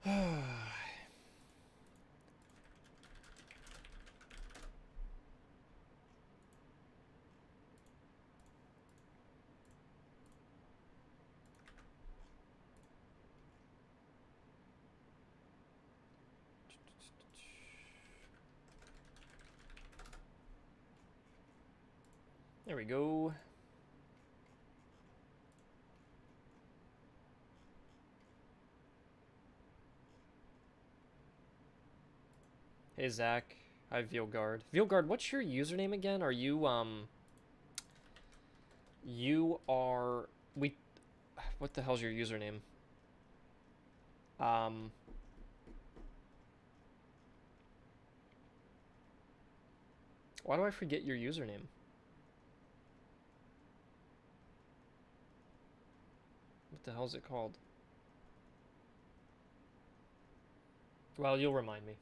There we go. Hey, Zach. Hi, Veilguard. Veilguard, what's your username again? Are you, You are... What the hell's your username? Um... Why do I forget your username? What the hell is it called? Well, you'll remind me.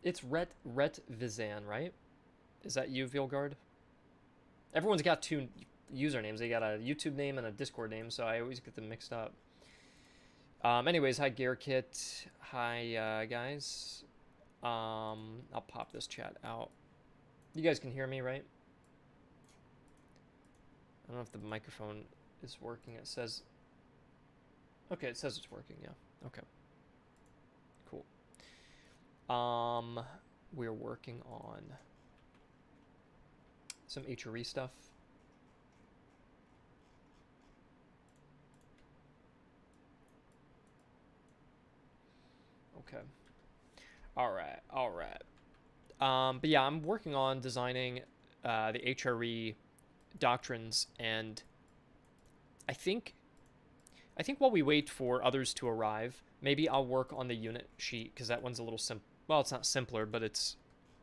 It's Ret Vizan, right? Is that you, Veilguard? Everyone's got two usernames. They got a YouTube name and a Discord name, so I always get them mixed up. Anyways, hi Gearkit. Hi, guys. I'll pop this chat out. You guys can hear me, right? I don't know if the microphone is working. It says... Okay, it says it's working, yeah. Okay. Cool. We're working on some HRE stuff. Okay. All right. But yeah, I'm working on designing the HRE doctrines, and I think while we wait for others to arrive, maybe I'll work on the unit sheet, because that one's a little well, it's not simpler, but it's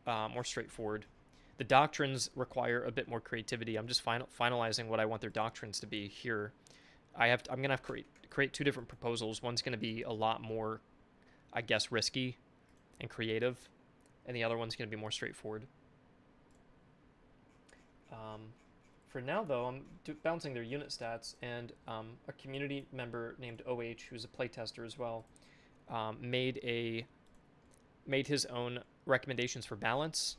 more straightforward. The doctrines require a bit more creativity. I'm just finalizing what I want their doctrines to be here. I'm gonna have to create two different proposals. One's gonna be a lot more, I guess, risky and creative, and the other one's gonna be more straightforward. For now, though, I'm bouncing their unit stats, and a community member named OH, who's a playtester as well, made his own recommendations for balance.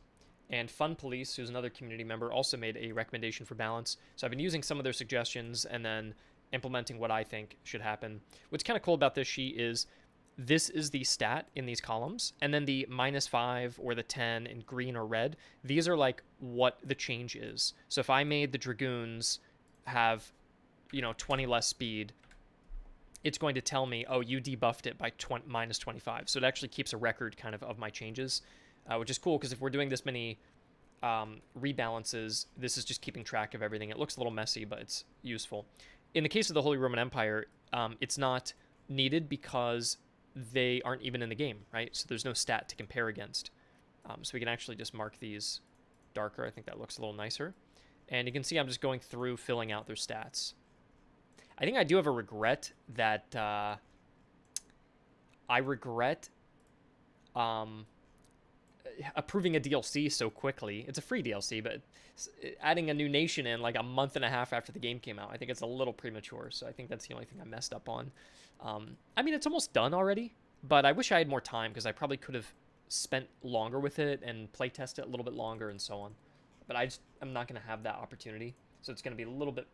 And Fun Police, who's another community member, also made a recommendation for balance. So I've been using some of their suggestions and then implementing what I think should happen. What's kind of cool about this sheet is this is the stat in these columns, and then the -5 or the 10 in green or red, these are like what the change is. So if I made the Dragoons have, 20 less speed, it's going to tell me, oh, you debuffed it by -25. So it actually keeps a record kind of my changes, which is cool, because if we're doing this many rebalances, this is just keeping track of everything. It looks a little messy, but it's useful. In the case of the Holy Roman Empire, it's not needed because they aren't even in the game, right? So there's no stat to compare against. So we can actually just mark these darker. I think that looks a little nicer. And you can see I'm just going through filling out their stats. I think I do have a regret that I regret approving a DLC so quickly. It's a free DLC, but adding a new nation in like a month and a half after the game came out, I think it's a little premature. So I think that's the only thing I messed up on. I mean, it's almost done already, but I wish I had more time, because I probably could have spent longer with it and playtest it a little bit longer and so on. But I'm not going to have that opportunity. So it's going to be a little bit...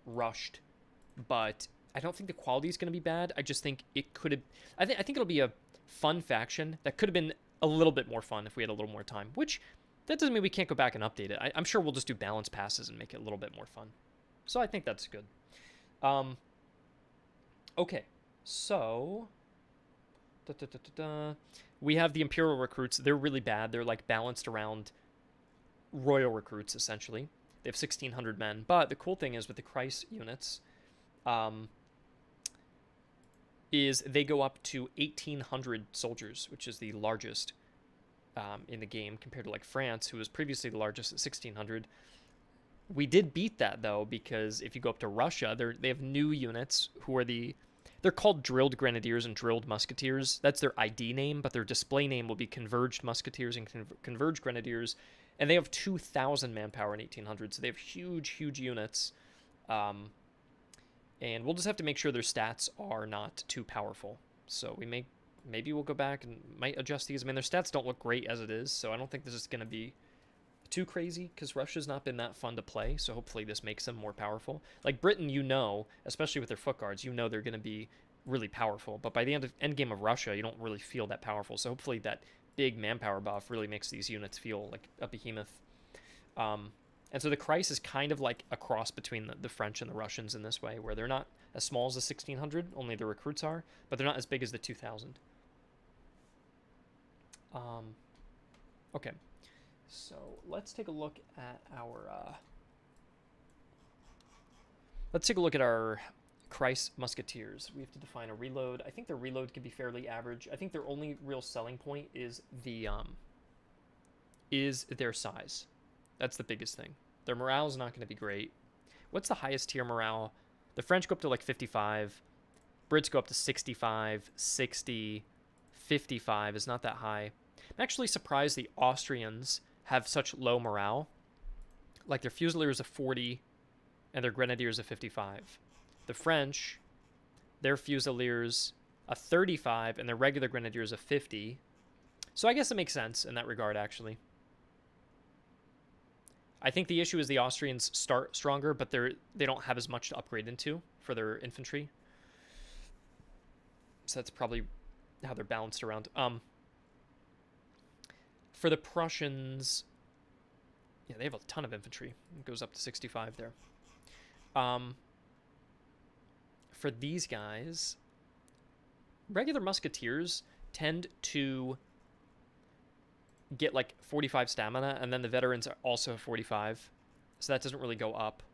rushed, but I don't think the quality is going to be bad. I just think it could have... I think it'll be a fun faction that could have been a little bit more fun if we had a little more time, which... That doesn't mean we can't go back and update it. I'm sure we'll just do balance passes and make it a little bit more fun. So I think that's good. Okay, so... We have the Imperial recruits. They're really bad. They're like balanced around royal recruits, essentially. They have 1,600 men. But the cool thing is with the Christ units, is they go up to 1,800 soldiers, which is the largest in the game, compared to like France, who was previously the largest at 1,600. We did beat that, though, because if you go up to Russia, they have new units who are the They're called drilled grenadiers and drilled musketeers. That's their ID name, but their display name will be converged musketeers and converged grenadiers. And they have 2,000 manpower in 1800, so they have huge, huge units. And we'll just have to make sure their stats are not too powerful. So maybe we'll go back and might adjust these. I mean, their stats don't look great as it is, so I don't think this is going to be too crazy, because Russia's not been that fun to play, so hopefully this makes them more powerful. Like Britain, especially with their foot guards, they're going to be really powerful, but by the end game of Russia, you don't really feel that powerful, so hopefully that big manpower buff really makes these units feel like a behemoth. And so the Kreis is kind of like a cross between the French and the Russians in this way, where they're not as small as the 1600, only the recruits are, but they're not as big as the 2000. Okay. So let's take a look at our Kreis musketeers. We have to define a reload. I think the reload can be fairly average. I think their only real selling point is their size. That's the biggest thing. Their morale is not going to be great. What's the highest tier morale? The French go up to like 55. Brits go up to 65, 60, 55 is not that high. I'm actually surprised the Austrians have such low morale. Like their Fusiliers of 40 and their Grenadiers of 55. The French, their Fusiliers a 35 and their regular Grenadiers of 50. So I guess it makes sense in that regard, actually. I think the issue is the Austrians start stronger, but they don't have as much to upgrade into for their infantry. So that's probably how they're balanced around. For the Prussians, yeah, they have a ton of infantry. It goes up to 65 there. For these guys, regular musketeers tend to get like 45 stamina, and then the veterans are also 45. So that doesn't really go up.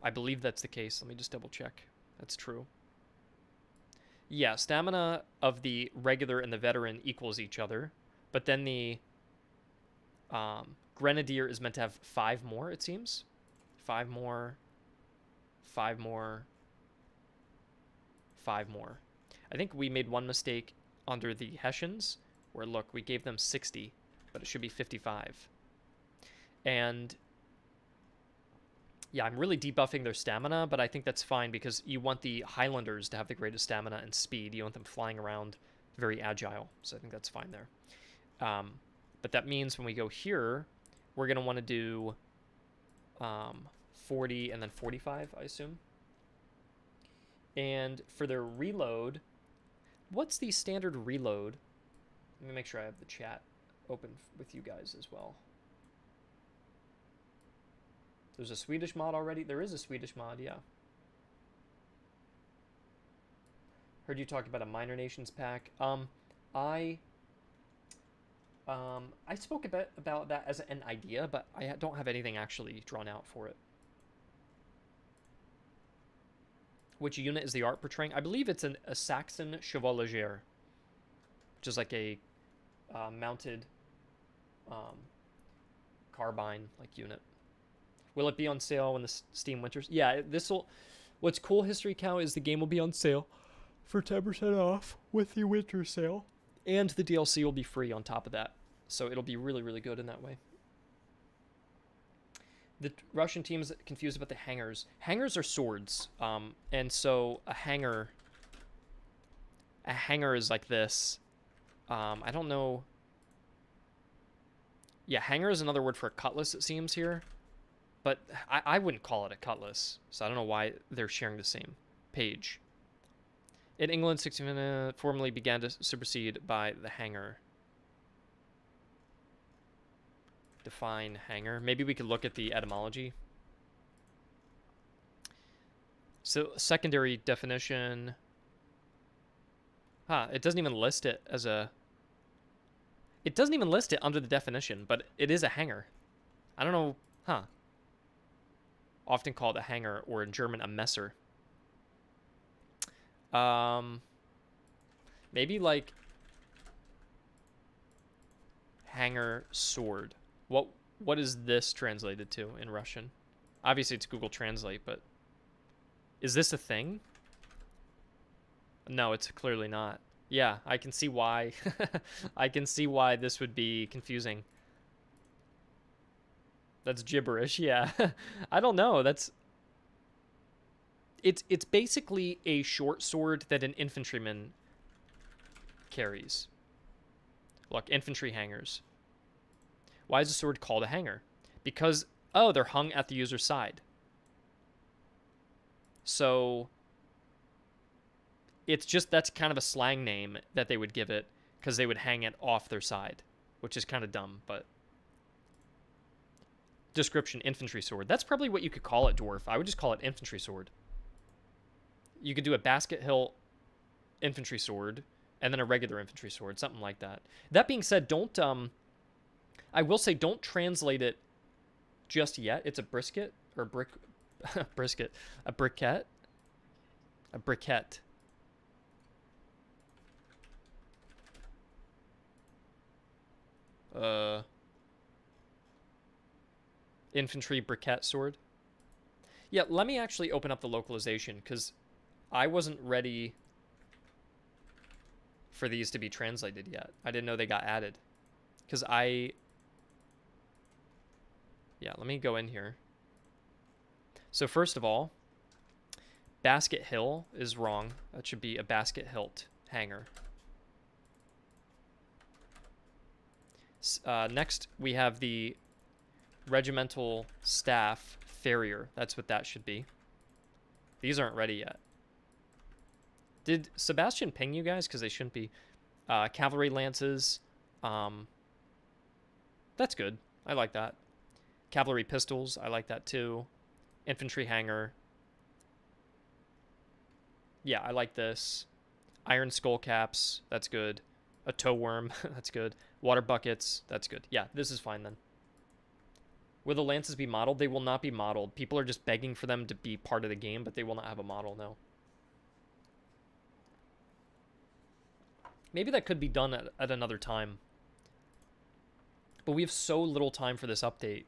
I believe that's the case. Let me just double check. That's true. Yeah, stamina of the regular and the veteran equals each other, but then the Grenadier is meant to have 5 more, it seems. 5 more, 5 more, 5 more. I think we made one mistake under the Hessians, where look, we gave them 60, but it should be 55. And yeah, I'm really debuffing their stamina, but I think that's fine because you want the Highlanders to have the greatest stamina and speed. You want them flying around, very agile. So I think that's fine there. But that means when we go here, we're going to want to do 40 and then 45, I assume. And for their reload, what's the standard reload? Let me make sure I have the chat open with you guys as well. There's a Swedish mod already? There is a Swedish mod, yeah. Heard you talk about a Minor Nations pack. I spoke a bit about that as an idea, but I don't have anything actually drawn out for it. Which unit is the art portraying? I believe it's a Saxon Chevalier, which is like a mounted carbine-like unit. Will it be on sale when the Steam winters? Yeah, this will. What's cool, History Cow, is the game will be on sale for 10% off with the winter sale, and the DLC will be free on top of that. So it'll be really, really good in that way. The Russian team is confused about the hangers. Hangers are swords, and so a hanger is like this. I don't know. Yeah, hanger is another word for a cutlass, it seems here. But I wouldn't call it a cutlass, so I don't know why they're sharing the same page. In England, 16 formally began to supersede by the hanger. Define hanger. Maybe we could look at the etymology. So, secondary definition. It doesn't even list it as a... It doesn't even list it under the definition, but it is a hanger. I don't know... Often called a hanger, or in German, a Messer. Maybe like hanger sword. What is this translated to in Russian? Obviously it's Google Translate, but is this a thing? No, it's clearly not. Yeah, I can see why. I can see why this would be confusing. That's gibberish, yeah. I don't know. It's basically a short sword that an infantryman carries. Look, infantry hangers. Why is a sword called a hanger? Because, oh, they're hung at the user's side. So it's just, that's kind of a slang name that they would give it because they would hang it off their side, which is kind of dumb, but description, infantry sword. That's probably what you could call it, dwarf. I would just call it infantry sword. You could do a basket hilt infantry sword and then a regular infantry sword, something like that. That being said, don't I will say don't translate it just yet. It's a brisket or brick brisket, a briquette, a briquette. Infantry briquette sword. Yeah, let me actually open up the localization because I wasn't ready for these to be translated yet. I didn't know they got added. Because yeah, let me go in here. So first of all, basket hill is wrong. That should be a basket hilt hanger. Next, we have the regimental staff farrier. That's what that should be. These aren't ready yet. Did Sebastian ping you guys? Because they shouldn't be. Cavalry lances. That's good. I like that. Cavalry pistols. I like that too. Infantry hanger. Yeah, I like this. Iron skull caps. That's good. A toe worm. That's good. Water buckets. That's good. Yeah, this is fine then. Will the lances be modeled? They will not be modeled. People are just begging for them to be part of the game, but they will not have a model, no. Maybe that could be done at another time. But we have so little time for this update.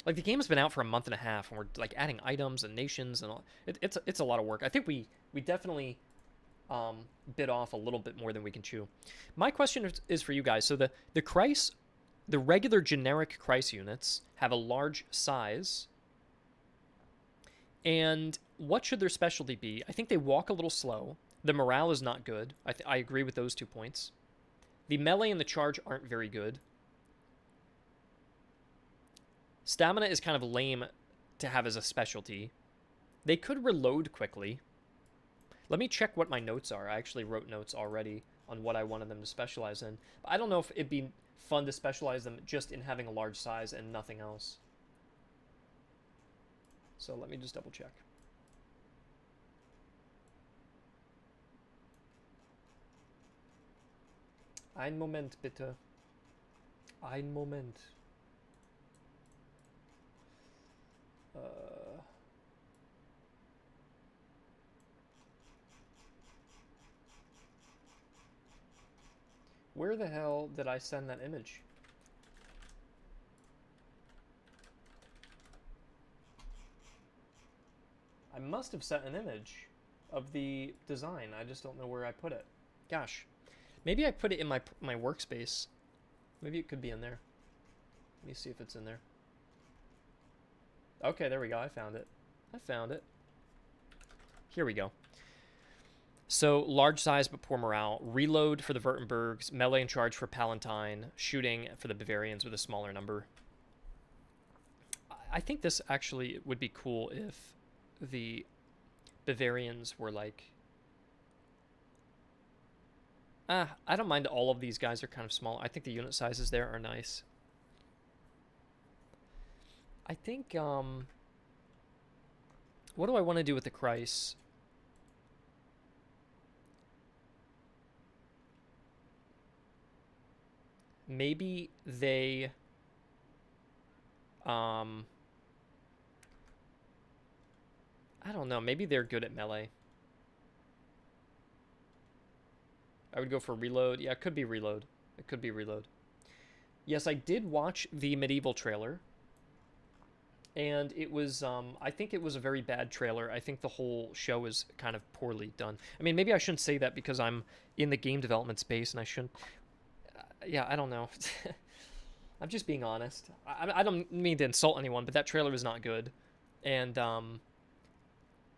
Like, the game has been out for a month and a half, and we're, like, adding items and nations and all. It's a lot of work. I think we definitely bit off a little bit more than we can chew. My question is for you guys. So the Kreis, the regular generic Kreis units have a large size. And what should their specialty be? I think they walk a little slow. The morale is not good. I agree with those 2 points. The melee and the charge aren't very good. Stamina is kind of lame to have as a specialty. They could reload quickly. Let me check what my notes are. I actually wrote notes already on what I wanted them to specialize in. But I don't know if it'd be fun to specialize them just in having a large size and nothing else. So let me just double check. Ein Moment, bitte. Ein Moment. Where the hell did I send that image? I must have sent an image of the design. I just don't know where I put it. Gosh. Maybe I put it in my workspace. Maybe it could be in there. Let me see if it's in there. Okay, there we go. I found it. I found it. Here we go. So, large size but poor morale. Reload for the Württembergs. Melee and charge for Palatine. Shooting for the Bavarians with a smaller number. I think this actually would be cool if the Bavarians were like... I don't mind all of these guys are kind of small. I think the unit sizes there are nice. I think, what do I want to do with the Kreis? Maybe they, I don't know. Maybe they're good at melee. I would go for reload. Yeah, it could be reload. It could be reload. Yes, I did watch the medieval trailer. and it was I think it was a very bad trailer. I think the whole show is kind of poorly done. I mean, maybe I shouldn't say that because I'm in the game development space, and I shouldn't. Yeah, I don't know. I'm just being honest. I don't mean to insult anyone, but that trailer was not good, and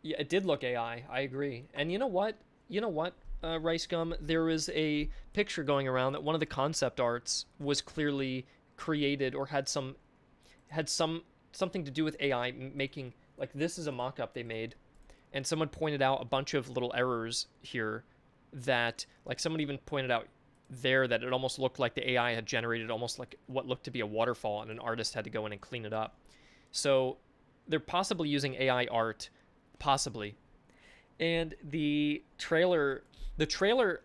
yeah, it did look AI. I agree. And you know what? Rice Gum, there was a picture going around that one of the concept arts was clearly created or had something to do with AI making, like, this is a mock-up they made, and someone pointed out a bunch of little errors here that, like, someone even pointed out there that it almost looked like the AI had generated almost like what looked to be a waterfall, and an artist had to go in and clean it up. So they're possibly using AI art, possibly. And the trailer,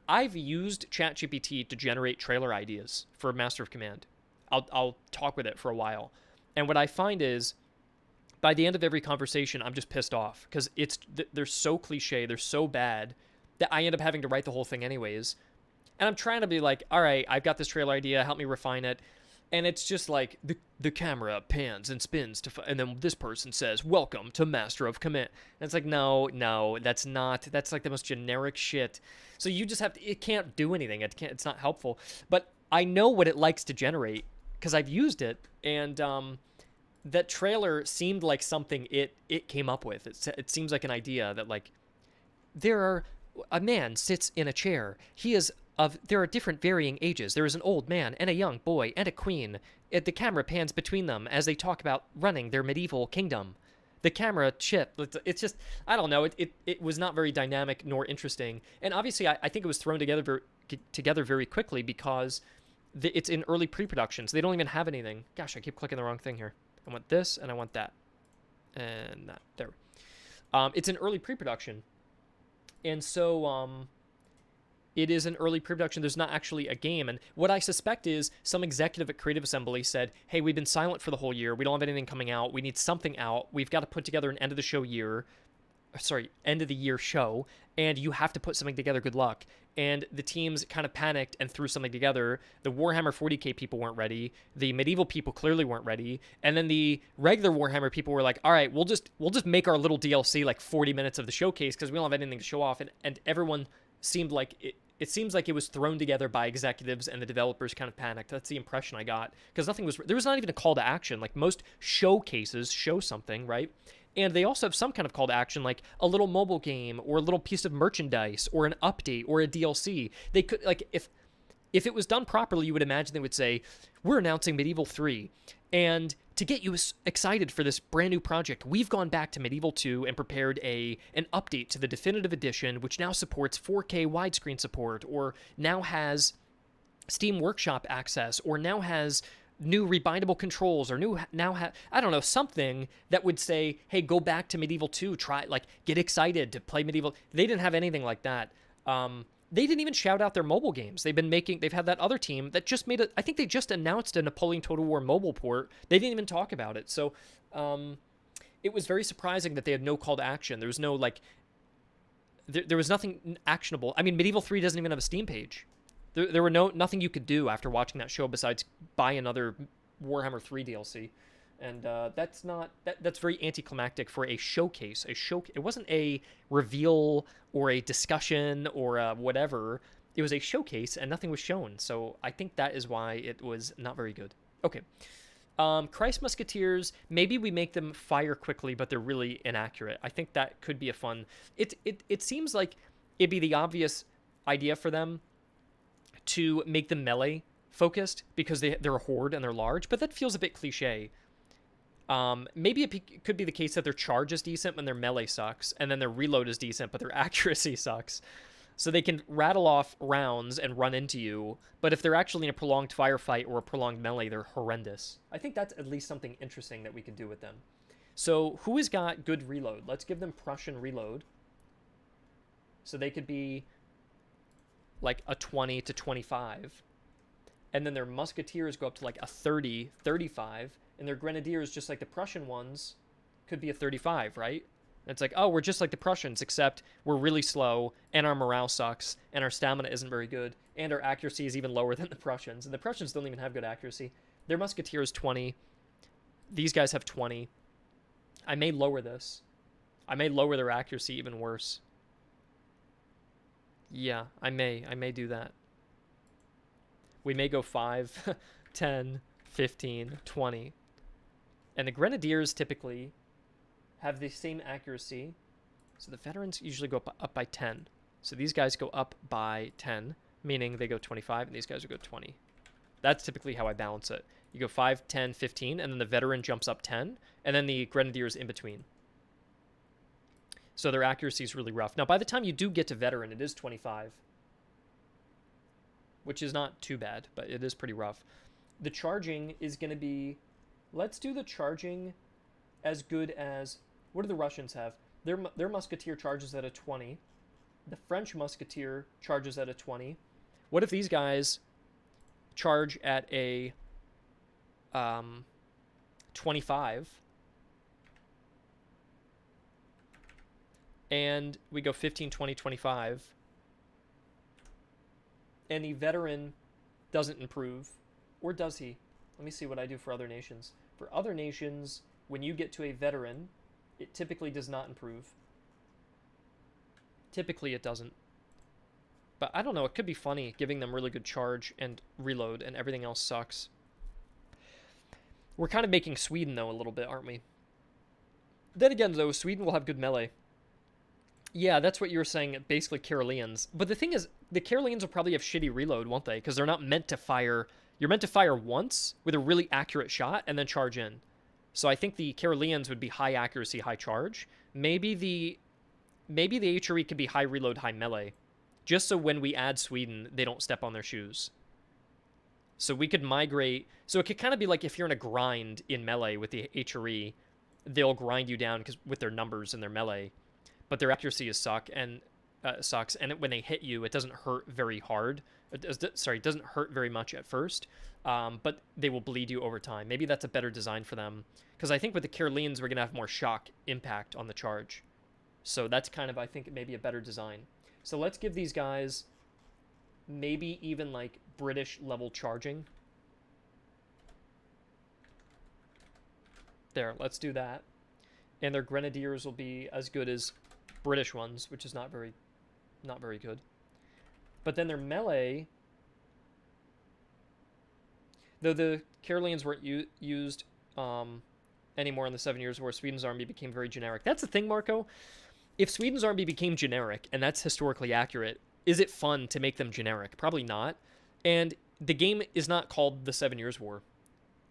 I've used ChatGPT to generate trailer ideas for Master of Command. I'll talk with it for a while. And what I find is, by the end of every conversation, I'm just pissed off because they're so cliche, they're so bad that I end up having to write the whole thing anyways. And I'm trying to be like, all right, I've got this trailer idea, help me refine it. And it's just like the camera pans and spins and then this person says, "Welcome to Master of Command." And it's like, no, that's like the most generic shit. So you just have to, it can't do anything. It's not helpful. But I know what it likes to generate because I've used it, and that trailer seemed like something it came up with. It seems like an idea that, like, a man sits in a chair. There are different varying ages. There is an old man and a young boy and a queen. The camera pans between them as they talk about running their medieval kingdom. The camera shift. It's just, I don't know. It was not very dynamic nor interesting. And obviously, I think it was thrown together very quickly because it's in early pre-production, so they don't even have anything. Gosh, I keep clicking the wrong thing here. I want this and I want that. And that. There. It's in early pre-production. And so, it is an early pre-production. There's not actually a game. And what I suspect is some executive at Creative Assembly said, hey, we've been silent for the whole year. We don't have anything coming out. We need something out. We've got to put together an end of the year show. And you have to put something together. Good luck. And the teams kind of panicked and threw something together. The Warhammer 40K people weren't ready. The medieval people clearly weren't ready. And then the regular Warhammer people were like, all right, we'll just make our little DLC like 40 minutes of the showcase because we don't have anything to show off. And everyone seemed like it seems like it was thrown together by executives and the developers kind of panicked. That's the impression I got, because there was not even a call to action. Like, most showcases show something, right? And they also have some kind of call to action, like a little mobile game or a little piece of merchandise or an update or a DLC. They could, like, if it was done properly, you would imagine they would say, we're announcing Medieval 3, and to get you excited for this brand new project, we've gone back to Medieval 2 and prepared an update to the definitive edition, which now supports 4K widescreen support, or now has Steam Workshop access, or now has new rebindable controls, or I don't know, something that would say, hey, go back to Medieval 2, get excited to play Medieval. They didn't have anything like that. They didn't even shout out their mobile games. They've had that other team that just I think they just announced a Napoleon Total War mobile port. They didn't even talk about it. So it was very surprising that they had no call to action. There was no, there was nothing actionable. I mean, Medieval 3 doesn't even have a Steam page. There were nothing you could do after watching that show besides buy another Warhammer 3 DLC. And that's very anticlimactic for a showcase. It wasn't a reveal or a discussion or whatever. It was a showcase, and nothing was shown. So I think that is why it was not very good. Okay. Christ Musketeers, maybe we make them fire quickly, but they're really inaccurate. I think that could be a fun... It seems like it'd be the obvious idea for them to make them melee focused because they're a horde and they're large, but that feels a bit cliche. Maybe it could be the case that their charge is decent when their melee sucks, and then their reload is decent, but their accuracy sucks. So they can rattle off rounds and run into you, but if they're actually in a prolonged firefight or a prolonged melee, they're horrendous. I think that's at least something interesting that we could do with them. So who has got good reload? Let's give them Prussian reload. So they could be like a 20 to 25. And then their musketeers go up to like a 30, 35. And their grenadiers, just like the Prussian ones, could be a 35, right? And it's like, oh, we're just like the Prussians, except we're really slow, and our morale sucks, and our stamina isn't very good, and our accuracy is even lower than the Prussians. And the Prussians don't even have good accuracy. Their musketeers 20. These guys have 20. I may lower this. I may lower their accuracy even worse. Yeah, I may do that. We may go 5, 10, 15, 20. And the Grenadiers typically have the same accuracy. So the veterans usually go up by 10. So these guys go up by 10, meaning they go 25, and these guys will go 20. That's typically how I balance it. You go 5, 10, 15, and then the veteran jumps up 10, and then the Grenadiers in between. So their accuracy is really rough. Now, by the time you do get to veteran, it is 25, which is not too bad, but it is pretty rough. The charging is going to be... Let's do the charging as good as... What do the Russians have? Their musketeer charges at a 20. The French musketeer charges at a 20. What if these guys charge at a 25? And we go 15, 20, 25. And the veteran doesn't improve. Or does he? Let me see what I do for other nations. For other nations, when you get to a veteran, it typically does not improve. Typically it doesn't. But I don't know, it could be funny giving them really good charge and reload and everything else sucks. We're kind of making Sweden though a little bit, aren't we? Then again though, Sweden will have good melee. Yeah, that's what you were saying, basically Karelians. But the thing is, the Karelians will probably have shitty reload, won't they? Because they're not meant to fire... You're meant to fire once with a really accurate shot and then charge in. So I think the Karelians would be high accuracy, high charge. Maybe the HRE could be high reload, high melee. Just so when we add Sweden, they don't step on their shoes. So we could migrate... So it could kind of be like if you're in a grind in melee with the HRE, they'll grind you down with their numbers and their melee. But their accuracy sucks, and when they hit you, it doesn't hurt very hard. It doesn't hurt very much at first, but they will bleed you over time. Maybe that's a better design for them, because I think with the Karelians, we're going to have more shock impact on the charge. So that's kind of, I think, maybe a better design. So let's give these guys maybe even like British level charging. There, let's do that. And their Grenadiers will be as good as British ones, which is not very good. But then their melee, though the Karelians weren't used anymore in the 7 Years' War, Sweden's army became very generic. That's the thing, Marco. If Sweden's army became generic, and that's historically accurate, is it fun to make them generic? Probably not. And the game is not called the 7 Years' War.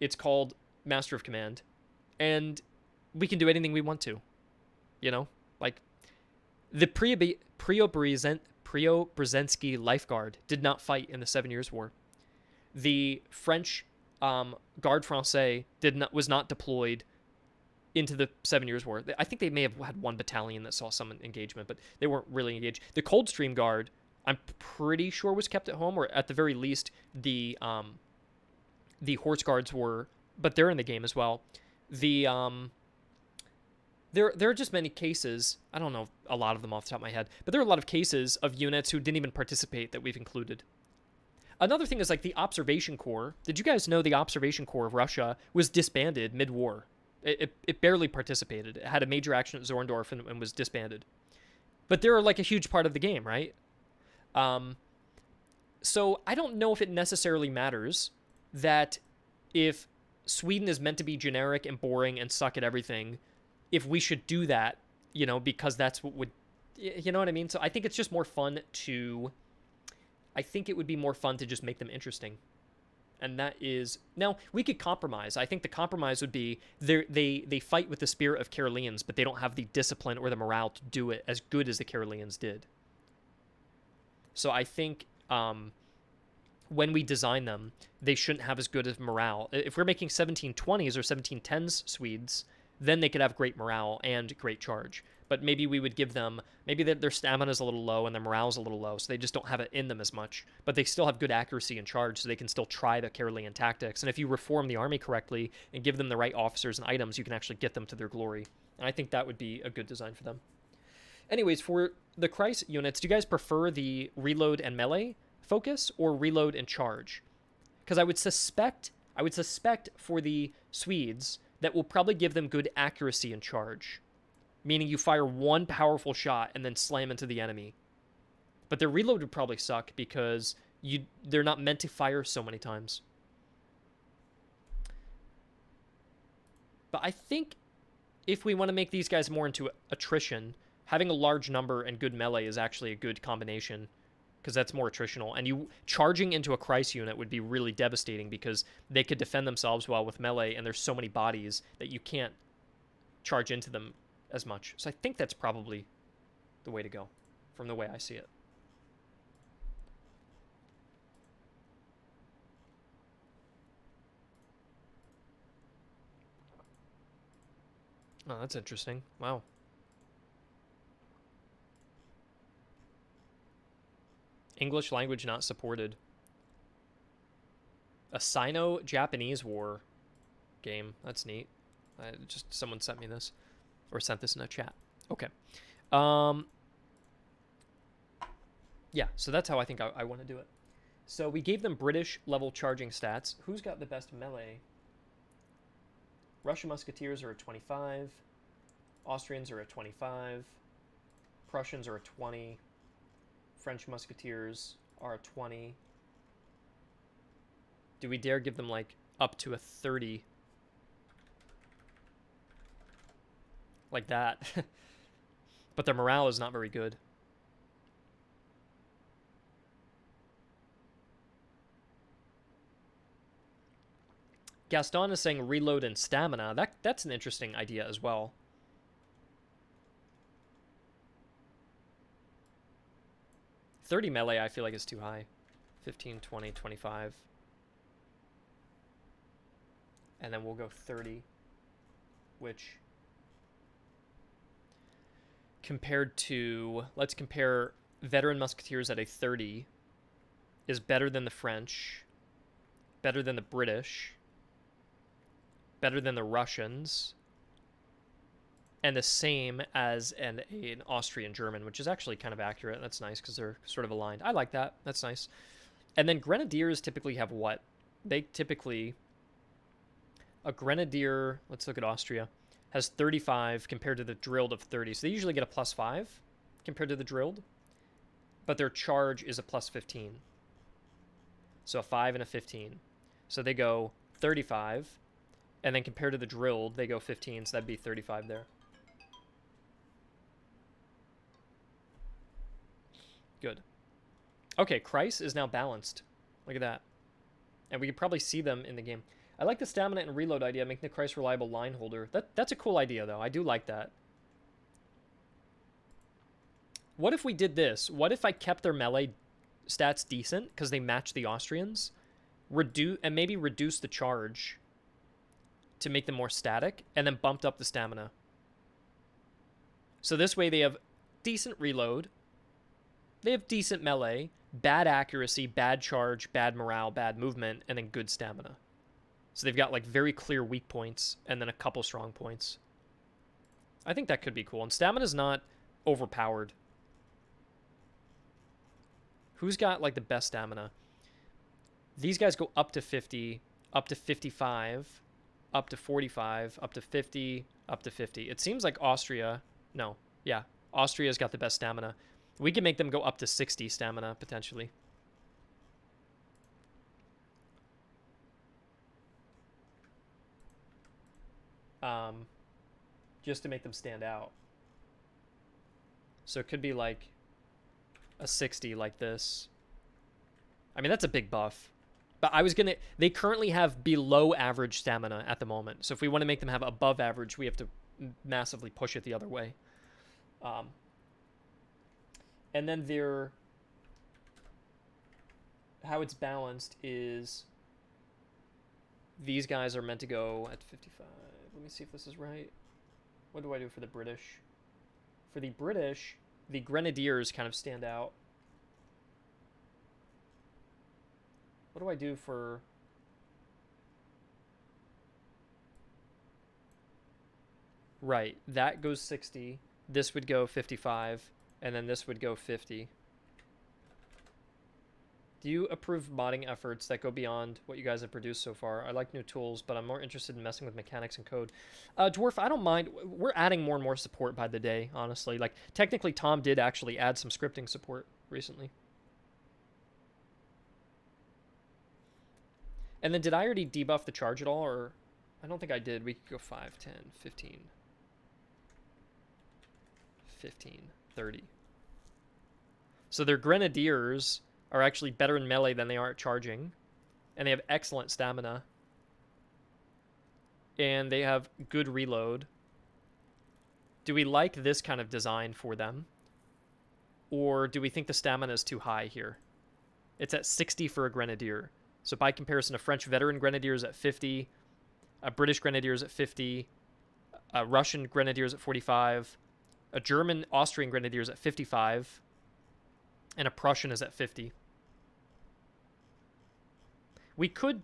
It's called Master of Command. And we can do anything we want to. You know? Like, the Preobrazhensky Life Guard did not fight in the 7 Years' War. The French Garde Française was not deployed into the 7 Years' War. I think they may have had one battalion that saw some engagement, but they weren't really engaged. The Coldstream Guard, I'm pretty sure, was kept at home, or at the very least, the Horse Guards were, but they're in the game as well. There are just many cases, I don't know a lot of them off the top of my head, but there are a lot of cases of units who didn't even participate that we've included. Another thing is like the Observation Corps. Did you guys know the Observation Corps of Russia was disbanded mid-war? It barely participated. It had a major action at Zorndorf and was disbanded. But they're like a huge part of the game, right? So I don't know if it necessarily matters that if Sweden is meant to be generic and boring and suck at everything, if we should do that, you know, because that's what would, you know what I mean? So I think it's just more fun to, I think it would be more fun to just make them interesting. And that is, now we could compromise. I think the compromise would be they fight with the spirit of Karelians, but they don't have the discipline or the morale to do it as good as the Karelians did. So I think when we design them, they shouldn't have as good as morale. If we're making 1720s or 1710s Swedes, then they could have great morale and great charge. But maybe we would give them, maybe their stamina is a little low and their morale is a little low, so they just don't have it in them as much. But they still have good accuracy and charge, so they can still try the Karelian tactics. And if you reform the army correctly and give them the right officers and items, you can actually get them to their glory. And I think that would be a good design for them. Anyways, for the Kreis units, do you guys prefer the reload and melee focus or reload and charge? Because I would suspect for the Swedes, that will probably give them good accuracy and charge. Meaning you fire one powerful shot and then slam into the enemy. But their reload would probably suck because they're not meant to fire so many times. But I think if we want to make these guys more into attrition, having a large number and good melee is actually a good combination, because that's more attritional. And you charging into a Christ unit would be really devastating because they could defend themselves well with melee, and there's so many bodies that you can't charge into them as much. So I think that's probably the way to go from the way I see it. Oh, that's interesting. Wow. English language not supported. A Sino-Japanese war game. That's neat. Just someone sent me this. Or sent this in a chat. Okay. Yeah, so that's how I think I want to do it. So we gave them British level charging stats. Who's got the best melee? Russian Musketeers are at 25. Austrians are at 25. Prussians are at 20. French Musketeers are at 20. Do we dare give them, like, up to a 30? Like that. But their morale is not very good. Gaston is saying reload and stamina. That's an interesting idea as well. $30 melee I feel like is too high. 15, 20, 25. And then we'll go 30, which compared to, let's compare veteran musketeers at a 30 is better than the French, better than the British, better than the Russians, and the same as an Austrian German, which is actually kind of accurate. That's nice because they're sort of aligned. I like that. That's nice. And then Grenadiers typically have what? They typically, a Grenadier, let's look at Austria, has 35 compared to the drilled of 30. So they usually get a +5 compared to the drilled, but their charge is a +15. So a 5 and a 15. So they go 35, and then compared to the drilled, they go 15, so that'd be 35 there. Good. Okay, Kreis is now balanced. Look at that. And we could probably see them in the game. I like the stamina and reload idea, making the Kreis reliable line holder. That's a cool idea, though. I do like that. What if we did this? What if I kept their melee stats decent, because they match the Austrians? And maybe reduce the charge to make them more static, and then bumped up the stamina. So this way they have decent reload, they have decent melee, bad accuracy, bad charge, bad morale, bad movement, and then good stamina. So they've got like very clear weak points and then a couple strong points. I think that could be cool. And stamina's not overpowered. Who's got like the best stamina? These guys go up to 50, up to 55, up to 45, up to 50, up to 50. It seems like Austria... No, yeah. Austria's got the best stamina. We can make them go up to 60 stamina, potentially. Just to make them stand out. So it could be like a 60 like this. I mean, that's a big buff. But I was going to... They currently have below average stamina at the moment. So if we want to make them have above average, we have to massively push it the other way. And then their... How it's balanced is... These guys are meant to go at 55. Let me see if this is right. What do I do for the British? For the British, the Grenadiers kind of stand out. What do I do for... Right, that goes 60. This would go 55. And then this would go 50. Do you approve modding efforts that go beyond what you guys have produced so far? I like new tools, but I'm more interested in messing with mechanics and code. Dwarf, I don't mind. We're adding more and more support by the day, honestly. Like, technically, Tom did actually add some scripting support recently. And then did I already debuff the charge at all, or... I don't think I did. We could go 5, 10, 15, 15, 30. So their grenadiers are actually better in melee than they are at charging. And they have excellent stamina. And they have good reload. Do we like this kind of design for them? Or do we think the stamina is too high here? It's at 60 for a grenadier. So by comparison, a French veteran grenadier is at 50. A British grenadier is at 50. A Russian grenadier is at 45. A German Austrian grenadier is at 55. And a Prussian is at 50. We could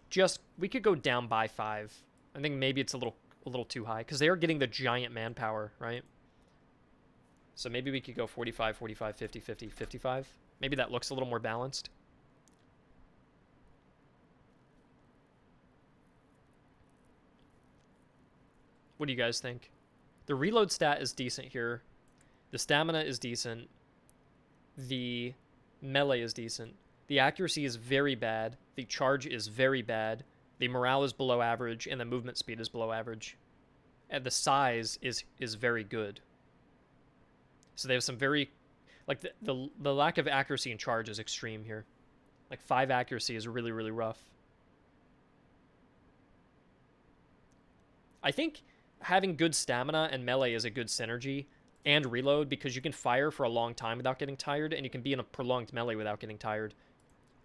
go down by 5. I think maybe it's a little too high because they are getting the giant manpower, right? So maybe we could go 45, 45, 50, 50, 55. Maybe that looks a little more balanced. What do you guys think? The reload stat is decent here. The stamina is decent. The melee is decent. The accuracy is very bad. The charge is very bad. The morale is below average, and the movement speed is below average. And the size is very good. So they have some very... Like, the lack of accuracy and charge is extreme here. Like, 5 accuracy is really, really rough. I think having good stamina and melee is a good synergy, and reload, because you can fire for a long time without getting tired, and you can be in a prolonged melee without getting tired.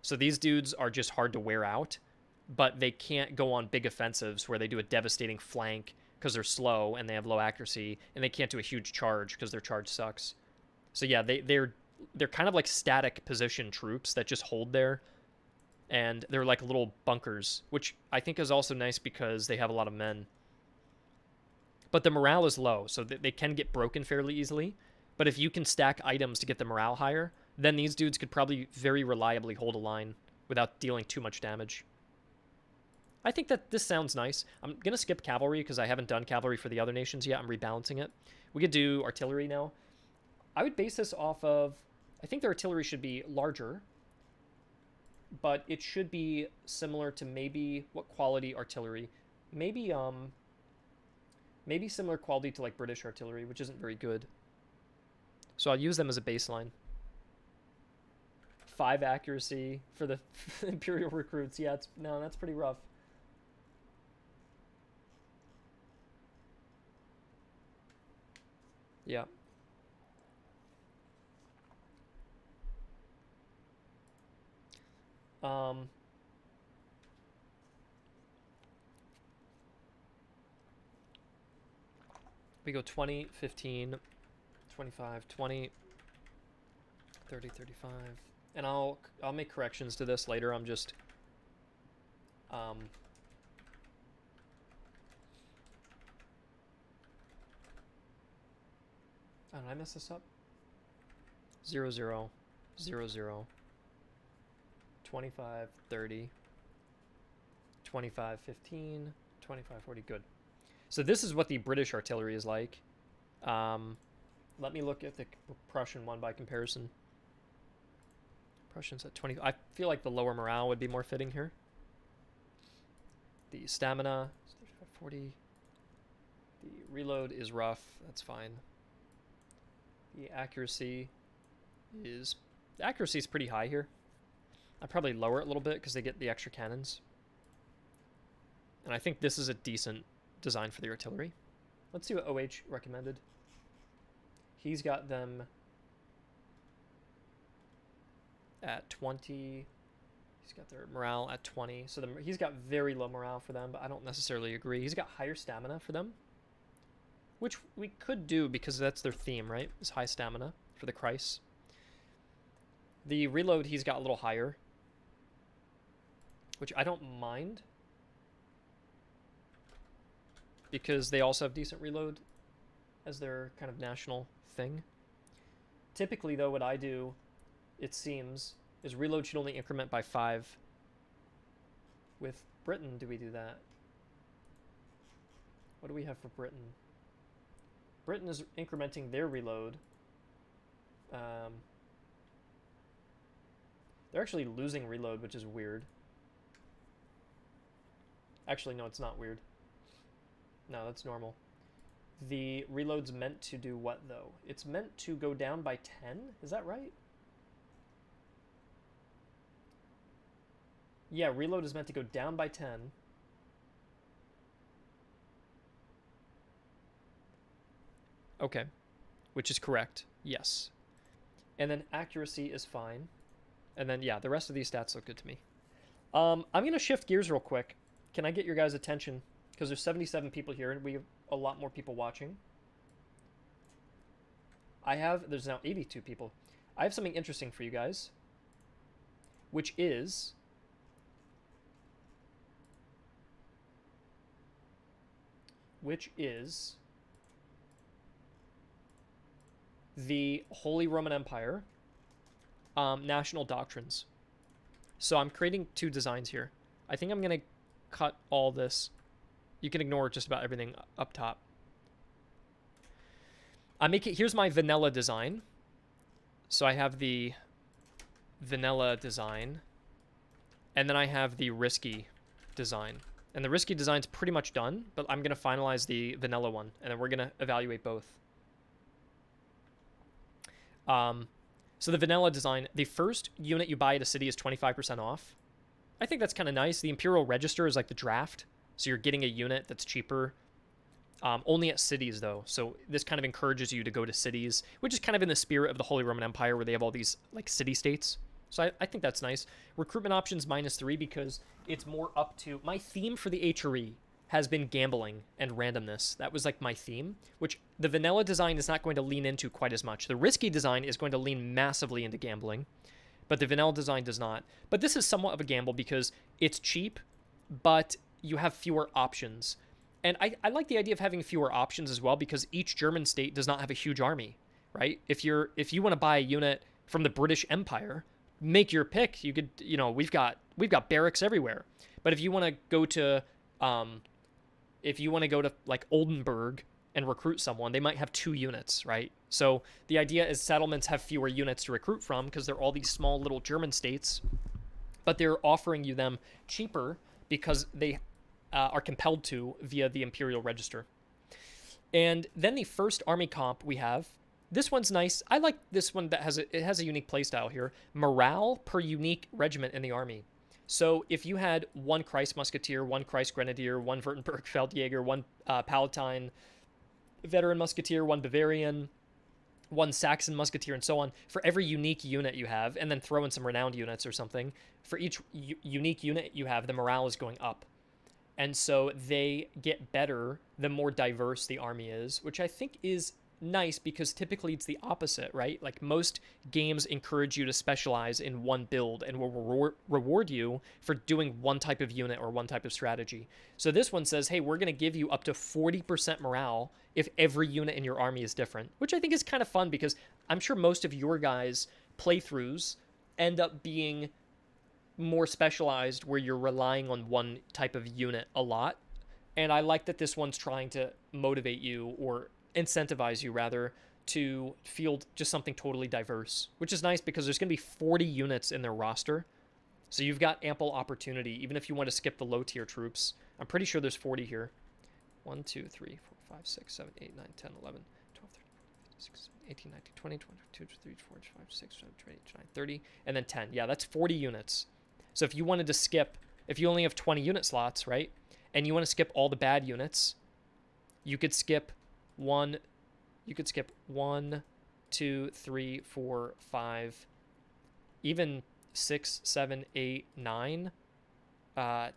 So these dudes are just hard to wear out, but they can't go on big offensives where they do a devastating flank because they're slow and they have low accuracy, and they can't do a huge charge because their charge sucks. So yeah, they're kind of like static position troops that just hold there, and they're like little bunkers, which I think is also nice because they have a lot of men. But the morale is low, so they can get broken fairly easily. But if you can stack items to get the morale higher, then these dudes could probably very reliably hold a line without dealing too much damage. I think that this sounds nice. I'm going to skip cavalry because I haven't done cavalry for the other nations yet. I'm rebalancing it. We could do artillery now. I would base this off of... I think the artillery should be larger, but it should be similar to maybe... What quality artillery? Maybe similar quality to like British artillery, which isn't very good. So I'll use them as a baseline. 5 accuracy for the Imperial recruits. Yeah, that's pretty rough. Yeah. We go 20, 15, 25, 20, 30, 35. And I'll make corrections to this later. I'm just oh, did I mess this up? 0, 0, 0, 0, 25, 30, 25, 15, 25, 40. Good. So this is what the British artillery is like. Let me look at the Prussian one by comparison. Prussian's at 20. I feel like the lower morale would be more fitting here. The stamina, 40. The reload is rough. That's fine. The accuracy is pretty high here. I'd probably lower it a little bit because they get the extra cannons. And I think this is a decent design for the artillery. Let's see what OH recommended. He's got them at 20. He's got their morale at 20. So he's got very low morale for them, but I don't necessarily agree. He's got higher stamina for them, which we could do because that's their theme, right? Is high stamina for the Kreis. The reload he's got a little higher, which I don't mind, because they also have decent reload as their kind of national thing. Typically, though, what I do, it seems, is reload should only increment by 5. With Britain, do we do that? What do we have for Britain? Britain is incrementing their reload. They're actually losing reload, which is weird. Actually, no, it's not weird. No, that's normal. The reload's meant to do what, though? It's meant to go down by 10? Is that right? Yeah, reload is meant to go down by 10. Okay, which is correct. Yes. And then accuracy is fine. And then, yeah, the rest of these stats look good to me. I'm going to shift gears real quick. Can I get your guys' attention? Because there's 77 people here, and we have a lot more people watching. There's now 82 people. I have something interesting for you guys, which is the Holy Roman Empire national doctrines. So I'm creating 2 designs here. I think I'm going to cut all this. You can ignore just about everything up top. Here's my vanilla design. So I have the vanilla design, and then I have the risky design. And the risky design's pretty much done, but I'm going to finalize the vanilla one, and then we're going to evaluate both. So the vanilla design, the first unit you buy at a city is 25% off. I think that's kind of nice. The Imperial Register is like the draft, so you're getting a unit that's cheaper. Only at cities, though, so this kind of encourages you to go to cities, which is kind of in the spirit of the Holy Roman Empire, where they have all these like city-states. So I think that's nice. Recruitment options -3 because it's more up to... My theme for the HRE has been gambling and randomness. That was like my theme, which the vanilla design is not going to lean into quite as much. The risky design is going to lean massively into gambling, but the vanilla design does not. But this is somewhat of a gamble because it's cheap, but you have fewer options. And I like the idea of having fewer options as well, because each German state does not have a huge army, right? If you want to buy a unit from the British Empire, make your pick. You could, we've got barracks everywhere. But if you want to go to like Oldenburg and recruit someone, they might have 2 units, right? So the idea is settlements have fewer units to recruit from because they're all these small little German states, but they're offering you them cheaper because they are compelled to via the Imperial Register. And then the first army comp we have, this one's nice. I like this one that has a unique playstyle here. Morale per unique regiment in the army. So if you had 1 Kreis Musketeer, 1 Kreis Grenadier, 1 Württemberg Feldjäger, 1 Palatine Veteran Musketeer, 1 Bavarian, 1 Saxon Musketeer, and so on, for every unique unit you have, and then throw in some renowned units or something, for each unique unit you have, the morale is going up. And so they get better the more diverse the army is, which I think is nice because typically it's the opposite, right? Like most games encourage you to specialize in one build and will reward you for doing one type of unit or one type of strategy. So this one says, hey, we're going to give you up to 40% morale if every unit in your army is different, which I think is kind of fun because I'm sure most of your guys' playthroughs end up being more specialized where you're relying on one type of unit a lot. And I like that this one's trying to motivate you, or incentivize you rather, to field just something totally diverse, which is nice because there's going to be 40 units in their roster. So you've got ample opportunity, even if you want to skip the low tier troops. I'm pretty sure there's 40 here. 1, 2, 3, 4, 5, 6, 7, 8, 9, 10, 11, 12, 13, 16, 18, 19, 20, 22, 23, 24, 25, 26, 27, 28, 29, 30, and then 10. Yeah, that's 40 units. So if you wanted to skip, if you only have 20 unit slots, right, and you want to skip all the bad units, you could skip 1, 2, 3, 4, 5, even 6, 7, 8, 9,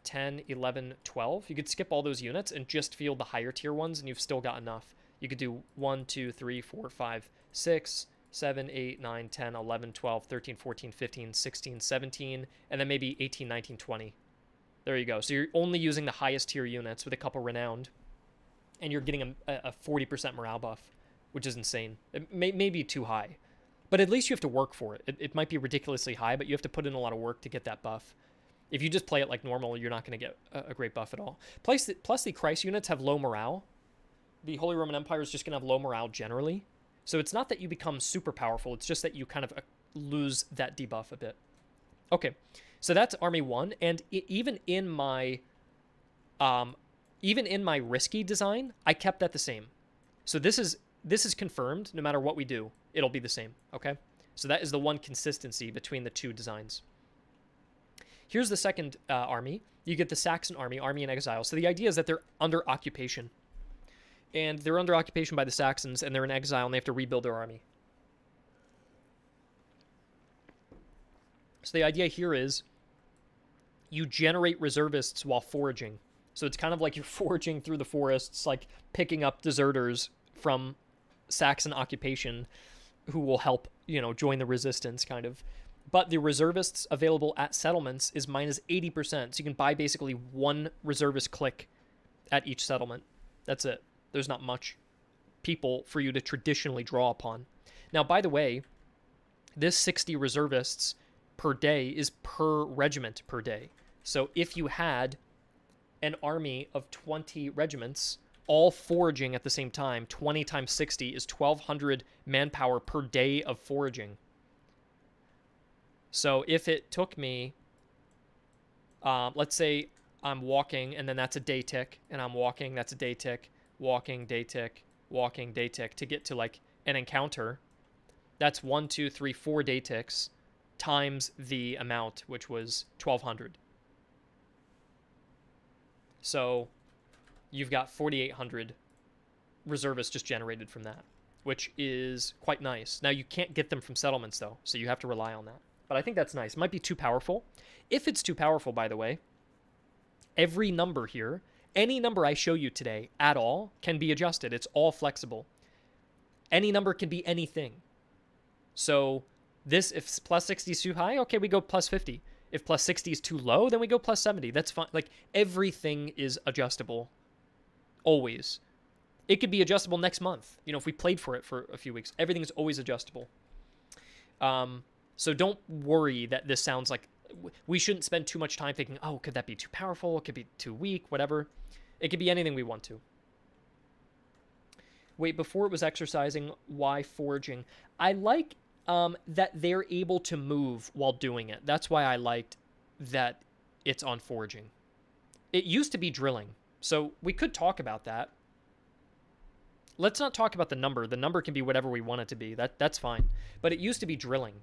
10, 11, 12. You could skip all those units and just field the higher tier ones, and you've still got enough. You could do 1, 2, 3, 4, 5, 6, 7, 8, 9, 10, 11, 12, 13, 14, 15, 16, 17, and then maybe 18, 19, 20. There you go. So you're only using the highest tier units with a couple renowned, and you're getting a 40% morale buff, which is insane. It may be too high, But at least you have to work for it. It might be ridiculously high, but you have to put in a lot of work to get that buff. If you just play it like normal, you're not going to get a great buff at all. Plus, the Christ units have low morale. The Holy Roman Empire is just going to have low morale generally. So it's not that you become super powerful. It's just that you kind of lose that debuff a bit. Okay, so that's Army 1. And even in my risky design, I kept that the same. So this is confirmed. No matter what we do, it'll be the same. Okay, so that is the one consistency between the two designs. Here's the second army. You get the Saxon army, army in exile. So the idea is that they're under occupation. And they're under occupation by the Saxons, and they're in exile, and they have to rebuild their army. So the idea here is you generate reservists while foraging. So it's kind of like you're foraging through the forests, like picking up deserters from Saxon occupation who will help, join the resistance, kind of. But the reservists available at settlements is minus 80%. So you can buy basically one reservist click at each settlement. That's it. There's not much people for you to traditionally draw upon. Now, by the way, this 60 reservists per day is per regiment per day. So if you had an army of 20 regiments all foraging at the same time, 20 times 60 is 1,200 manpower per day of foraging. So if it took me, let's say I'm walking, and then that's a day tick, and I'm walking, that's a day tick, walking, day tick, walking, day tick, to get to like an encounter, that's 1, 2, 3, 4 day ticks times the amount, which was 1,200. So you've got 4,800 reservists just generated from that, which is quite nice. Now, you can't get them from settlements, though, so you have to rely on that. But I think that's nice. It might be too powerful. If it's too powerful, by the way, every number here, any number I show you today at all, can be adjusted. It's all flexible. Any number can be anything. So this, if plus 60 is too high, okay, we go plus 50. If plus 60 is too low, then we go plus 70. That's fine. Like, everything is adjustable. Always. It could be adjustable next month. If we played for it for a few weeks, everything is always adjustable. So don't worry that this sounds like, we shouldn't spend too much time thinking, oh, could that be too powerful? It could be too weak, whatever. It could be anything we want to. Wait, before it was exercising, why foraging? I like that they're able to move while doing it. That's why I liked that it's on foraging. It used to be drilling, so we could talk about that. Let's not talk about the number. The number can be whatever we want it to be. That's fine. But it used to be drilling.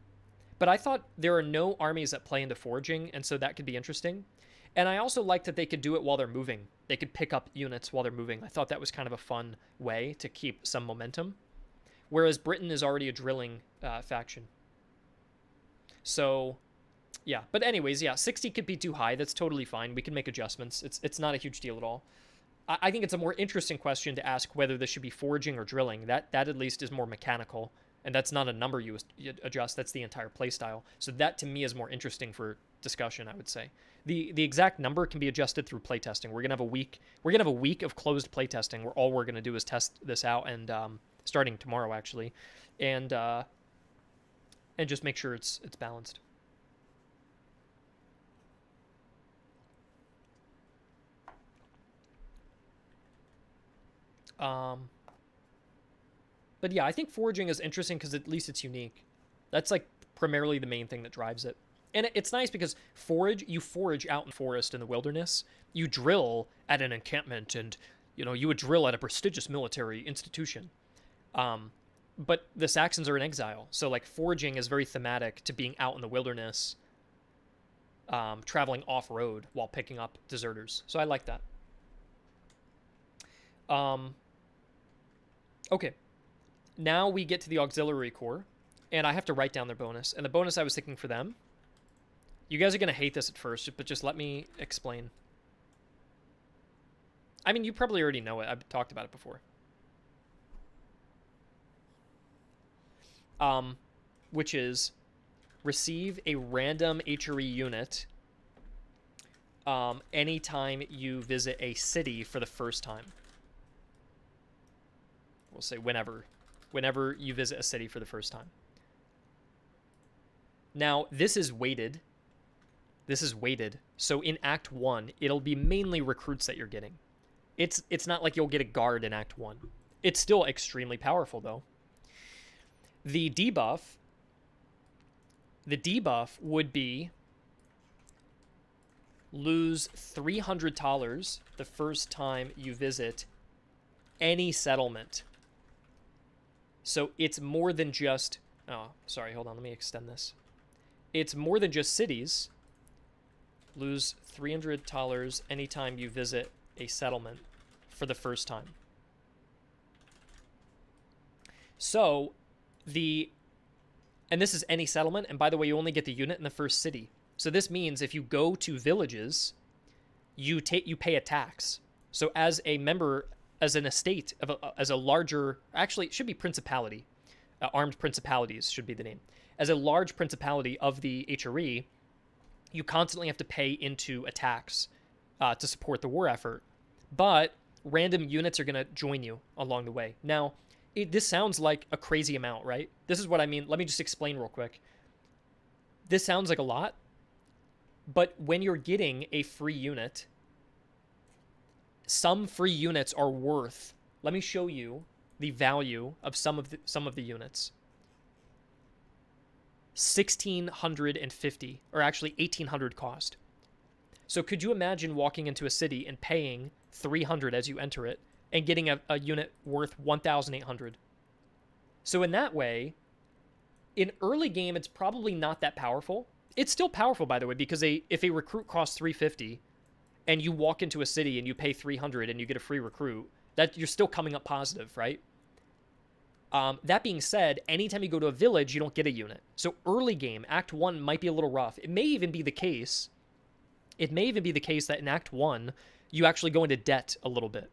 But I thought there are no armies that play into foraging, and so that could be interesting. And I also liked that they could do it while they're moving. They could pick up units while they're moving. I thought that was kind of a fun way to keep some momentum. Whereas Britain is already a drilling faction. So, yeah. But anyways, yeah, 60 could be too high. That's totally fine. We can make adjustments. It's not a huge deal at all. I think it's a more interesting question to ask whether this should be foraging or drilling. That at least is more mechanical. And that's not a number you adjust. That's the entire playstyle. So that, to me, is more interesting for discussion, I would say. The exact number can be adjusted through playtesting. We're gonna have a week. We're gonna have a week of closed playtesting where all we're gonna do is test this out, and starting tomorrow actually, and just make sure it's balanced. But yeah, I think foraging is interesting because at least it's unique. That's like primarily the main thing that drives it. And it's nice because you forage out in the forest in the wilderness. You drill at an encampment, and you would drill at a prestigious military institution. But the Saxons are in exile, so like foraging is very thematic to being out in the wilderness, traveling off-road while picking up deserters. So I like that. Okay. Now we get to the auxiliary corps, and I have to write down their bonus. And the bonus I was thinking for them, you guys are going to hate this at first, but just let me explain. I mean, you probably already know it. I've talked about it before. Which is receive a random HRE unit anytime you visit a city for the first time. We'll say whenever you visit a city for the first time. Now, this is weighted. This is weighted. So in Act 1, it'll be mainly recruits that you're getting. It's not like you'll get a guard in Act 1. It's still extremely powerful, though. The debuff would be lose 300 talers the first time you visit any settlement. So it's more than just... Oh, sorry, hold on. Let me extend this. It's more than just cities. Lose 300 talers anytime you visit a settlement for the first time. So and this is any settlement, and by the way, you only get the unit in the first city. So this means if you go to villages, you pay a tax. So as a member, as an estate, as a larger, actually it should be principality, armed principalities should be the name. As a large principality of the HRE, you constantly have to pay into a tax to support the war effort. But random units are going to join you along the way. Now, this sounds like a crazy amount, right? This is what I mean. Let me just explain real quick. This sounds like a lot, but when you're getting a free unit, some free units are worth... Let me show you the value of some of the units. 1,650, or actually 1,800 cost. So could you imagine walking into a city and paying 300 as you enter it and getting a unit worth 1,800? So in that way, in early game, it's probably not that powerful. It's still powerful, by the way, because if a recruit costs 350 and you walk into a city and you pay 300 and you get a free recruit, that you're still coming up positive, right? That being said, anytime you go to a village, you don't get a unit. So early game, Act 1 might be a little rough. It may even be the case that in Act 1, you actually go into debt a little bit.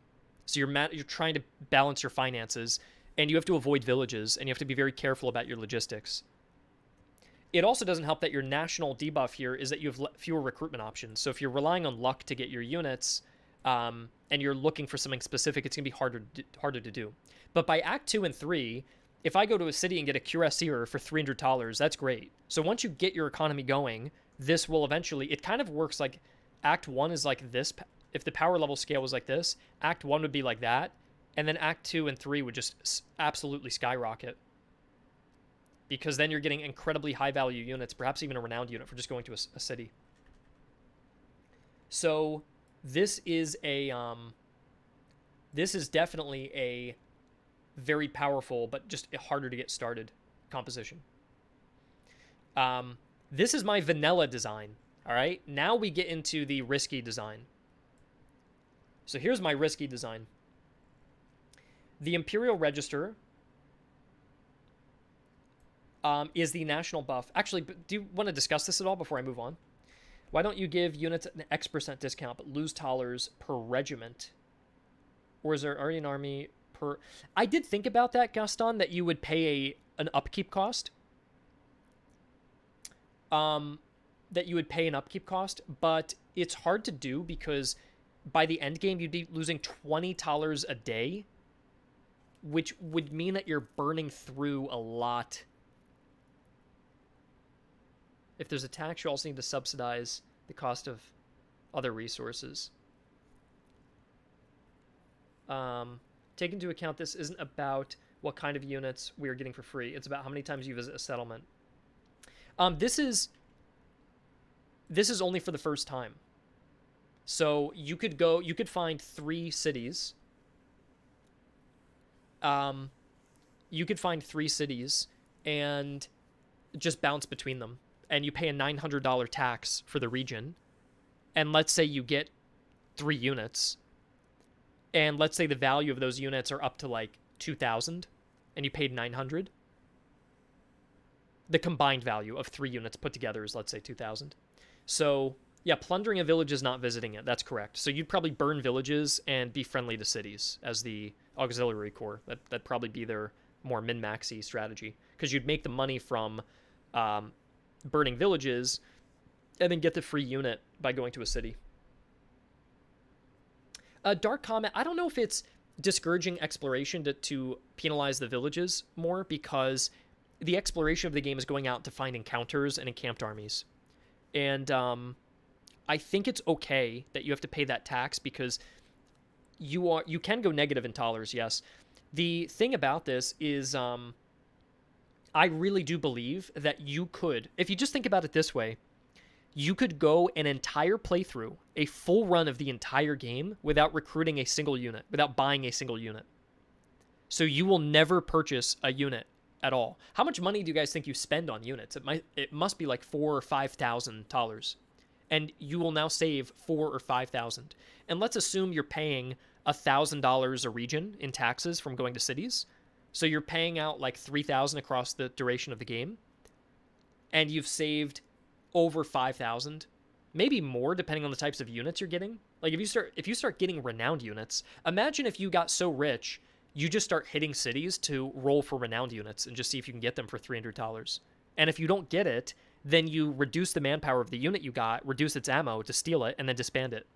So you're trying to balance your finances, and you have to avoid villages, and you have to be very careful about your logistics. It also doesn't help that your national debuff here is that you have fewer recruitment options. So if you're relying on luck to get your units, and you're looking for something specific, it's going to be harder to do. But by Act 2 and 3, if I go to a city and get a cuirassier for $300, that's great. So once you get your economy going, this will eventually... It kind of works like Act 1 is like this. If the power level scale was like this, Act 1 would be like that, and then Act 2 and 3 would just absolutely skyrocket. Because then you're getting incredibly high-value units, perhaps even a renowned unit for just going to a city. So this is definitely a very powerful, but just harder to get started composition. This is my vanilla design, all right? Now we get into the risky design. So here's my risky design. The Imperial Register is the national buff. Actually, do you want to discuss this at all before I move on? Why don't you give units an X% discount, but lose talers per regiment? Or is there already an army per... I did think about that, Gaston, that you would pay an upkeep cost. That you would pay an upkeep cost, but it's hard to do because by the end game, you'd be losing 20 talers a day, which would mean that you're burning through a lot. If there's a tax, you also need to subsidize the cost of other resources. Take into account this isn't about what kind of units we are getting for free. It's about how many times you visit a settlement. This is only for the first time. So you could find 3 cities. You could find 3 cities and just bounce between them. And you pay a $900 tax for the region. And let's say you get 3 units. And let's say the value of those units are up to like 2,000 and you paid 900. The combined value of 3 units put together is, let's say, 2,000. So, yeah, plundering a village is not visiting it. That's correct. So you'd probably burn villages and be friendly to cities as the auxiliary corps. That'd probably be their more min-maxy strategy. Because you'd make the money from burning villages and then get the free unit by going to a city. Dark comment, I don't know if it's discouraging exploration to penalize the villages more, because the exploration of the game is going out to find encounters and encamped armies. And I think it's okay that you have to pay that tax because you can go negative in dollars, yes. The thing about this is I really do believe that you could, if you just think about it this way, you could go an entire playthrough, a full run of the entire game without recruiting a single unit, without buying a single unit. So you will never purchase a unit at all. How much money do you guys think you spend on units? It must be like $4,000 or $5,000, and you will now save $4,000 or $5,000. And let's assume you're paying $1,000 a region in taxes from going to cities. So you're paying out like $3,000 across the duration of the game, and you've saved over $5,000, maybe more depending on the types of units you're getting. Like if you start getting renowned units, imagine if you got so rich you just start hitting cities to roll for renowned units and just see if you can get them for $300. And if you don't get it, then you reduce the manpower of the unit you got, reduce its ammo to steal it, and then disband it,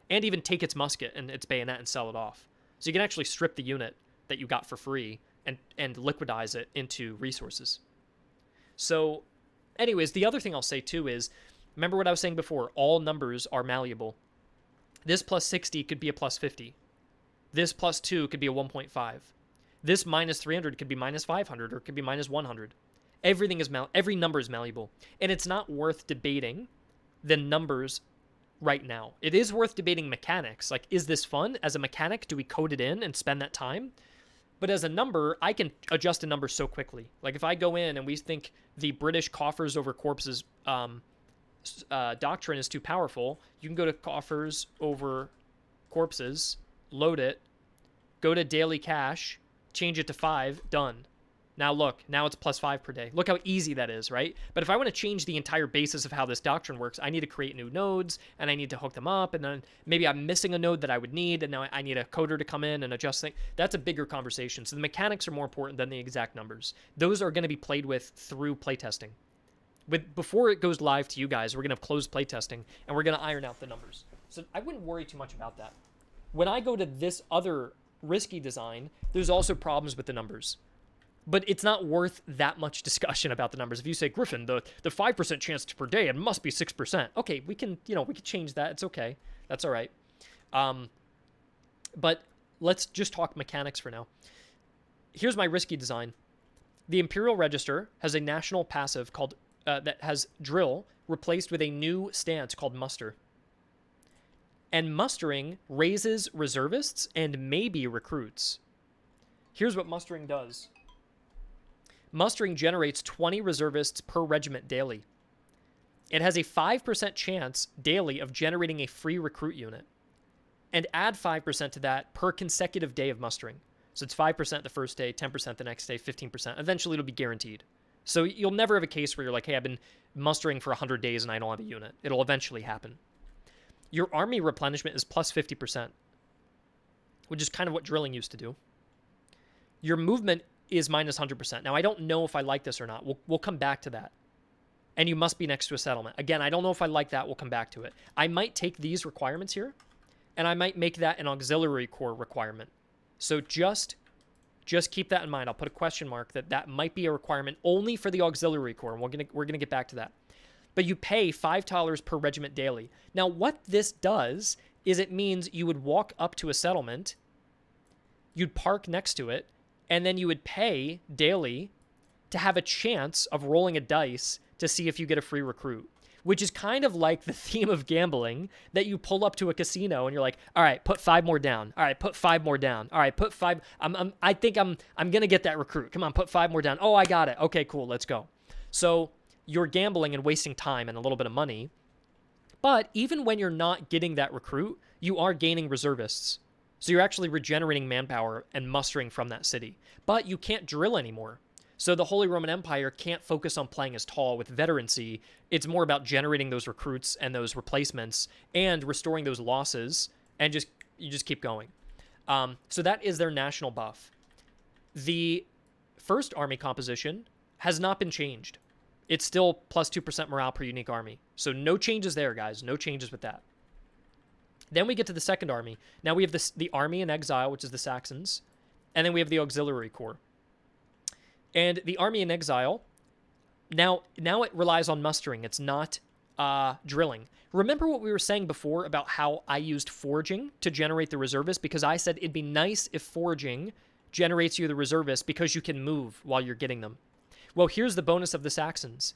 and even take its musket and its bayonet and sell it off. So you can actually strip the unit that you got for free and liquidize it into resources. So anyways, the other thing I'll say too is, remember what I was saying before, all numbers are malleable. This plus 60 could be a plus 50. This plus 2 could be a 1.5. This minus 300 could be minus 500 or it could be minus 100. Every number is malleable. And it's not worth debating the numbers right now. It is worth debating mechanics. Like, is this fun? As a mechanic, do we code it in and spend that time? But as a number, I can adjust a number so quickly. Like if I go in and we think the British coffers over corpses doctrine is too powerful, you can go to coffers over corpses, load it, go to daily cash, change it to 5, done. Now look, now it's plus 5 per day. Look how easy that is, right? But if I want to change the entire basis of how this doctrine works, I need to create new nodes, and I need to hook them up, and then maybe I'm missing a node that I would need, and now I need a coder to come in and adjust things. That's a bigger conversation. So the mechanics are more important than the exact numbers. Those are going to be played with through playtesting. Before it goes live to you guys, we're going to have closed playtesting, and we're going to iron out the numbers. So I wouldn't worry too much about that. When I go to this other risky design, there's also problems with the numbers. But it's not worth that much discussion about the numbers. If you say, Griffin, the 5% chance per day, it must be 6%. Okay, we can change that. It's okay. That's all right. But let's just talk mechanics for now. Here's my risky design. The Imperial Register has a national passive called that has drill replaced with a new stance called muster. And mustering raises reservists and maybe recruits. Here's what mustering does. Mustering generates 20 reservists per regiment daily. It has a 5% chance daily of generating a free recruit unit. And add 5% to that per consecutive day of mustering. So it's 5% the first day, 10% the next day, 15%. Eventually it'll be guaranteed. So you'll never have a case where you're like, hey, I've been mustering for 100 days and I don't have a unit. It'll eventually happen. Your army replenishment is plus 50%, which is kind of what drilling used to do. Your movement is minus 100%. Now, I don't know if I like this or not. We'll come back to that. And you must be next to a settlement. Again, I don't know if I like that. We'll come back to it. I might take these requirements here, and I might make that an auxiliary corps requirement. So just keep that in mind. I'll put a question mark that might be a requirement only for the auxiliary corps, and we're gonna get back to that. But you pay $5 per regiment daily. Now, what this does is it means you would walk up to a settlement, you'd park next to it, and then you would pay daily to have a chance of rolling a dice to see if you get a free recruit, which is kind of like the theme of gambling that you pull up to a casino and you're like, all right, put 5 more down. All right, put 5 more down. All right, put 5. I think I'm going to get that recruit. Come on, put 5 more down. Oh, I got it. Okay, cool. Let's go. So you're gambling and wasting time and a little bit of money. But even when you're not getting that recruit, you are gaining reservists. So you're actually regenerating manpower and mustering from that city. But you can't drill anymore. So the Holy Roman Empire can't focus on playing as tall with veterancy. It's more about generating those recruits and those replacements and restoring those losses, and you just keep going. So that is their national buff. The first army composition has not been changed. It's still plus 2% morale per unique army. So no changes there, guys. No changes with that. Then we get to the second army. Now we have the army in exile, which is the Saxons. And then we have the auxiliary corps. And the army in exile, now it relies on mustering. It's not drilling. Remember what we were saying before about how I used foraging to generate the reservists? Because I said it'd be nice if foraging generates you the reservists because you can move while you're getting them. Well, here's the bonus of the Saxons.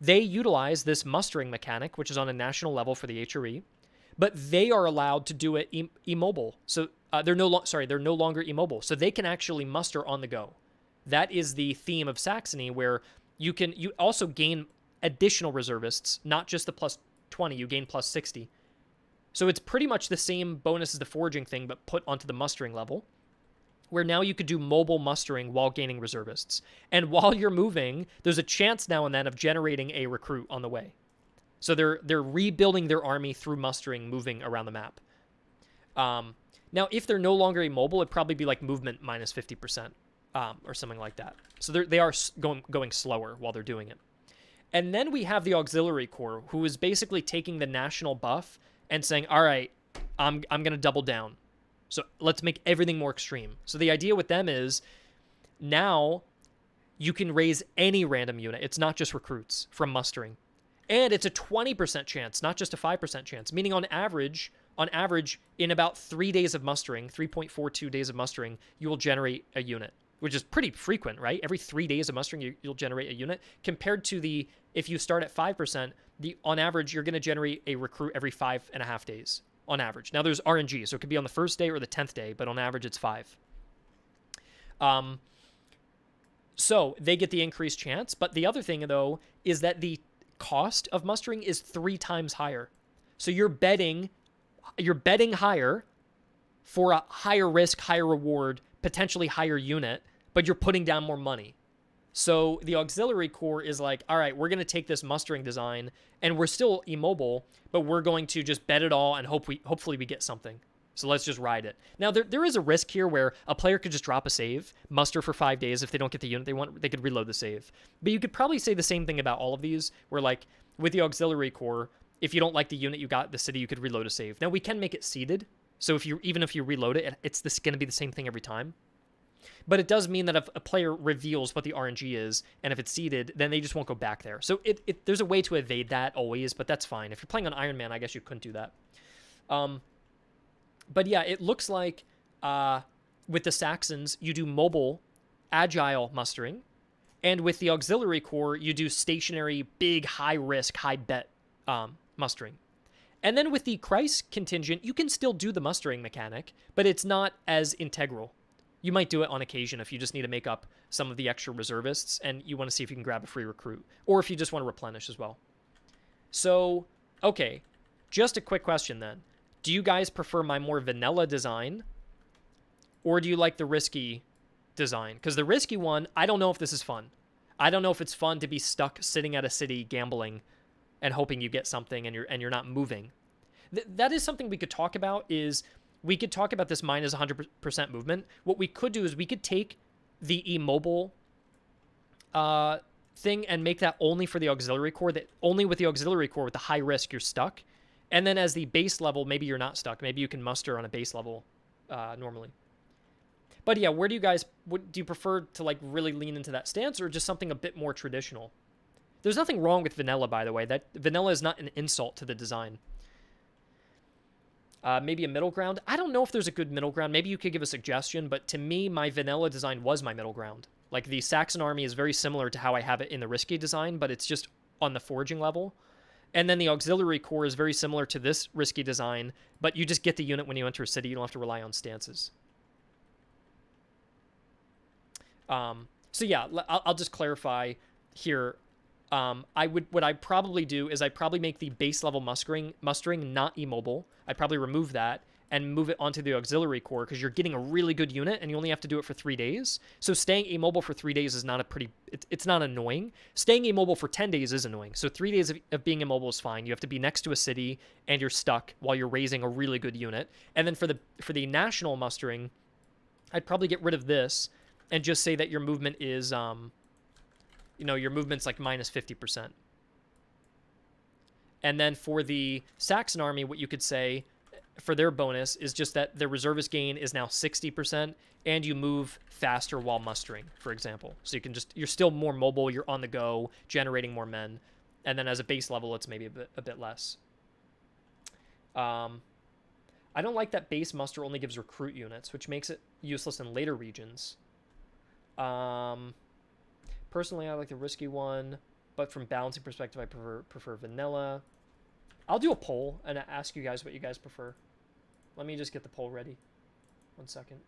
They utilize this mustering mechanic, which is on a national level for the HRE, but they are allowed to do it immobile. So they're no longer immobile. So they can actually muster on the go. That is the theme of Saxony, where you also gain additional reservists, not just the plus 20, you gain plus 60. So it's pretty much the same bonus as the foraging thing, but put onto the mustering level, where now you could do mobile mustering while gaining reservists. And while you're moving, there's a chance now and then of generating a recruit on the way. So they're rebuilding their army through mustering, moving around the map. Now, if they're no longer immobile, it'd probably be like movement minus 50%, or something like that. So they are going slower while they're doing it. And then we have the auxiliary corps, who is basically taking the national buff and saying, all right, I'm going to double down. So let's make everything more extreme. So the idea with them is now you can raise any random unit. It's not just recruits from mustering. And it's a 20% chance, not just a 5% chance, meaning on average, in about 3 days of mustering, 3.42 days of mustering, you will generate a unit, which is pretty frequent, right? Every 3 days of mustering, you'll generate a unit. Compared to if you start at 5%, on average, you're going to generate a recruit every 5.5 days, on average. Now, there's RNG, so it could be on the first day or the 10th day, but on average, it's 5. So they get the increased chance, but the other thing, though, is that the cost of mustering is 3 times higher. So you're betting higher for a higher risk, higher reward, potentially higher unit, but you're putting down more money. So the auxiliary corps is like, all right, we're going to take this mustering design and we're still immobile, but we're going to just bet it all and hopefully we get something. So let's just ride it. Now, there is a risk here where a player could just drop a save, muster for 5 days. If they don't get the unit they want, they could reload the save. But you could probably say the same thing about all of these, where like with the auxiliary corps, if you don't like the unit you got, the city, you could reload a save. Now, we can make it seeded. So even if you reload it, it's going to be the same thing every time. But it does mean that if a player reveals what the RNG is, and if it's seeded, then they just won't go back there. So there's a way to evade that always, but that's fine. If you're playing on Iron Man, I guess you couldn't do that. But yeah, it looks like with the Saxons, you do mobile, agile mustering. And with the auxiliary corps, you do stationary, big, high risk, high bet mustering. And then with the Christ contingent, you can still do the mustering mechanic, but it's not as integral. You might do it on occasion if you just need to make up some of the extra reservists and you want to see if you can grab a free recruit, or if you just want to replenish as well. So, okay, just a quick question then. Do you guys prefer my more vanilla design, or do you like the risky design? Because the risky one, I don't know if this is fun. I don't know if it's fun to be stuck sitting at a city gambling and hoping you get something and you're not moving. That is something we could talk about. We could talk about this minus 100% movement. What we could do is we could take the immobile thing and make that only for the auxiliary corps, that only with the auxiliary corps with the high risk you're stuck. And then as the base level, maybe you're not stuck. Maybe you can muster on a base level normally. But yeah, do you prefer to like really lean into that stance, or just something a bit more traditional? There's nothing wrong with vanilla, by the way. That vanilla is not an insult to the design. Maybe a middle ground. I don't know if there's a good middle ground. Maybe you could give a suggestion, but to me, my vanilla design was my middle ground. Like the Saxon army is very similar to how I have it in the risky design, but it's just on the foraging level. And then the auxiliary corps is very similar to this risky design, but you just get the unit when you enter a city. You don't have to rely on stances. So yeah, I'll just clarify here. What I'd probably do is I'd probably make the base level mustering not immobile. I'd probably remove that and move it onto the auxiliary corps, because you're getting a really good unit and you only have to do it for 3 days. So staying immobile for 3 days is not it's not annoying. Staying immobile for 10 days is annoying. So 3 days of being immobile is fine. You have to be next to a city and you're stuck while you're raising a really good unit. And then for the national mustering, I'd probably get rid of this and just say that your movement is your movement's like minus 50%. And then for the Saxon army, what you could say, for their bonus is just that their reservist gain is now 60%, and you move faster while mustering, for example. So you're still more mobile, you're on the go, generating more men, and then as a base level, it's maybe a bit less. I don't like that base muster only gives recruit units, which makes it useless in later regions. Personally, I like the risky one, but from balancing perspective, I prefer vanilla. I'll do a poll and ask you guys what you guys prefer. Let me just get the poll ready. 1 second.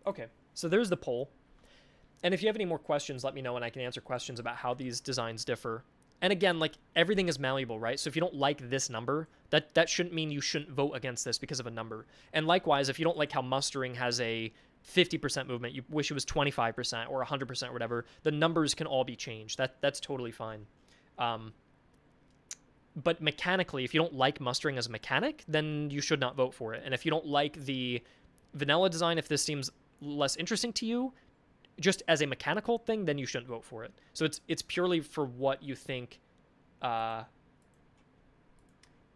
Okay, so there's the poll. And if you have any more questions, let me know and I can answer questions about how these designs differ. And again, like, everything is malleable, right? So if you don't like this number, that shouldn't mean you shouldn't vote against this because of a number. And likewise, if you don't like how mustering has a 50% movement, you wish it was 25% or 100% or whatever, the numbers can all be changed. That's totally fine. But mechanically, if you don't like mustering as a mechanic, then you should not vote for it. And if you don't like the vanilla design, if this seems less interesting to you, just as a mechanical thing, then you shouldn't vote for it. So it's purely for what you think.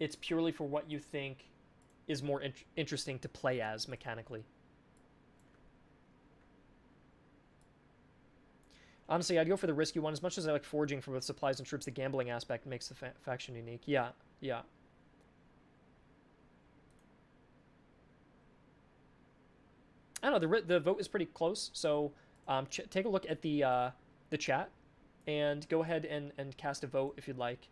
It's purely for what you think is more interesting to play as mechanically. Honestly, I'd go for the risky one. As much as I like foraging for both supplies and troops, the gambling aspect makes the faction unique. Yeah, yeah. I don't know, the vote is pretty close, so take a look at the chat and go ahead and cast a vote if you'd like.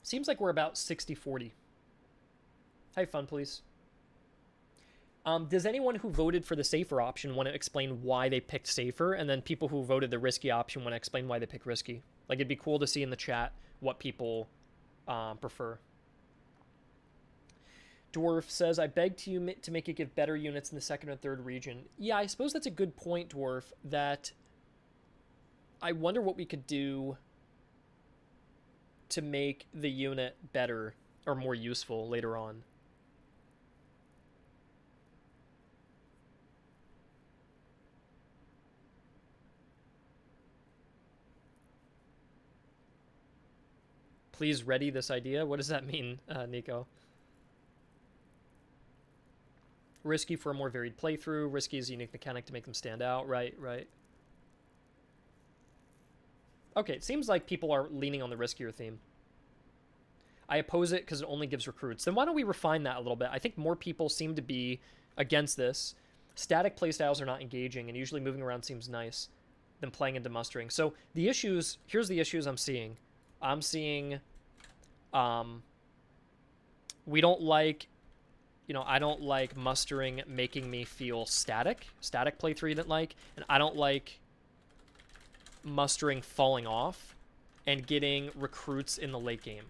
Seems like we're about 60-40. Have fun, please. Does anyone who voted for the safer option want to explain why they picked safer? And then people who voted the risky option want to explain why they picked risky. Like, it'd be cool to see in the chat what people prefer. Dwarf says, I beg to you to make it give better units in the second or third region. Yeah, I suppose that's a good point, Dwarf, that I wonder what we could do to make the unit better or more useful later on. Please ready this idea. What does that mean, Nico? Risky for a more varied playthrough. Risky is a unique mechanic to make them stand out. Right, right. Okay, it seems like people are leaning on the riskier theme. I oppose it because it only gives recruits. Then why don't we refine that a little bit? I think more people seem to be against this. Static playstyles are not engaging, and usually moving around seems nice than playing into mustering. So the issues, here's the issues I'm seeing. I'm seeing, we don't like, I don't like mustering making me feel static. Static playthrough you didn't like, and I don't like mustering falling off and getting recruits in the late game.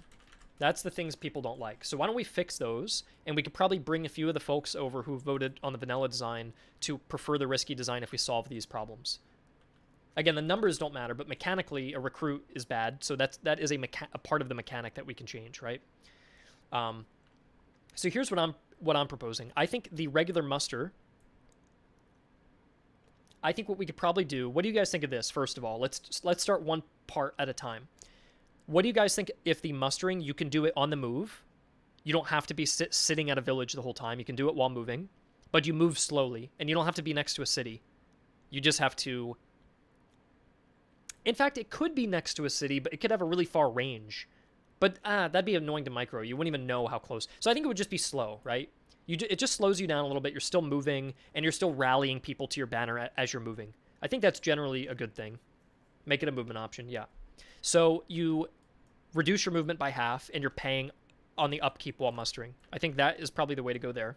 That's the things people don't like. So why don't we fix those? And we could probably bring a few of the folks over who voted on the vanilla design to prefer the risky design if we solve these problems. Again, the numbers don't matter, but mechanically a recruit is bad. So that is a part of the mechanic that we can change, right? So here's what I'm proposing. I think the regular muster, I think what we could probably do, what do you guys think of this, first of all? Let's start one part at a time. What do you guys think if the mustering, you can do it on the move? You don't have to be sitting at a village the whole time. You can do it while moving, but you move slowly, and you don't have to be next to a city. You just have to... In fact, it could be next to a city, but it could have a really far range. But that'd be annoying to micro. You wouldn't even know how close. So I think it would just be slow, right? It just slows you down a little bit. You're still moving, and you're still rallying people to your banner as you're moving. I think that's generally a good thing. Make it a movement option, yeah. So you reduce your movement by half, and you're paying on the upkeep while mustering. I think that is probably the way to go there.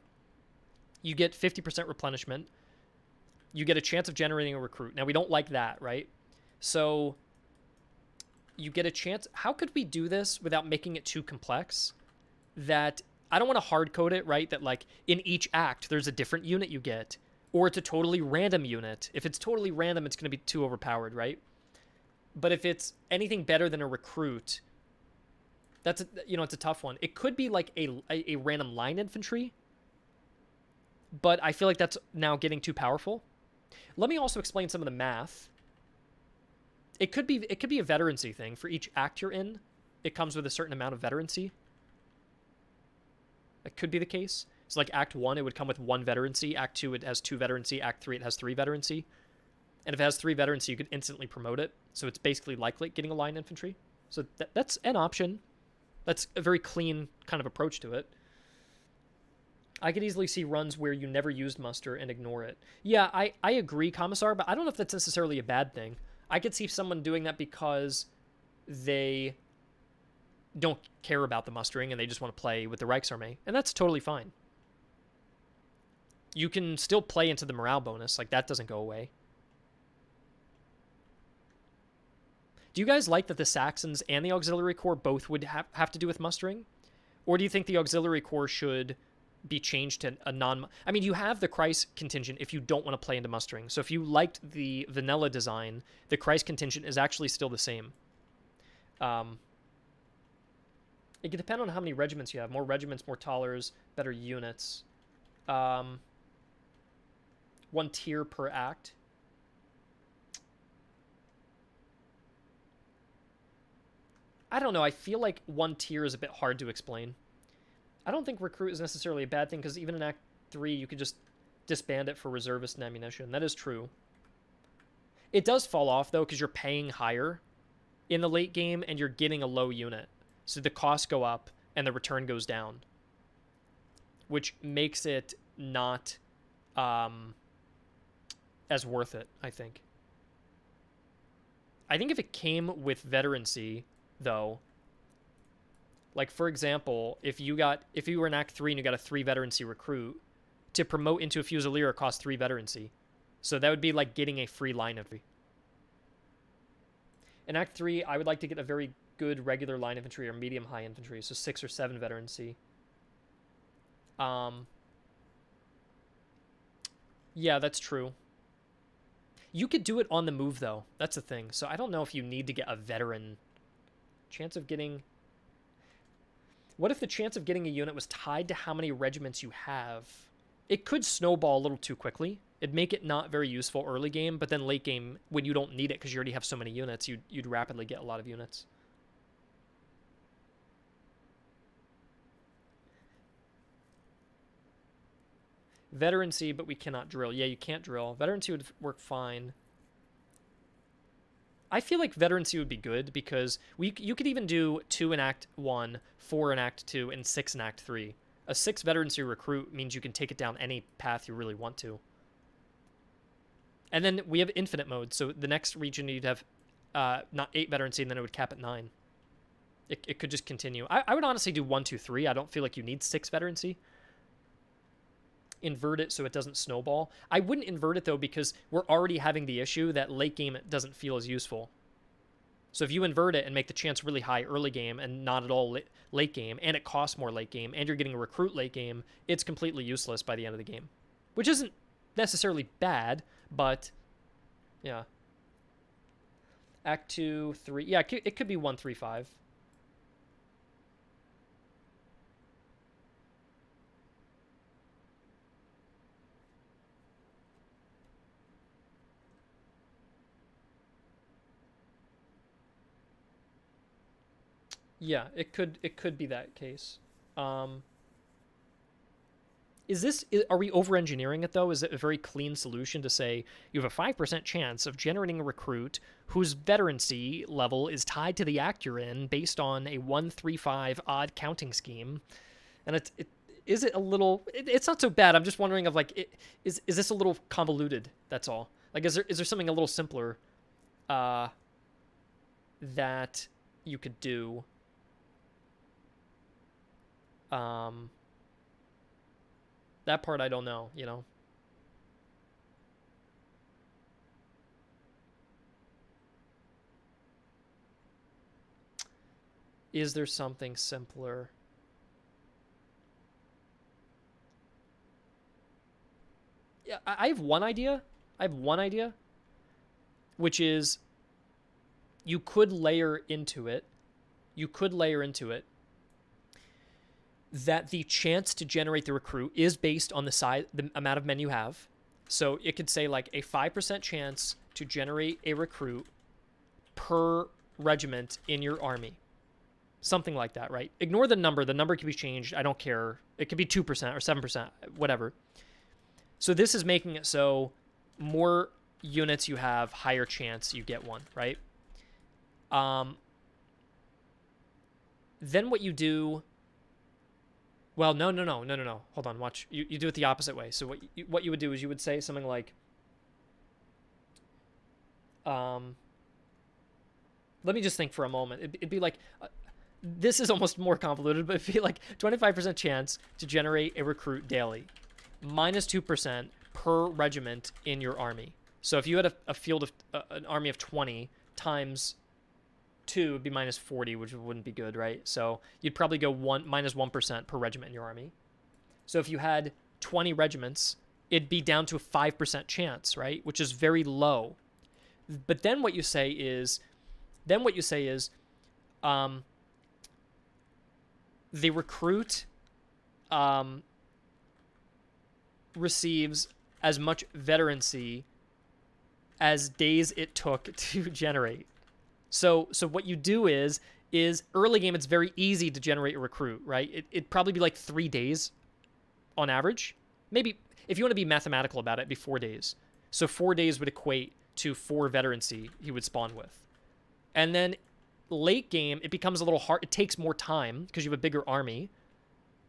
You get 50% replenishment. You get a chance of generating a recruit. Now, we don't like that, right? So you get a chance. How could we do this without making it too complex? That I don't want to hard code it, right? That like in each act, there's a different unit you get, or it's a totally random unit. If it's totally random, it's going to be too overpowered, right? But if it's anything better than a recruit, that's it's a tough one. It could be like a random line infantry, but I feel like that's now getting too powerful. Let me also explain some of the math. It could be a veterancy thing. For each act you're in, it comes with a certain amount of veterancy. That could be the case. So like Act 1, it would come with 1 veterancy. Act 2, it has 2 veterancy. Act 3, it has 3 veterancy. And if it has 3 veterancy, you could instantly promote it. So it's basically like getting a line infantry. So that's an option. That's a very clean kind of approach to it. I could easily see runs where you never used muster and ignore it. Yeah, I agree, Commissar, but I don't know if that's necessarily a bad thing. I could see someone doing that because they don't care about the mustering and they just want to play with the Reichsarmee, and that's totally fine. You can still play into the morale bonus, like that doesn't go away. Do you guys like that the Saxons and the Auxiliary Corps both would have to do with mustering? Or do you think the Auxiliary Corps should be changed to a non... I mean, you have the Kreis contingent if you don't want to play into mustering. So if you liked the vanilla design, the Kreis contingent is actually still the same. It can depend on how many regiments you have. More regiments, more tollers, better units. 1 tier per act. I don't know. I feel like 1 tier is a bit hard to explain. I don't think recruit is necessarily a bad thing, because even in Act 3, you could just disband it for reservists and ammunition. That is true. It does fall off, though, because you're paying higher in the late game, and you're getting a low unit. So the costs go up, and the return goes down. Which makes it not as worth it, I think. I think if it came with veterancy, though, like for example, if you were in Act 3 and you got a 3 veterancy recruit, to promote into a Fusilier costs 3 veterancy. So that would be like getting a free line infantry. In Act 3, I would like to get a very good regular line infantry or medium high infantry, so 6 or 7 veterancy. Yeah, that's true. You could do it on the move, though. That's the thing. So I don't know if you need to get a veteran. Chance of getting... What if the chance of getting a unit was tied to how many regiments you have? It could snowball a little too quickly. It'd make it not very useful early game, but then late game, when you don't need it because you already have so many units, you'd rapidly get a lot of units. Veterancy, but we cannot drill. Yeah, you can't drill. Veterancy would work fine. I feel like veterancy would be good because you could even do 2 in Act 1, 4 in Act 2, and 6 in Act 3. A 6 veterancy recruit means you can take it down any path you really want to. And then we have infinite mode, so the next region you'd have not 8 veterancy, and then it would cap at 9. It could just continue. I would honestly do 1, 2, 3. I don't feel like you need 6 veterancy. Invert it so it doesn't snowball. I wouldn't invert it, though, because we're already having the issue that late game it doesn't feel as useful. So if you invert it and make the chance really high early game and not at all late game, and it costs more late game, and you're getting a recruit late game, it's completely useless by the end of the game. Which isn't necessarily bad, but yeah. Act 2, 3. Yeah, it could be 1, 3, 5. Yeah, it could be that case. Are we over-engineering it, though? Is it a very clean solution to say you have a 5% chance of generating a recruit whose veterancy level is tied to the act you're in based on a 1-3-5 odd counting scheme? And is it a little... It's not so bad. I'm just wondering of, like, is this a little convoluted? That's all. Like, is there something a little simpler? that you could do. That part I don't know, you know. Is there something simpler? Yeah, I have one idea. Which is you could layer into it. That the chance to generate the recruit is based on the amount of men you have. So it could say like a 5% chance to generate a recruit per regiment in your army. Something like that, right? Ignore the number. The number can be changed. I don't care. It could be 2% or 7%, whatever. So this is making it so more units you have, higher chance you get one, right? Then what you do... Well, no. Hold on, watch. You do it the opposite way. So what you would do is you would say something like... let me just think for a moment. It'd be like... this is almost more convoluted, but it'd be like 25% chance to generate a recruit daily. Minus 2% per regiment in your army. So if you had a field of... an army of 20 times 2 would be minus 40, which wouldn't be good, right? So you'd probably go minus 1% per regiment in your army. So if you had 20 regiments, it'd be down to a 5% chance, right? Which is very low. But then what you say is, the recruit receives as much veterancy as days it took to generate. So what you do is early game, it's very easy to generate a recruit, right? It'd probably be like 3 days on average. Maybe if you want to be mathematical about it, it'd be 4 days. So 4 days would equate to 4 veterancy he would spawn with. And then late game, it becomes a little hard. It takes more time because you have a bigger army.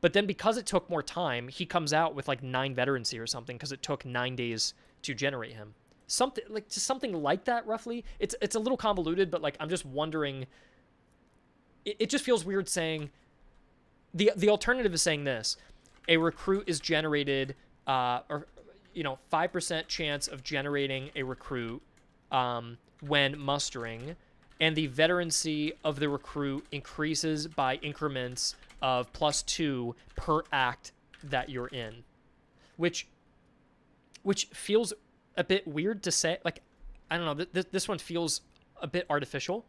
But then because it took more time, he comes out with like 9 veterancy or something because it took 9 days to generate him. Something like that, roughly. It's a little convoluted, but like I'm just wondering. It just feels weird saying the alternative is saying this: a recruit is generated, 5% chance of generating a recruit when mustering, and the veterancy of the recruit increases by increments of +2 per act that you're in, which feels a bit weird to say. Like, I don't know, this one feels a bit artificial.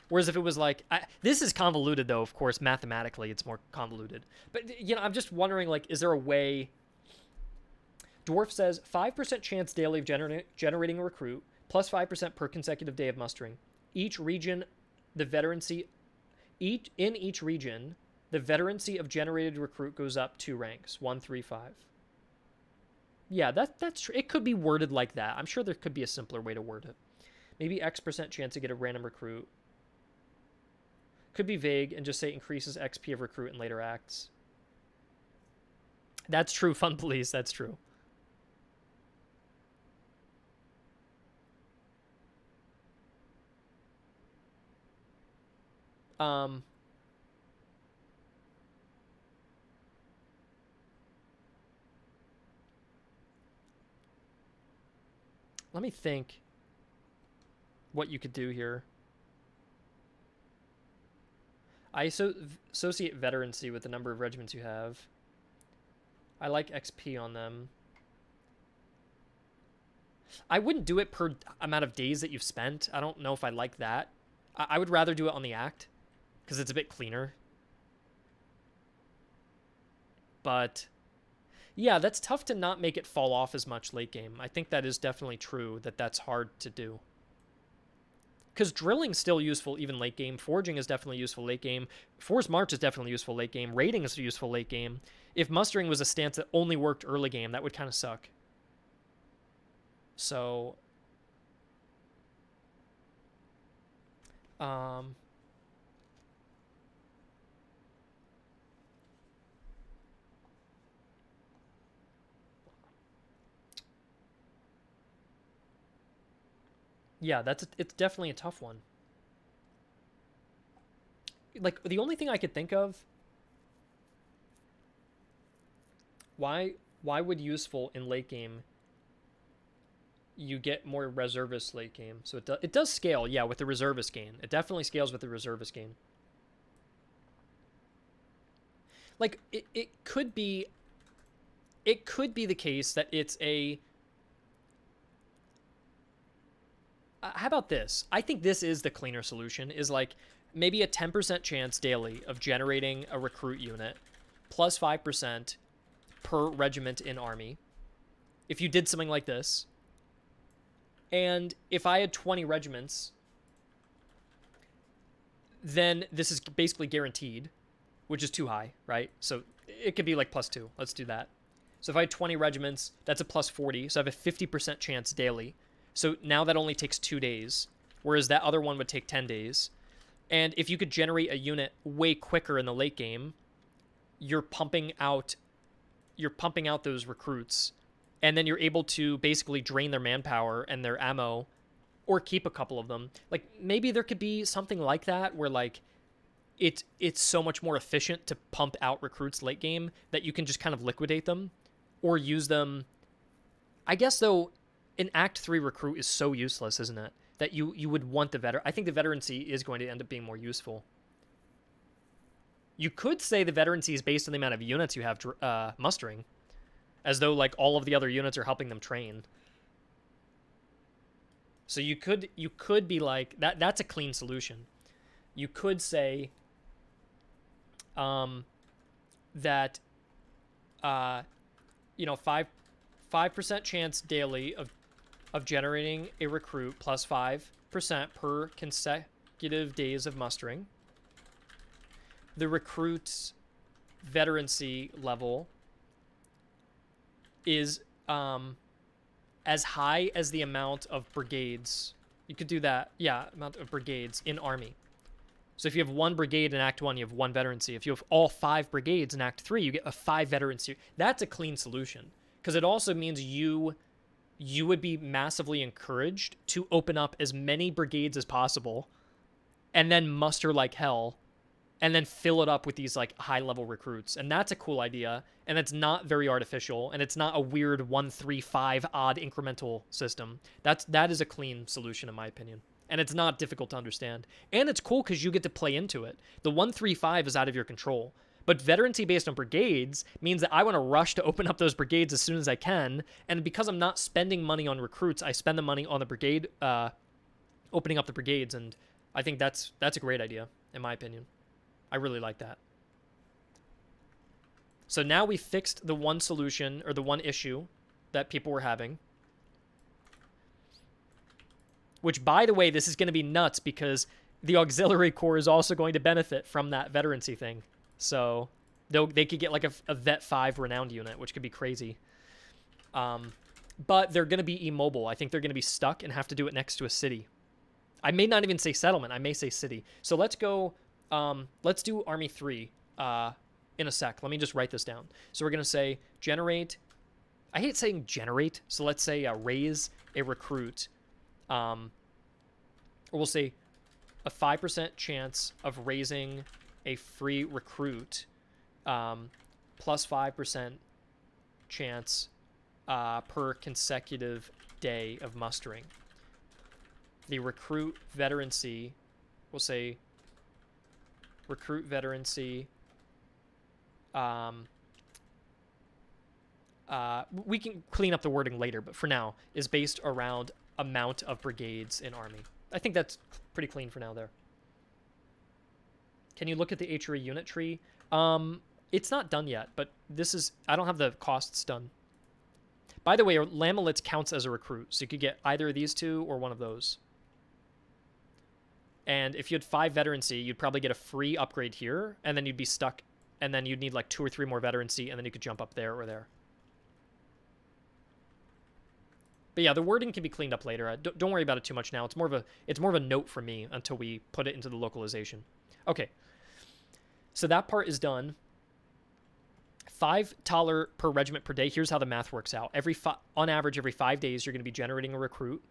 Whereas if it was like, this is convoluted though, of course, mathematically it's more convoluted. But, I'm just wondering, like, is there a way... Dwarf says, 5% chance daily of generating a recruit, plus 5% per consecutive day of mustering. In each region, the veterancy of generated recruit goes up 2 ranks, 1, 3, 5. Yeah, that's true. It could be worded like that. I'm sure there could be a simpler way to word it. Maybe X% chance to get a random recruit. Could be vague and just say increases XP of recruit in later acts. That's true, Fun Police. That's true. Let me think what you could do here. I associate veterancy with the number of regiments you have. I like XP on them. I wouldn't do it per amount of days that you've spent. I don't know if I like that. I would rather do it on the act because it's a bit cleaner. But yeah, that's tough to not make it fall off as much late game. I think that is definitely true, that's hard to do. Because drilling's still useful even late game. Forging is definitely useful late game. Forced March is definitely useful late game. Raiding is useful late game. If mustering was a stance that only worked early game, that would kind of suck. So... yeah, it's definitely a tough one. like, the only thing I could think of, why would useful in late game you get more reservist late game? So it does scale, yeah, with the reservist gain. It definitely scales with the reservist gain. Like, it could be the case that it's a... how about this? I think this is the cleaner solution, is like maybe a 10% chance daily of generating a recruit unit plus 5% per regiment in army. If you did something like this, and if I had 20 regiments, then this is basically guaranteed, which is too high, right? So it could be like +2. Let's do that. So if I had 20 regiments, that's a +40. So I have a 50% chance daily. So now that only takes 2 days, whereas that other one would take 10 days. And if you could generate a unit way quicker in the late game, you're pumping out those recruits, and then you're able to basically drain their manpower and their ammo, or keep a couple of them. Like, maybe there could be something like that where like it's so much more efficient to pump out recruits late game that you can just kind of liquidate them or use them. I guess though, an Act 3 recruit is so useless, isn't it? That you would want the veteran. I think the veterancy is going to end up being more useful. You could say the veterancy is based on the amount of units you have mustering, as though like all of the other units are helping them train. So you could be like that. That's a clean solution. You could say that 5% chance daily of generating a recruit plus 5% per consecutive days of mustering. The recruit's veterancy level is as high as the amount of brigades. You could do that. Yeah, amount of brigades in army. So if you have 1 brigade in Act 1, you have 1 veterancy. If you have all 5 brigades in Act 3, you get a 5 veterancy. That's a clean solution, because it also means you would be massively encouraged to open up as many brigades as possible and then muster like hell and then fill it up with these like high-level recruits. And that's a cool idea, and it's not very artificial, and it's not a weird 1-3-5 odd incremental system. That is a clean solution in my opinion. And it's not difficult to understand. And it's cool because you get to play into it. The 1-3-5 is out of your control. But veterancy based on brigades means that I want to rush to open up those brigades as soon as I can. And because I'm not spending money on recruits, I spend the money on the brigade, opening up the brigades. And I think that's a great idea, in my opinion. I really like that. So now we fixed the one solution, or the one issue that people were having. Which, by the way, this is going to be nuts because the auxiliary corps is also going to benefit from that veterancy thing. So they could get like a Vet 5 renowned unit, which could be crazy. But they're going to be immobile. I think they're going to be stuck and have to do it next to a city. I may not even say settlement. I may say city. So let's go... let's do Army 3 in a sec. Let me just write this down. So we're going to say generate. I hate saying generate. So let's say raise a recruit. Or we'll say a 5% chance of raising a free recruit plus 5% chance per consecutive day of mustering. The recruit veterancy, we'll say recruit veterancy. We can clean up the wording later, but for now is based around amount of brigades in army. I think that's pretty clean for now there. Can you look at the HRE unit tree? It's not done yet, but this is... I don't have the costs done. By the way, Lamelitz counts as a recruit, so you could get either of these two or one of those. And if you had 5 veterancy, you'd probably get a free upgrade here, and then you'd be stuck, and then you'd need like 2 or 3 more veterancy, and then you could jump up there or there. But yeah, the wording can be cleaned up later. Don't worry about it too much now. It's more of a note for me until we put it into the localization. Okay. So that part is done. 5 taler per regiment per day. Here's how the math works out. On average, every 5 days, you're going to be generating a recruit.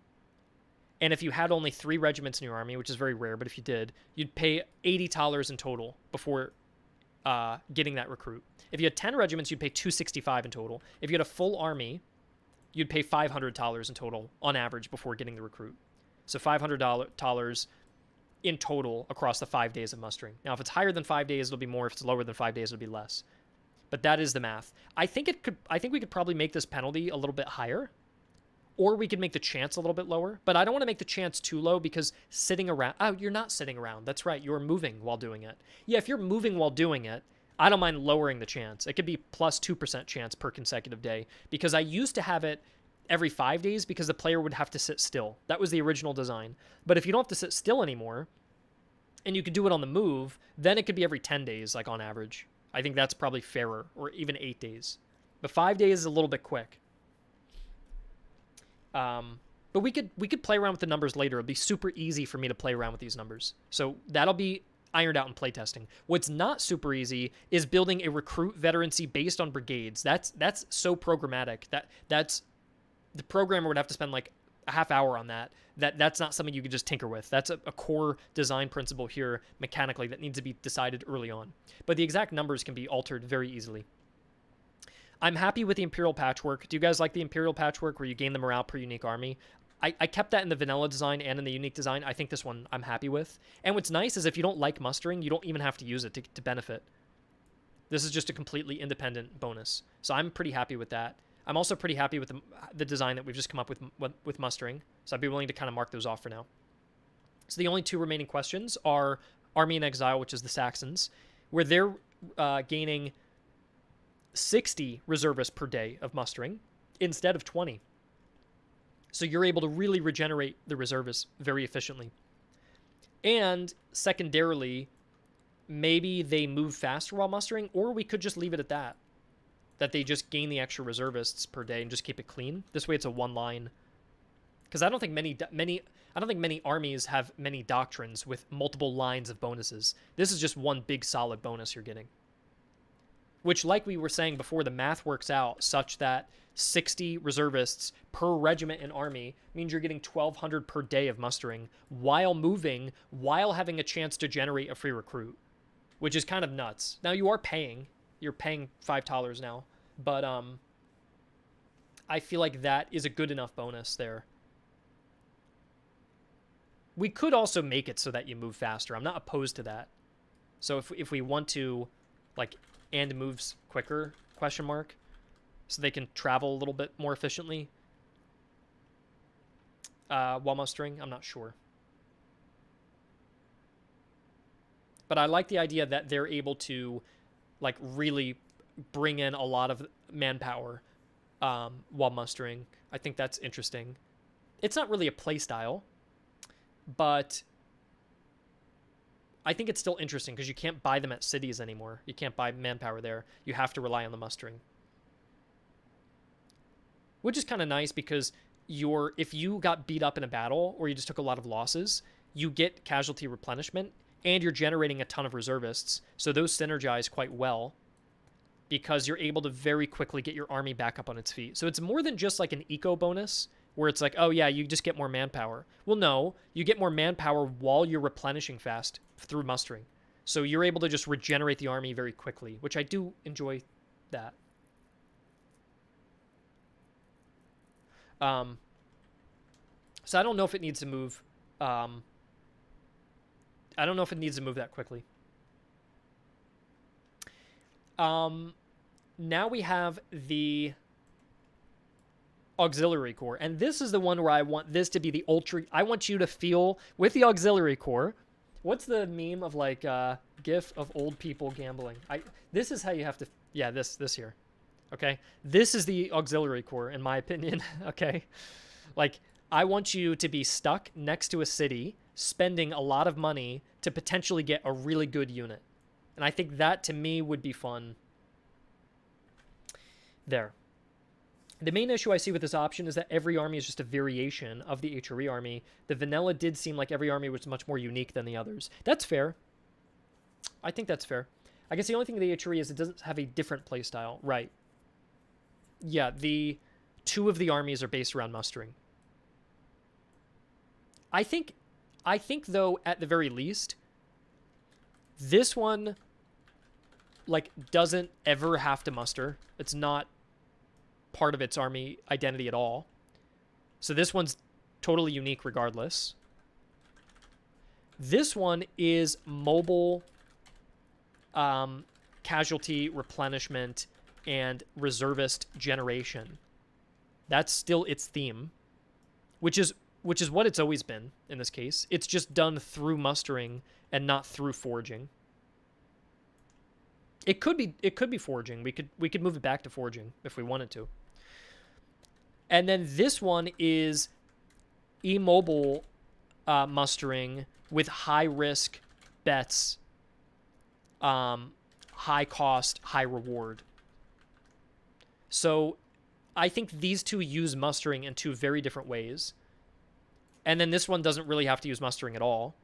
And if you had only 3 regiments in your army, which is very rare, but if you did, you'd pay $80 in total before getting that recruit. If you had 10 regiments, you'd pay $265 in total. If you had a full army, you'd pay $500 in total on average before getting the recruit. So $500 in total across the 5 days of mustering. Now, if it's higher than 5 days, it'll be more. If it's lower than 5 days, it'll be less. But that is the math. I think we could probably make this penalty a little bit higher, or we could make the chance a little bit lower. But I don't want to make the chance too low because sitting around. Oh, you're not sitting around. That's right. You're moving while doing it. Yeah, if you're moving while doing it, I don't mind lowering the chance. It could be plus 2% chance per consecutive day, because I used to have it every 5 days because the player would have to sit still. That was the original design. But if you don't have to sit still anymore, and you could do it on the move, then it could be every 10 days, like on average. I think that's probably fairer, or even 8 days. But 5 days is a little bit quick. But we could play around with the numbers later. It'll be super easy for me to play around with these numbers. So that'll be ironed out in playtesting. What's not super easy is building a recruit veterancy based on brigades. That's so programmatic. That's the programmer would have to spend like a half hour on that. That's not something you could just tinker with. That's a core design principle here mechanically that needs to be decided early on. But the exact numbers can be altered very easily. I'm happy with the Imperial Patchwork. Do you guys like the Imperial Patchwork where you gain the morale per unique army? I kept that in the vanilla design and in the unique design. I think this one I'm happy with. And what's nice is if you don't like mustering, you don't even have to use it to benefit. This is just a completely independent bonus. So I'm pretty happy with that. I'm also pretty happy with the design that we've just come up with mustering. So I'd be willing to kind of mark those off for now. So the only 2 remaining questions are Army in Exile, which is the Saxons, where they're gaining 60 reservists per day of mustering instead of 20. So you're able to really regenerate the reservists very efficiently. And secondarily, maybe they move faster while mustering, or we could just leave it at that. That they just gain the extra reservists per day and just keep it clean. This way it's a one line. Because I don't think many armies have many doctrines with multiple lines of bonuses. This is just one big solid bonus you're getting. Which, like we were saying before, the math works out such that 60 reservists per regiment and army means you're getting 1,200 per day of mustering while moving, while having a chance to generate a free recruit, which is kind of nuts. Now, you are paying. You're paying $5 now, but I feel like that is a good enough bonus there. We could also make it so that you move faster. I'm not opposed to that. So if we want to, like, and moves quicker, question mark, so they can travel a little bit more efficiently while mustering, I'm not sure. But I like the idea that they're able to, like, really bring in a lot of manpower while mustering. I think that's interesting. It's not really a play style, but I think it's still interesting because you can't buy them at cities anymore. You can't buy manpower there. You have to rely on the mustering. Which is kind of nice because if you got beat up in a battle or you just took a lot of losses, you get casualty replenishment and you're generating a ton of reservists. So those synergize quite well because you're able to very quickly get your army back up on its feet. So it's more than just like an eco bonus where it's like, oh yeah, you just get more manpower. Well, no, you get more manpower while you're replenishing fast through mustering. So you're able to just regenerate the army very quickly, which I do enjoy that. So I don't know if it needs to move. I don't know if it needs to move that quickly. Now we have the Auxiliary Corps, and this is the one where I want this to be the ultra. I want you to feel with the Auxiliary Corps. What's the meme of like GIF of old people gambling? This is how you have to. Yeah, this here. Okay, this is the Auxiliary Corps in my opinion. Okay, like I want you to be stuck next to a city, spending a lot of money to potentially get a really good unit, and I think that to me would be fun. There. The main issue I see with this option is that every army is just a variation of the HRE army. The vanilla did seem like every army was much more unique than the others. That's fair. I think that's fair. I guess the only thing with the HRE is it doesn't have a different playstyle. Right. Yeah, the 2 of the armies are based around mustering. I think though, at the very least, this one like doesn't ever have to muster. It's not part of its army identity at all. So this one's totally unique regardless. This one is mobile casualty replenishment and reservist generation. That's still its theme, which is what it's always been in this case. It's just done through mustering and not through forging. It could be forging. We could move it back to forging if we wanted to. And then this one is immobile mustering with high risk bets, high cost, high reward. So I think these two use mustering in two very different ways. And then this one doesn't really have to use mustering at all.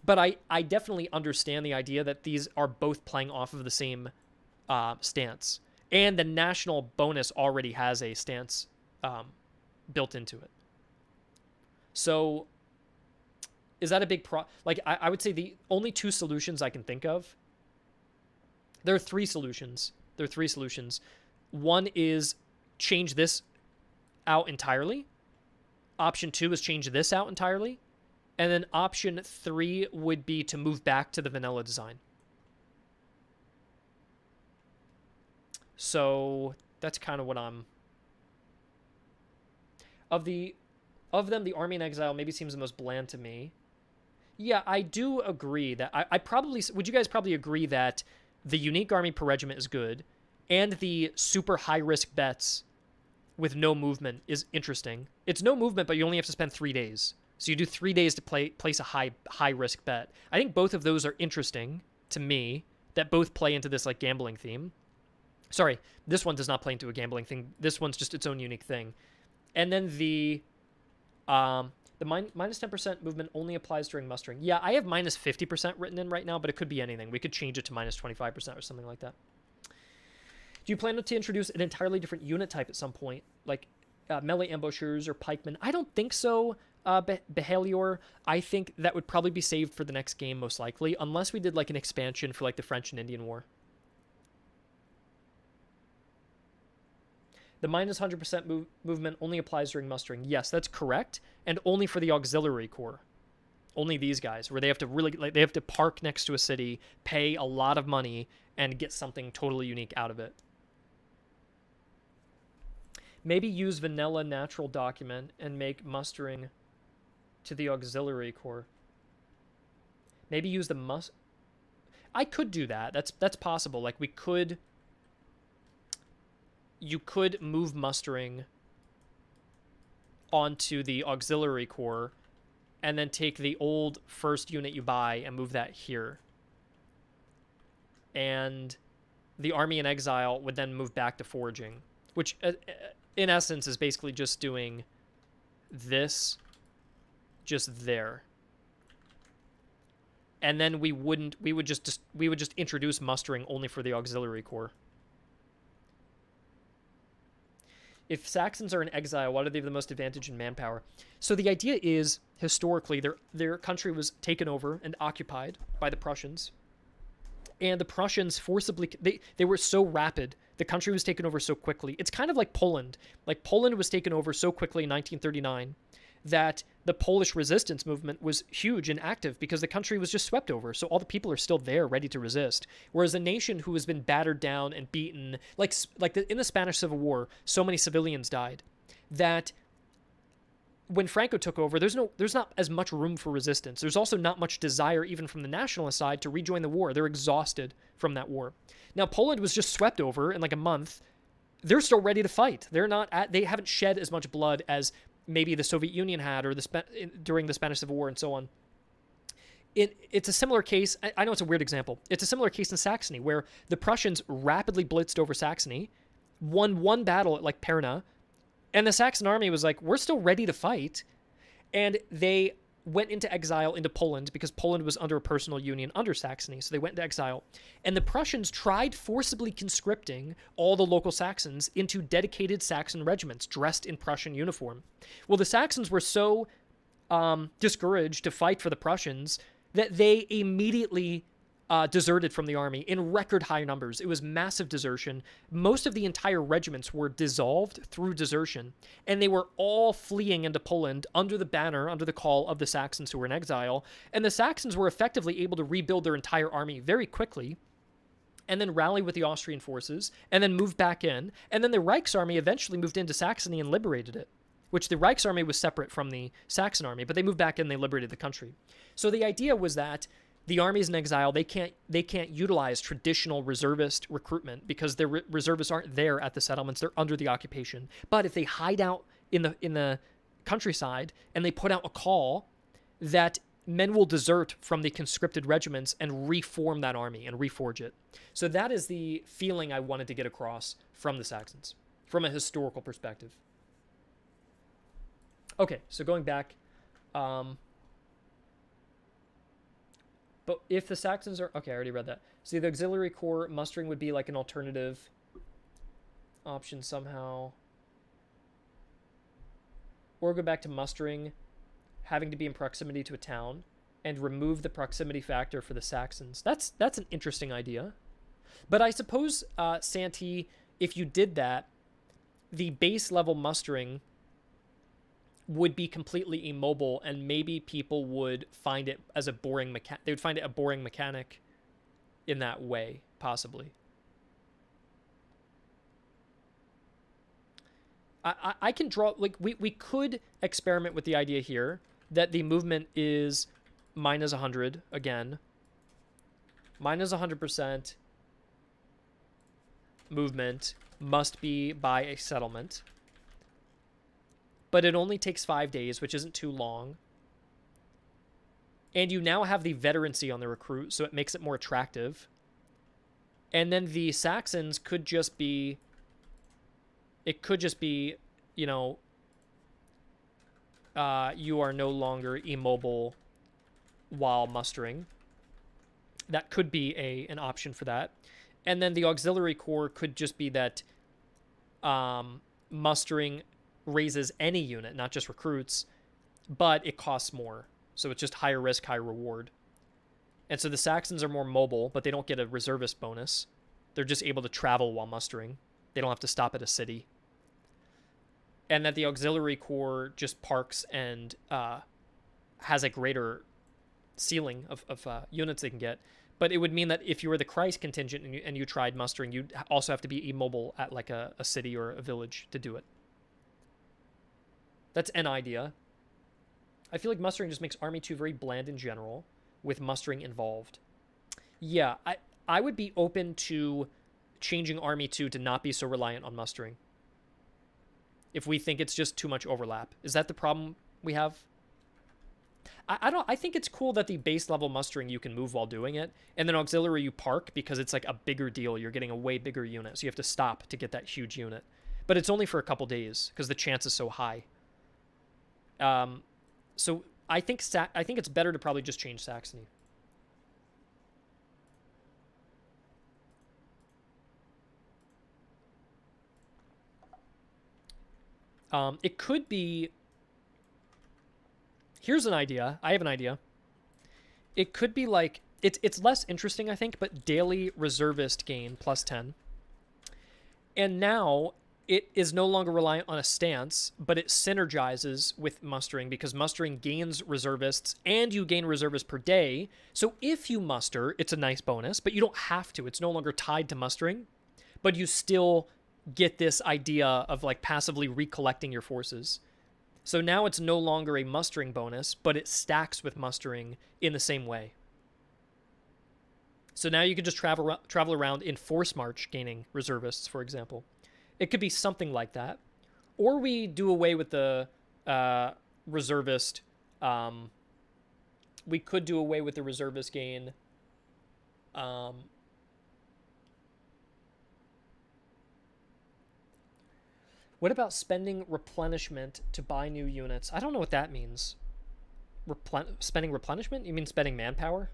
But I definitely understand the idea that these are both playing off of the same stance. And the national bonus already has a stance built into it. So is that a big like I would say the only two solutions I can think of. There are three solutions. One is change this out entirely. Option 2 is change this out entirely. And then option 3 would be to move back to the vanilla design. So that's kind of what I'm... Of them, the Army in Exile maybe seems the most bland to me. Yeah, I do agree that... I probably... Would you guys probably agree that the unique army per regiment is good, and the super high-risk bets with no movement is interesting? It's no movement, but you only have to spend 3 days. So you do 3 days to place a high-risk bet. I think both of those are interesting to me, that both play into this like gambling theme. Sorry, this one does not play into a gambling thing. This one's just its own unique thing. And then the minus 10% movement only applies during mustering. Yeah, I have minus 50% written in right now, but it could be anything. We could change it to minus 25% or something like that. Do you plan to introduce an entirely different unit type at some point, like melee ambushers or pikemen? I don't think so, Behalior. I think that would probably be saved for the next game, most likely, unless we did like an expansion for like the French and Indian War. The minus 100% movement only applies during mustering. Yes, that's correct, and only for the auxiliary corps. Only these guys, where they have to really they have to park next to a city, pay a lot of money, and get something totally unique out of it. Maybe use vanilla natural document and make mustering to the auxiliary corps. Maybe use the I could do that. That's possible. Like you could move mustering onto the auxiliary corps and then take the old first unit you buy and move that here. And the army in exile would then move back to foraging, which in essence is basically just doing this just there. And then we would just introduce mustering only for the auxiliary corps. If Saxons are in exile, why do they have the most advantage in manpower? So the idea is, historically, their country was taken over and occupied by the Prussians. And the Prussians forcibly... They were so rapid. The country was taken over so quickly. It's kind of like Poland. Like, Poland was taken over so quickly in 1939 that the Polish resistance movement was huge and active because the country was just swept over. So all the people are still there ready to resist. Whereas a nation who has been battered down and beaten, in the Spanish Civil War, so many civilians died that when Franco took over, there's not as much room for resistance. There's also not much desire even from the nationalist side to rejoin the war. They're exhausted from that war. Now, Poland was just swept over in like a month. They're still ready to fight. They haven't shed as much blood as maybe the Soviet Union had or during the Spanish Civil War and so on. It's a similar case. I know it's a weird example. It's a similar case in Saxony where the Prussians rapidly blitzed over Saxony, won one battle at like Perna, and the Saxon army was like, we're still ready to fight. And they went into exile into Poland because Poland was under a personal union under Saxony. So they went into exile. And the Prussians tried forcibly conscripting all the local Saxons into dedicated Saxon regiments dressed in Prussian uniform. Well, the Saxons were so discouraged to fight for the Prussians that they immediately deserted from the army in record high numbers. It was massive desertion. Most of the entire regiments were dissolved through desertion, and they were all fleeing into Poland under the banner, under the call of the Saxons who were in exile. And the Saxons were effectively able to rebuild their entire army very quickly, and then rally with the Austrian forces, and then move back in. And then the Reichsarmy eventually moved into Saxony and liberated it, which the Reichsarmy was separate from the Saxon army, but they moved back in, they liberated the country. So the idea was that the armies in exile, they can't utilize traditional reservist recruitment because their reservists aren't there at the settlements. They're under the occupation. But if they hide out in the countryside and they put out a call, that men will desert from the conscripted regiments and reform that army and reforge it. So that is the feeling I wanted to get across from the Saxons, from a historical perspective. Okay, so going back, but if the Saxons are... Okay, I already read that. See, the auxiliary corps mustering would be like an alternative option somehow. Or go back to mustering, having to be in proximity to a town, and remove the proximity factor for the Saxons. That's an interesting idea. But I suppose, Santi, if you did that, the base level mustering would be completely immobile, and maybe people would find it as a boring mechanic. They would find it a boring mechanic in that way, possibly. I can draw, like, we could experiment with the idea here that the movement is minus 100 again. Minus 100% movement must be by a settlement. But it only takes 5 days, which isn't too long. And you now have the veterancy on the recruit, so it makes it more attractive. And then the Saxons could just be... It could just be, you know... you are no longer immobile while mustering. That could be an option for that. And then the auxiliary corps could just be that mustering raises any unit, not just recruits, but it costs more. So it's just higher risk, higher reward. And so the Saxons are more mobile, but they don't get a reservist bonus. They're just able to travel while mustering. They don't have to stop at a city. And that the auxiliary corps just parks and has a greater ceiling of units they can get. But it would mean that if you were the Christ contingent and you tried mustering, you'd also have to be immobile at like a city or a village to do it. That's an idea. I feel like mustering just makes Army 2 very bland in general, with mustering involved. Yeah, I would be open to changing Army 2 to not be so reliant on mustering, if we think it's just too much overlap. Is that the problem we have? I think it's cool that the base level mustering you can move while doing it, and then auxiliary you park because it's like a bigger deal. You're getting a way bigger unit, so you have to stop to get that huge unit. But it's only for a couple days because the chance is so high. So I think it's better to probably just change Saxony. It could be... Here's an idea. I have an idea. It could be like... It's less interesting, I think, but daily reservist gain plus 10. And now it is no longer reliant on a stance, but it synergizes with mustering because mustering gains reservists and you gain reservists per day. So if you muster, it's a nice bonus, but you don't have to. It's no longer tied to mustering, but you still get this idea of like passively recollecting your forces. So now it's no longer a mustering bonus, but it stacks with mustering in the same way. So now you can just travel around in force march gaining reservists, for example. It could be something like that. Or we do away with the reservist. We could do away with the reservist gain. What about spending replenishment to buy new units? I don't know what that means. Spending replenishment? You mean spending manpower?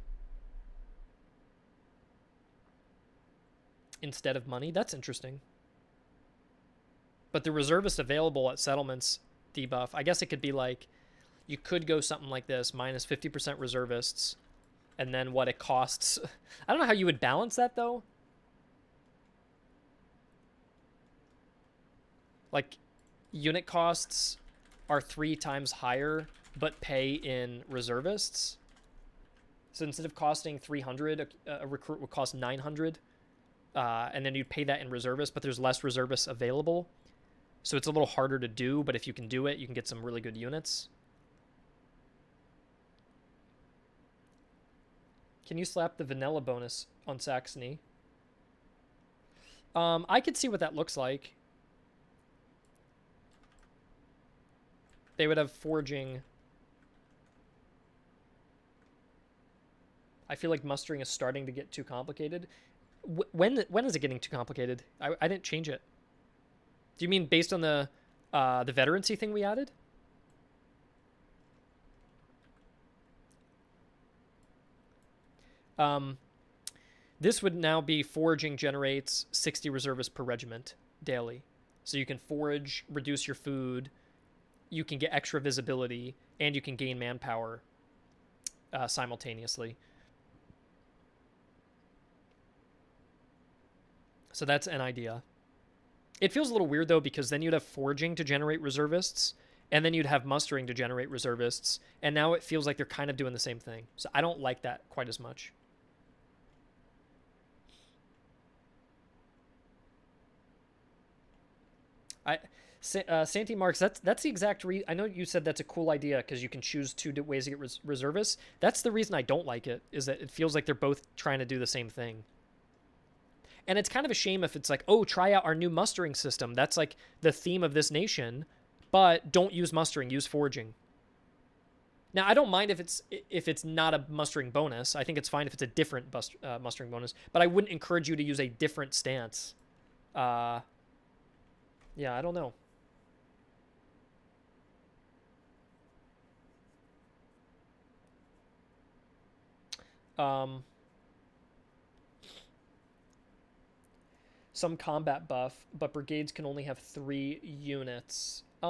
Instead of money? That's interesting. But the reservist available at settlements debuff, I guess it could be like, You could go something like this, minus 50% reservists, and then what it costs. I don't know how you would balance that, though. Like, unit costs are 3 times higher, but pay in reservists. So instead of costing 300, a recruit would cost 900, and then you'd pay that in reservists, but there's less reservists available. So it's a little harder to do, but if you can do it, you can get some really good units. Can you slap the vanilla bonus on Saxony? I could see what that looks like. They would have forging. I feel like mustering is starting to get too complicated. When is it getting too complicated? I didn't change it. Do you mean based on the veterancy thing we added? This would now be foraging generates 60 reservists per regiment daily. So you can forage, reduce your food, you can get extra visibility, and you can gain manpower simultaneously. So that's an idea. It feels a little weird, though, because then you'd have foraging to generate reservists, and then you'd have mustering to generate reservists, and now it feels like they're kind of doing the same thing. So I don't like that quite as much. Santi Marks, that's the exact reason. I know you said that's a cool idea because you can choose 2 ways to get reservists. That's the reason I don't like it, is that it feels like they're both trying to do the same thing. And it's kind of a shame if it's like, oh, try out our new mustering system. That's like the theme of this nation, but don't use mustering, use foraging. Now, I don't mind if it's not a mustering bonus. I think it's fine if it's a different mustering bonus, but I wouldn't encourage you to use a different stance. Yeah, I don't know. Some combat buff, but brigades can only have 3 units. I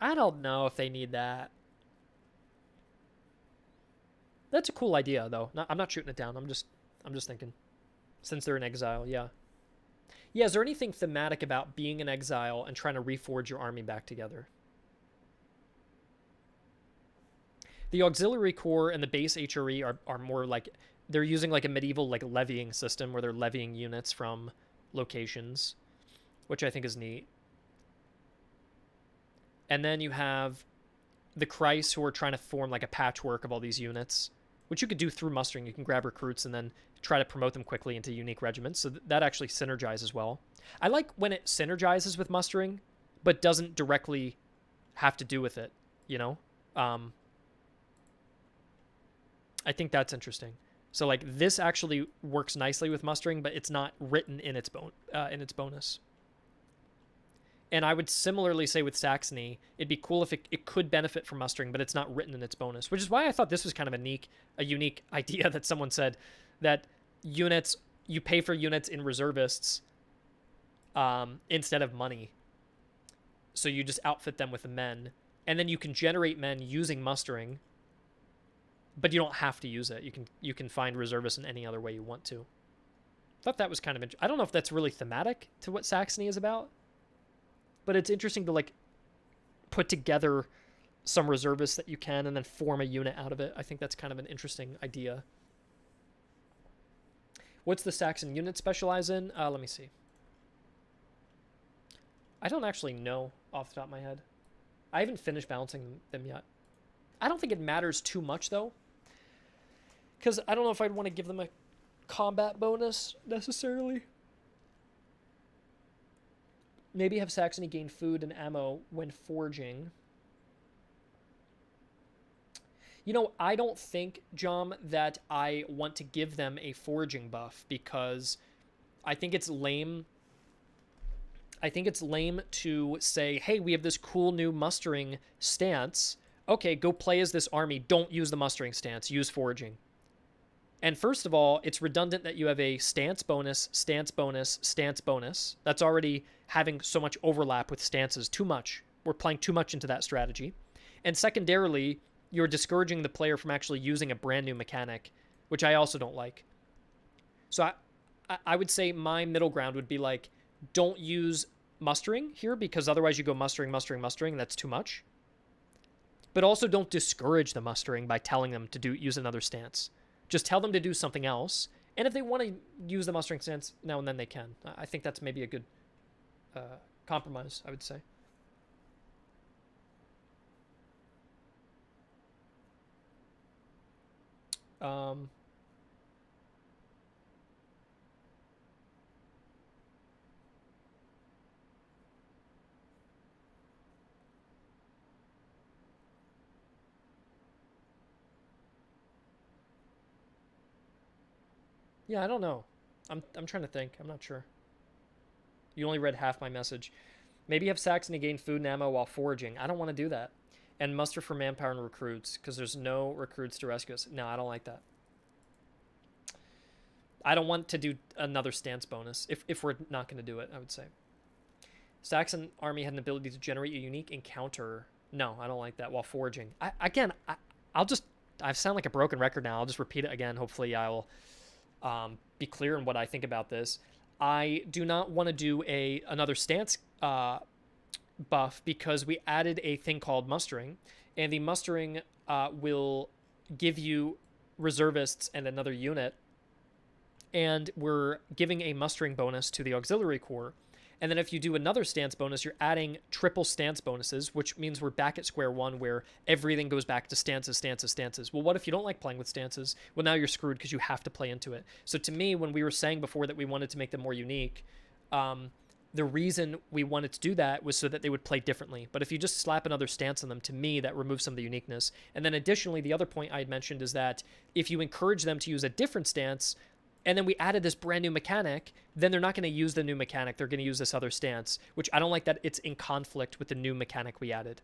don't know if they need that. That's a cool idea, though. I'm not shooting it down. I'm just thinking. Since they're in exile, yeah. Yeah, is there anything thematic about being in exile and trying to reforge your army back together? The auxiliary corps and the base HRE are more like, they're using like a medieval like levying system where they're levying units from locations, which I think is neat. And then you have the Kreis, who are trying to form like a patchwork of all these units, which you could do through mustering. You can grab recruits and then try to promote them quickly into unique regiments. So that actually synergizes well. I like when it synergizes with mustering, but doesn't directly have to do with it, you know? I think that's interesting. So like this actually works nicely with mustering, but it's not written in its bonus. And I would similarly say with Saxony, it'd be cool if it could benefit from mustering, but it's not written in its bonus, which is why I thought this was kind of a unique idea that someone said that units, you pay for units in reservists instead of money. So you just outfit them with the men, and then you can generate men using mustering, but you don't have to use it. You can find reservists in any other way you want to. Thought that was kind of I don't know if that's really thematic to what Saxony is about, but it's interesting to like put together some reservists that you can and then form a unit out of it. I think that's kind of an interesting idea. What's the Saxon unit specialize in? Let me see. I don't actually know off the top of my head. I haven't finished balancing them yet. I don't think it matters too much though, because I don't know if I'd want to give them a combat bonus necessarily. Maybe have Saxony gain food and ammo when forging. You know, I don't think, Jom, that I want to give them a foraging buff because I think it's lame. I think it's lame to say, hey, we have this cool new mustering stance. Okay, go play as this army. Don't use the mustering stance. Use foraging. And first of all, it's redundant that you have a stance bonus, stance bonus, stance bonus. That's already having so much overlap with stances. Too much. we're playing too much into that strategy. And secondarily, you're discouraging the player from actually using a brand new mechanic, which I also don't like. So I would say my middle ground would be like, don't use mustering here, because otherwise you go mustering, and that's too much. But also don't discourage the mustering by telling them to use another stance. Just tell them to do something else. And if they want to use the mustering stance now and then, they can. I think that's maybe a good compromise, I would say. Yeah, I don't know. I'm trying to think. I'm not sure. You only read half my message. Maybe have Saxony gain food and ammo while foraging. I don't want to do that. And muster for manpower and recruits, because there's no recruits to rescue us. No, I don't like that. I don't want to do another stance bonus, if we're not going to do it, I would say. Saxon army had an ability to generate a unique encounter. No, I don't like that while foraging. I sound like a broken record now. I'll just repeat it again. Hopefully I'll be clear in what I think about this. I do not want to do another stance buff, because we added a thing called mustering, and the mustering will give you reservists and another unit, and we're giving a mustering bonus to the auxiliary corps. And then if you do another stance bonus, you're adding triple stance bonuses, which means we're back at square one, where everything goes back to stances. Well, what if you don't like playing with stances? Well, now you're screwed, because you have to play into it. So to me, when we were saying before that we wanted to make them more unique, the reason we wanted to do that was so that they would play differently. But if you just slap another stance on them, to me, that removes some of the uniqueness. And then additionally, the other point I had mentioned is that if you encourage them to use a different stance, and then we added this brand new mechanic, then they're not going to use the new mechanic. They're going to use this other stance, which I don't like that it's in conflict with the new mechanic we added.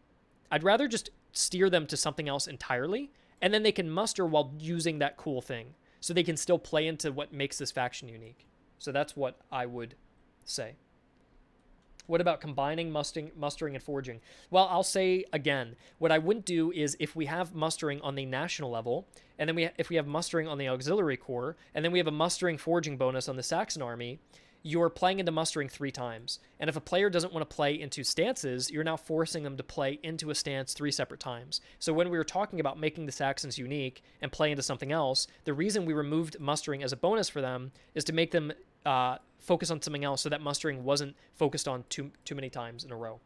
I'd rather just steer them to something else entirely, and then they can muster while using that cool thing, so they can still play into what makes this faction unique. So that's what I would say. What about combining mustering and foraging? Well, I'll say again, what I wouldn't do is, if we have mustering on the national level, and then if we have mustering on the auxiliary corps, and then we have a mustering foraging bonus on the Saxon army, you're playing into mustering 3 times. And if a player doesn't want to play into stances, you're now forcing them to play into a stance 3 separate times. So when we were talking about making the Saxons unique and play into something else, the reason we removed mustering as a bonus for them is to make them focus on something else, so that mustering wasn't focused on too many times in a row.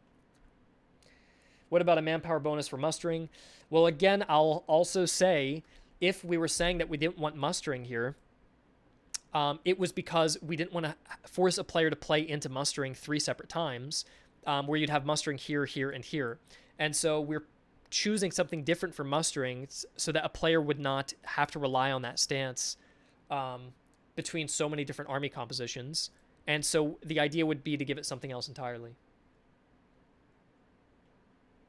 What about a manpower bonus for mustering? Well, again, I'll also say, if we were saying that we didn't want mustering here, it was because we didn't want to force a player to play into mustering 3 separate times, where you'd have mustering here, here, and here. And so we're choosing something different for mustering, so that a player would not have to rely on that stance between so many different army compositions. And so the idea would be to give it something else entirely.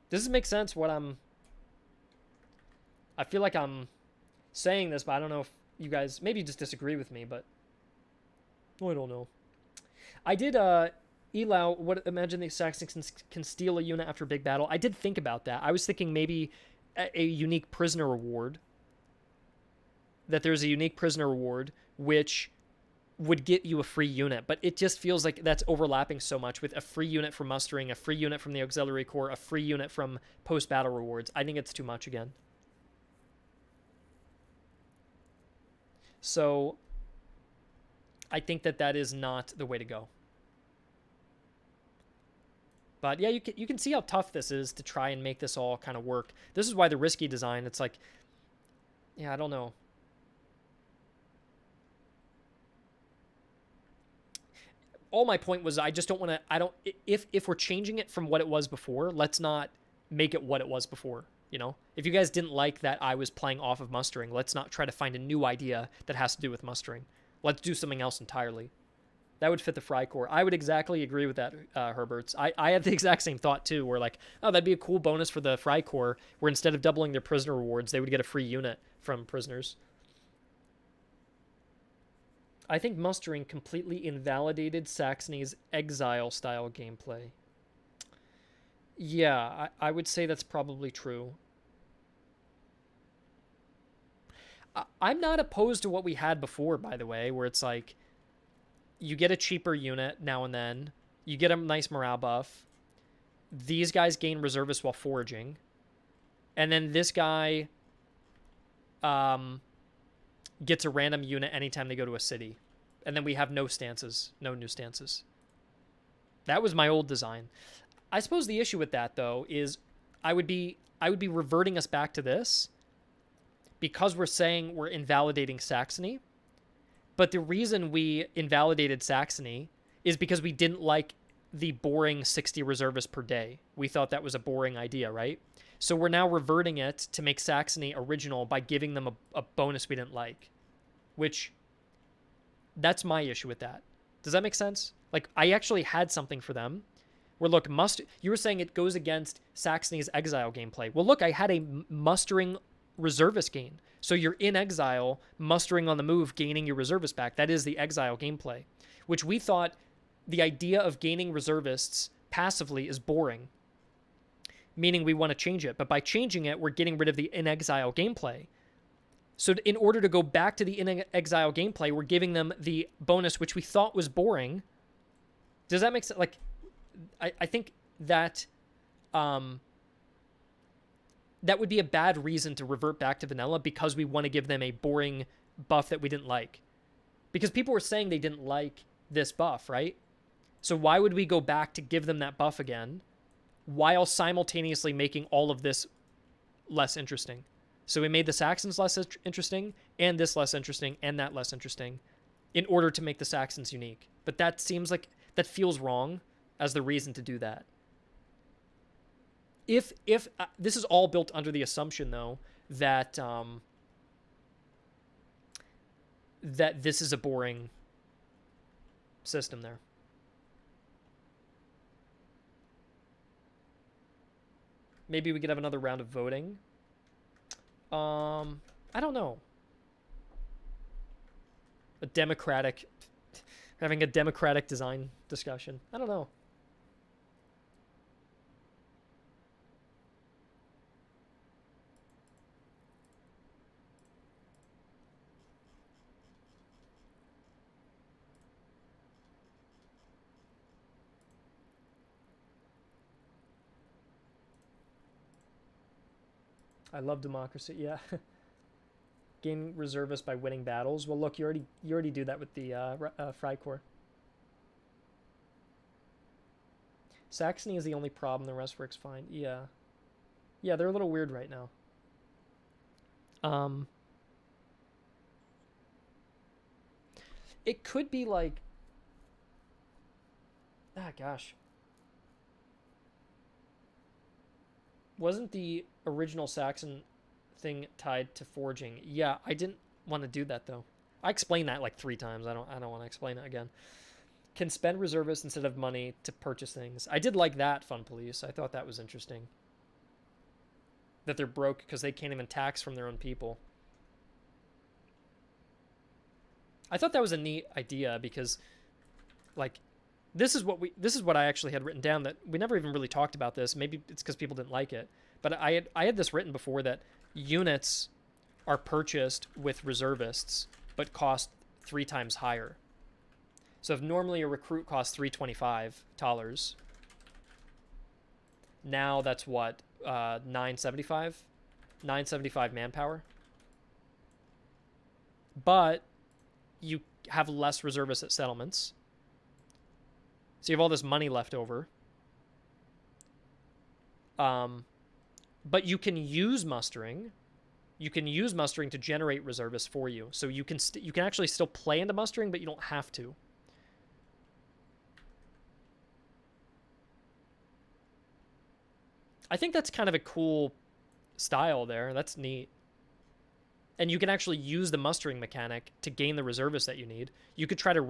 Does this make sense? I feel like I'm saying this, but I don't know if you guys maybe just disagree with me, but I don't know. I did Elau, imagine the Saxons can steal a unit after a big battle. I did think about that. I was thinking maybe a unique prisoner reward. That there's a unique prisoner reward which would get you a free unit, but it just feels like that's overlapping so much with a free unit from mustering, a free unit from the auxiliary corps, a free unit from post-battle rewards. I think it's too much again. So I think that is not the way to go. But yeah, you can see how tough this is to try and make this all kind of work. This is why the risky design, it's like, yeah, I don't know. All my point was, I just don't want to, if we're changing it from what it was before, let's not make it what it was before, you know? If you guys didn't like that I was playing off of mustering, let's not try to find a new idea that has to do with mustering. Let's do something else entirely. That would fit the Fry Corps. I would exactly agree with that, Herberts. I have the exact same thought, too, where like, oh, that'd be a cool bonus for the Fry Corps, where instead of doubling their prisoner rewards, they would get a free unit from prisoners. I think mustering completely invalidated Saxony's exile-style gameplay. Yeah, I would say that's probably true. I'm not opposed to what we had before, by the way, where it's like you get a cheaper unit now and then, you get a nice morale buff. These guys gain reservists while foraging, and then this guy um, gets a random unit anytime they go to a city, and then we have no stances, no new stances. That was my old design. I suppose the issue with that though is I would be reverting us back to this because we're saying we're invalidating Saxony. But the reason we invalidated Saxony is because we didn't like the boring 60 reservists per day. We thought that was a boring idea, right? So we're now reverting it to make Saxony original by giving them a bonus we didn't like, which that's my issue with that. Does that make sense? Like, I actually had something for them where, look, you were saying it goes against Saxony's exile gameplay. Well, look, I had a mustering reservist gain. So you're in exile, mustering on the move, gaining your reservists back. That is the exile gameplay, which we thought the idea of gaining reservists passively is boring, meaning we want to change it. But by changing it, we're getting rid of the in exile gameplay. So in order to go back to the in exile gameplay, we're giving them the bonus, which we thought was boring. Does that make sense? Like, I think that that would be a bad reason to revert back to vanilla because we want to give them a boring buff that we didn't like. Because people were saying they didn't like this buff, right? So why would we go back to give them that buff again while simultaneously making all of this less interesting? So we made the Saxons less interesting and this less interesting and that less interesting in order to make the Saxons unique. But that seems like that feels wrong as the reason to do that. If this is all built under the assumption though that that this is a boring system there. Maybe we could have another round of voting. I don't know. Having a democratic design discussion. I don't know. I love democracy. Yeah. Gain reservists by winning battles. Well, look, you already do that with the Freikorps. Saxony is the only problem. The rest works fine. Yeah. Yeah, they're a little weird right now. It could be like, gosh. Wasn't the original Saxon thing tied to forging? Yeah, I didn't want to do that though. I explained that like 3 times. I don't want to explain it again. Can spend reservists instead of money to purchase things. I did like that, Fun Police. I thought that was interesting. That they're broke because they can't even tax from their own people. I thought that was a neat idea because, like, this is what I actually had written down, that we never even really talked about this. Maybe it's because people didn't like it, but I had this written before, that units are purchased with reservists but cost 3 times higher. So if normally a recruit costs $325, now that's what, 975 manpower. But you have less reservists at settlements. So you have all this money left over. But you can use mustering. You can use mustering to generate reservists for you. So you can actually still play into mustering, but you don't have to. I think that's kind of a cool style there. That's neat. And you can actually use the mustering mechanic to gain the reservists that you need. You could try to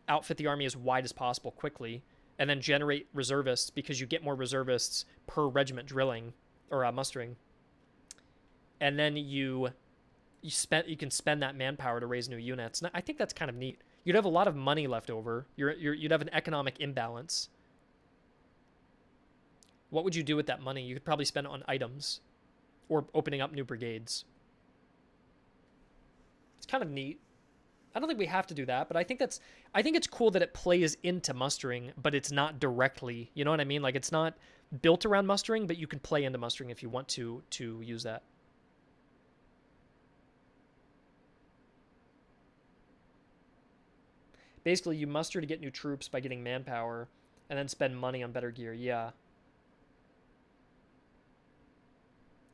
outfit the army as wide as possible quickly, and then generate reservists because you get more reservists per regiment drilling or mustering. And then you can spend that manpower to raise new units. And I think that's kind of neat. You'd have a lot of money left over. You'd have an economic imbalance. What would you do with that money? You could probably spend it on items or opening up new brigades. It's kind of neat. I don't think we have to do that, but I think it's cool that it plays into mustering, but it's not directly. You know what I mean? Like, it's not built around mustering, but you can play into mustering if you want to use that. Basically, you muster to get new troops by getting manpower, and then spend money on better gear. Yeah.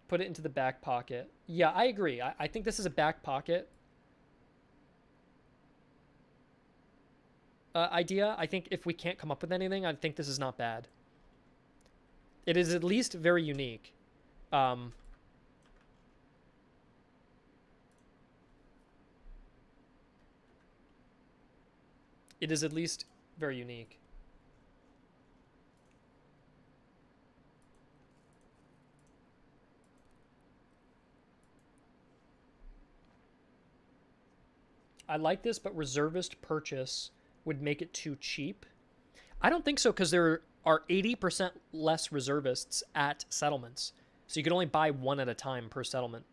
Put it into the back pocket. Yeah, I agree. I think this is a back pocket idea. I think if we can't come up with anything, I think this is not bad. It is at least very unique. It is at least very unique. I like this, but reservist purchase would make it too cheap. I don't think so, because there are 80% less reservists at settlements. So you can only buy one at a time per settlement.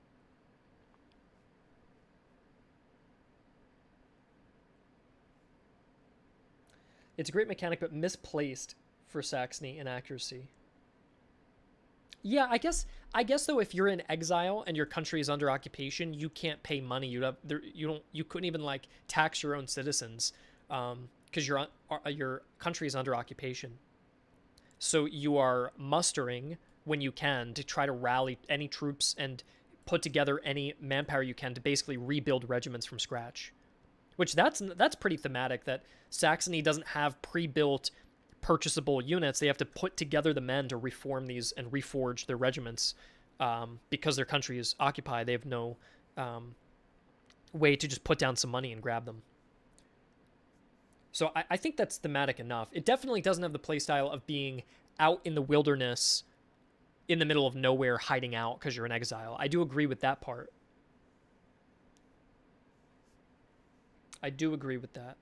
It's a great mechanic, but misplaced for Saxony inaccuracy. Yeah, I guess though, if you're in exile and your country is under occupation, you can't pay money. You couldn't even like tax your own citizens, because your country is under occupation. So you are mustering when you can to try to rally any troops and put together any manpower you can to basically rebuild regiments from scratch. Which that's pretty thematic, that Saxony doesn't have pre-built purchasable units. They have to put together the men to reform these and reforge their regiments, because their country is occupied. They have no way to just put down some money and grab them. So I think that's thematic enough. It definitely doesn't have the playstyle of being out in the wilderness in the middle of nowhere hiding out because you're in exile. I do agree with that part. I do agree with that.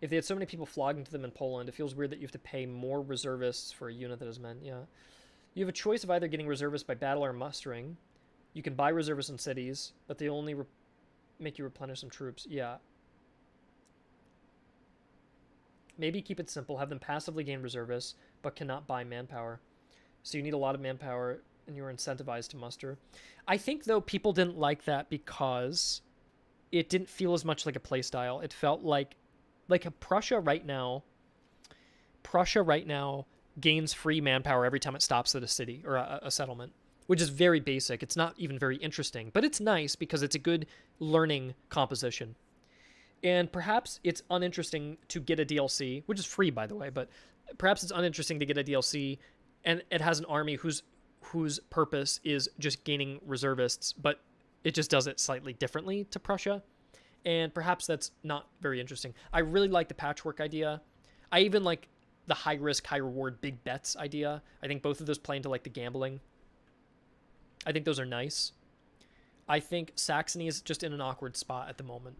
If they had so many people flogging to them in Poland, it feels weird that you have to pay more reservists for a unit that is meant. Yeah. You have a choice of either getting reservists by battle or mustering. You can buy reservists in cities, but they only make you replenish some troops. Yeah. Maybe keep it simple. Have them passively gain reservists, but cannot buy manpower. So you need a lot of manpower, and you're incentivized to muster. I think, though, people didn't like that because it didn't feel as much like a playstyle. It felt like a Prussia right now gains free manpower every time it stops at a city or a settlement, which is very basic. It's not even very interesting, but it's nice because it's a good learning composition. And perhaps it's uninteresting to get a DLC, which is free, by the way, but perhaps it's uninteresting to get a DLC and it has an army whose purpose is just gaining reservists, but it just does it slightly differently to Prussia. And perhaps that's not very interesting. I really like the patchwork idea. I even like the high risk, high reward, big bets idea. I think both of those play into like the gambling. I think those are nice. I think Saxony is just in an awkward spot at the moment.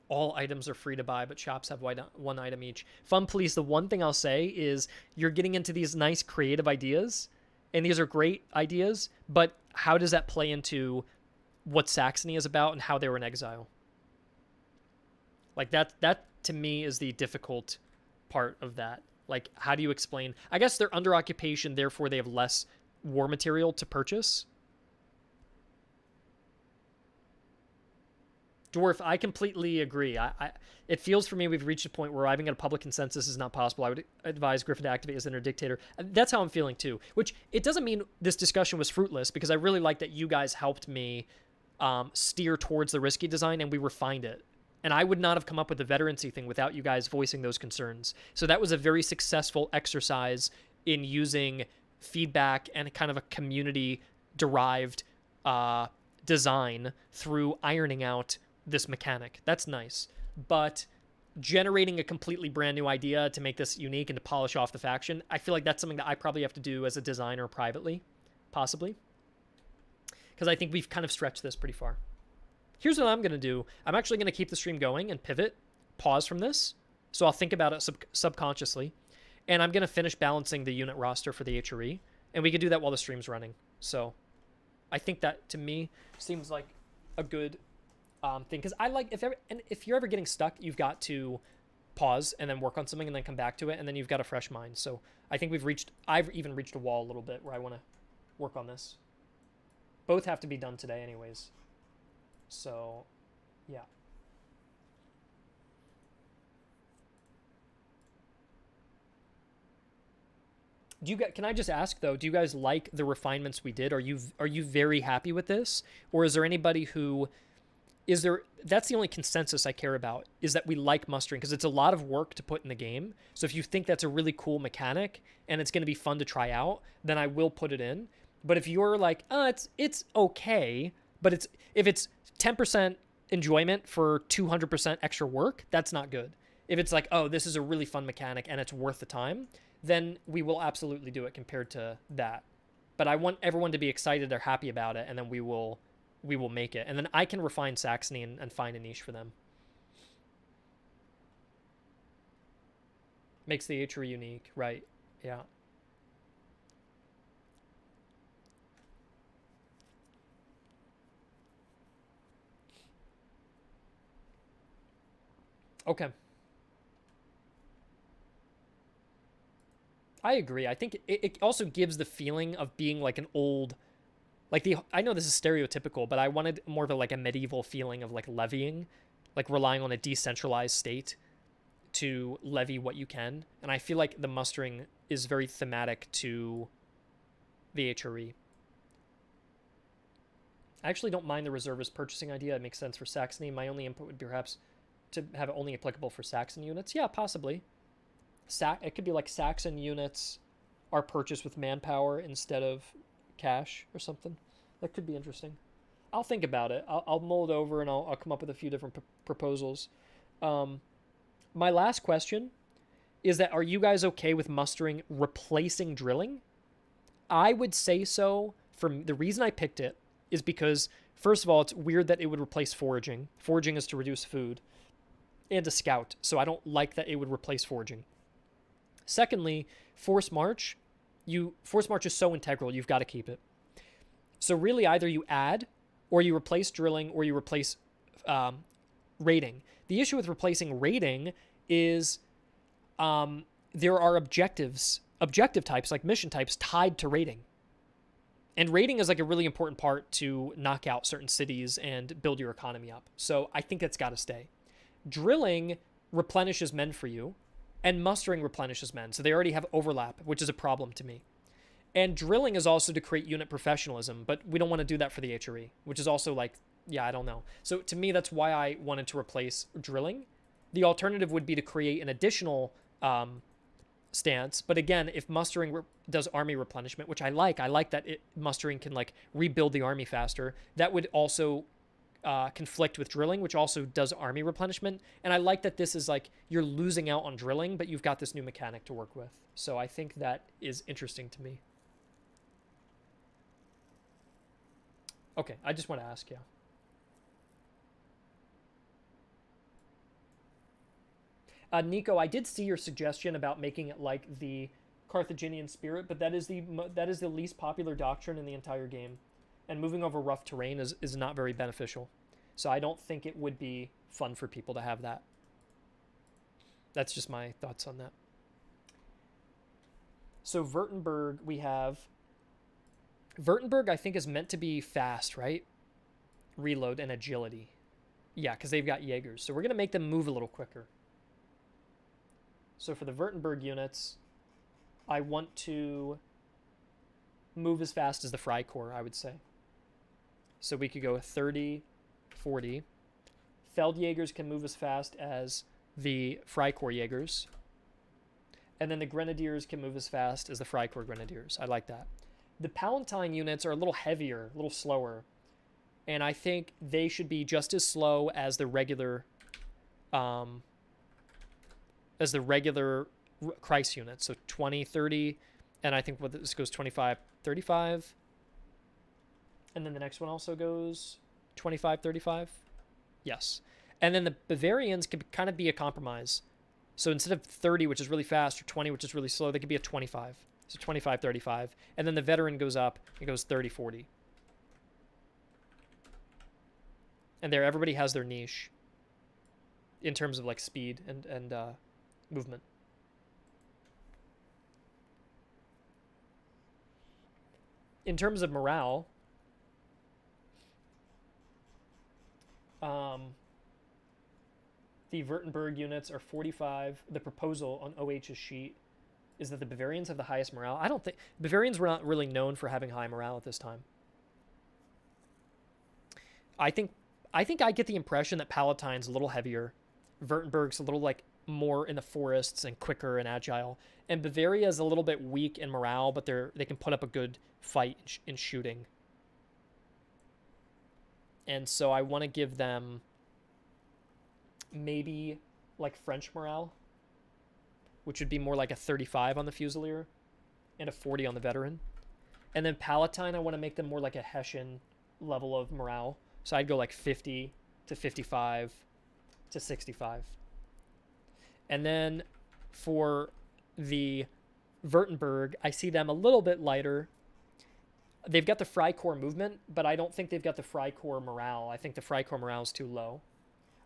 All items are free to buy, but shops have one item each. Fun Police, the one thing I'll say is you're getting into these nice creative ideas, and these are great ideas, but how does that play into what Saxony is about and how they were in exile? Like that to me is the difficult part of that. Like, how do you explain? I guess they're under occupation, therefore they have less war material to purchase. Dwarf, I completely agree. It feels for me we've reached a point where arriving at a public consensus is not possible. I would advise Griffin to activate as inner dictator. That's how I'm feeling too. Which, it doesn't mean this discussion was fruitless, because I really like that you guys helped me steer towards the risky design and we refined it. And I would not have come up with the veterancy thing without you guys voicing those concerns. So that was a very successful exercise in using feedback and kind of a community-derived design through ironing out this mechanic. That's nice. But generating a completely brand new idea to make this unique and to polish off the faction, I feel like that's something that I probably have to do as a designer privately, possibly. Because I think we've kind of stretched this pretty far. Here's what I'm going to do. I'm actually going to keep the stream going and pivot, pause from this. So I'll think about it subconsciously. And I'm going to finish balancing the unit roster for the HRE. And we can do that while the stream's running. So I think that, to me, seems like a good thing. Because I like, if you're ever getting stuck, you've got to pause and then work on something and then come back to it. And then you've got a fresh mind. So I think I've even reached a wall a little bit where I want to work on this. Both have to be done today anyways. So, yeah. Can I just ask though, do you guys like the refinements we did? Are you very happy with this? Or is there anybody who that's the only consensus I care about, is that we like mustering, because it's a lot of work to put in the game. So if you think that's a really cool mechanic and it's going to be fun to try out, then I will put it in. But if you're like, it's okay, but if it's 10% enjoyment for 200% extra work, that's not good. If it's like, oh, this is a really fun mechanic and it's worth the time, then we will absolutely do it compared to that. But I want everyone to be excited, they're happy about it, and then we will make it. And then I can refine Saxony and find a niche for them. Makes the HRE unique, right? Yeah. Okay. I agree. I think it also gives the feeling of being like an old, I know this is stereotypical, but I wanted more of a medieval feeling of like levying, like relying on a decentralized state to levy what you can. And I feel like the mustering is very thematic to the HRE. I actually don't mind the reservist purchasing idea. It makes sense for Saxony. My only input would be perhaps to have it only applicable for Saxon units. Yeah, possibly. It could be like Saxon units are purchased with manpower instead of cash or something. That could be interesting. I'll think about it. I'll mull it over and I'll come up with a few different proposals. My last question is that, are you guys okay with mustering replacing drilling? I would say so. The reason I picked it is because, first of all, it's weird that it would replace foraging. Foraging is to reduce food and to scout, so I don't like that it would replace foraging. Secondly, force march is so integral, you've got to keep it. So really, either you add, or you replace drilling, or you replace raiding. The issue with replacing raiding is there are objective types, like mission types, tied to raiding. And raiding is like a really important part to knock out certain cities and build your economy up. So I think that's got to stay. Drilling replenishes men for you, and mustering replenishes men. So they already have overlap, which is a problem to me. And drilling is also to create unit professionalism, but we don't want to do that for the HRE, which is also like, yeah, I don't know. So to me, that's why I wanted to replace drilling. The alternative would be to create an additional stance. But again, if mustering does army replenishment, which I like that mustering can like rebuild the army faster, that would also conflict with drilling, which also does army replenishment. And I like that this is like, you're losing out on drilling, but you've got this new mechanic to work with. So I think that is interesting to me. Okay, I just want to ask, yeah. Nico, I did see your suggestion about making it like the Carthaginian spirit, but that is the least popular doctrine in the entire game. And moving over rough terrain is not very beneficial. So I don't think it would be fun for people to have that. That's just my thoughts on that. So Württemberg, Württemberg, I think, is meant to be fast, right? Reload and agility. Yeah, because they've got Jaegers. So we're going to make them move a little quicker. So for the Württemberg units, I want to move as fast as the Freikorps, I would say. So we could go 30, 40. Feldjägers can move as fast as the Freikorps Jägers. And then the Grenadiers can move as fast as the Freikorps Grenadiers. I like that. The Palatine units are a little heavier, a little slower. And I think they should be just as slow as the regular Kreis units. So 20, 30, and I think this goes 25, 35. And then the next one also goes 25, 35. Yes. And then the Bavarians could kind of be a compromise. So instead of 30, which is really fast, or 20, which is really slow, they could be a 25. So 25, 35. And then the veteran goes up. It goes 30, 40. And there, everybody has their niche in terms of like speed and movement. In terms of morale, the Württemberg units are 45. The proposal on OH's sheet is that the Bavarians have the highest morale. I don't think Bavarians were not really known for having high morale at this time. I think I get the impression that Palatine's a little heavier, Württemberg's a little like more in the forests and quicker and agile, and Bavaria is a little bit weak in morale, but they can put up a good fight in shooting. And so I want to give them maybe like French morale, which would be more like a 35 on the Fusilier and a 40 on the veteran. And then Palatine, I want to make them more like a Hessian level of morale. So I'd go like 50 to 55 to 65. And then for the Württemberg, I see them a little bit lighter. They've got the Freikorps movement, but I don't think they've got the Freikorps morale. I think the Freikorps morale is too low.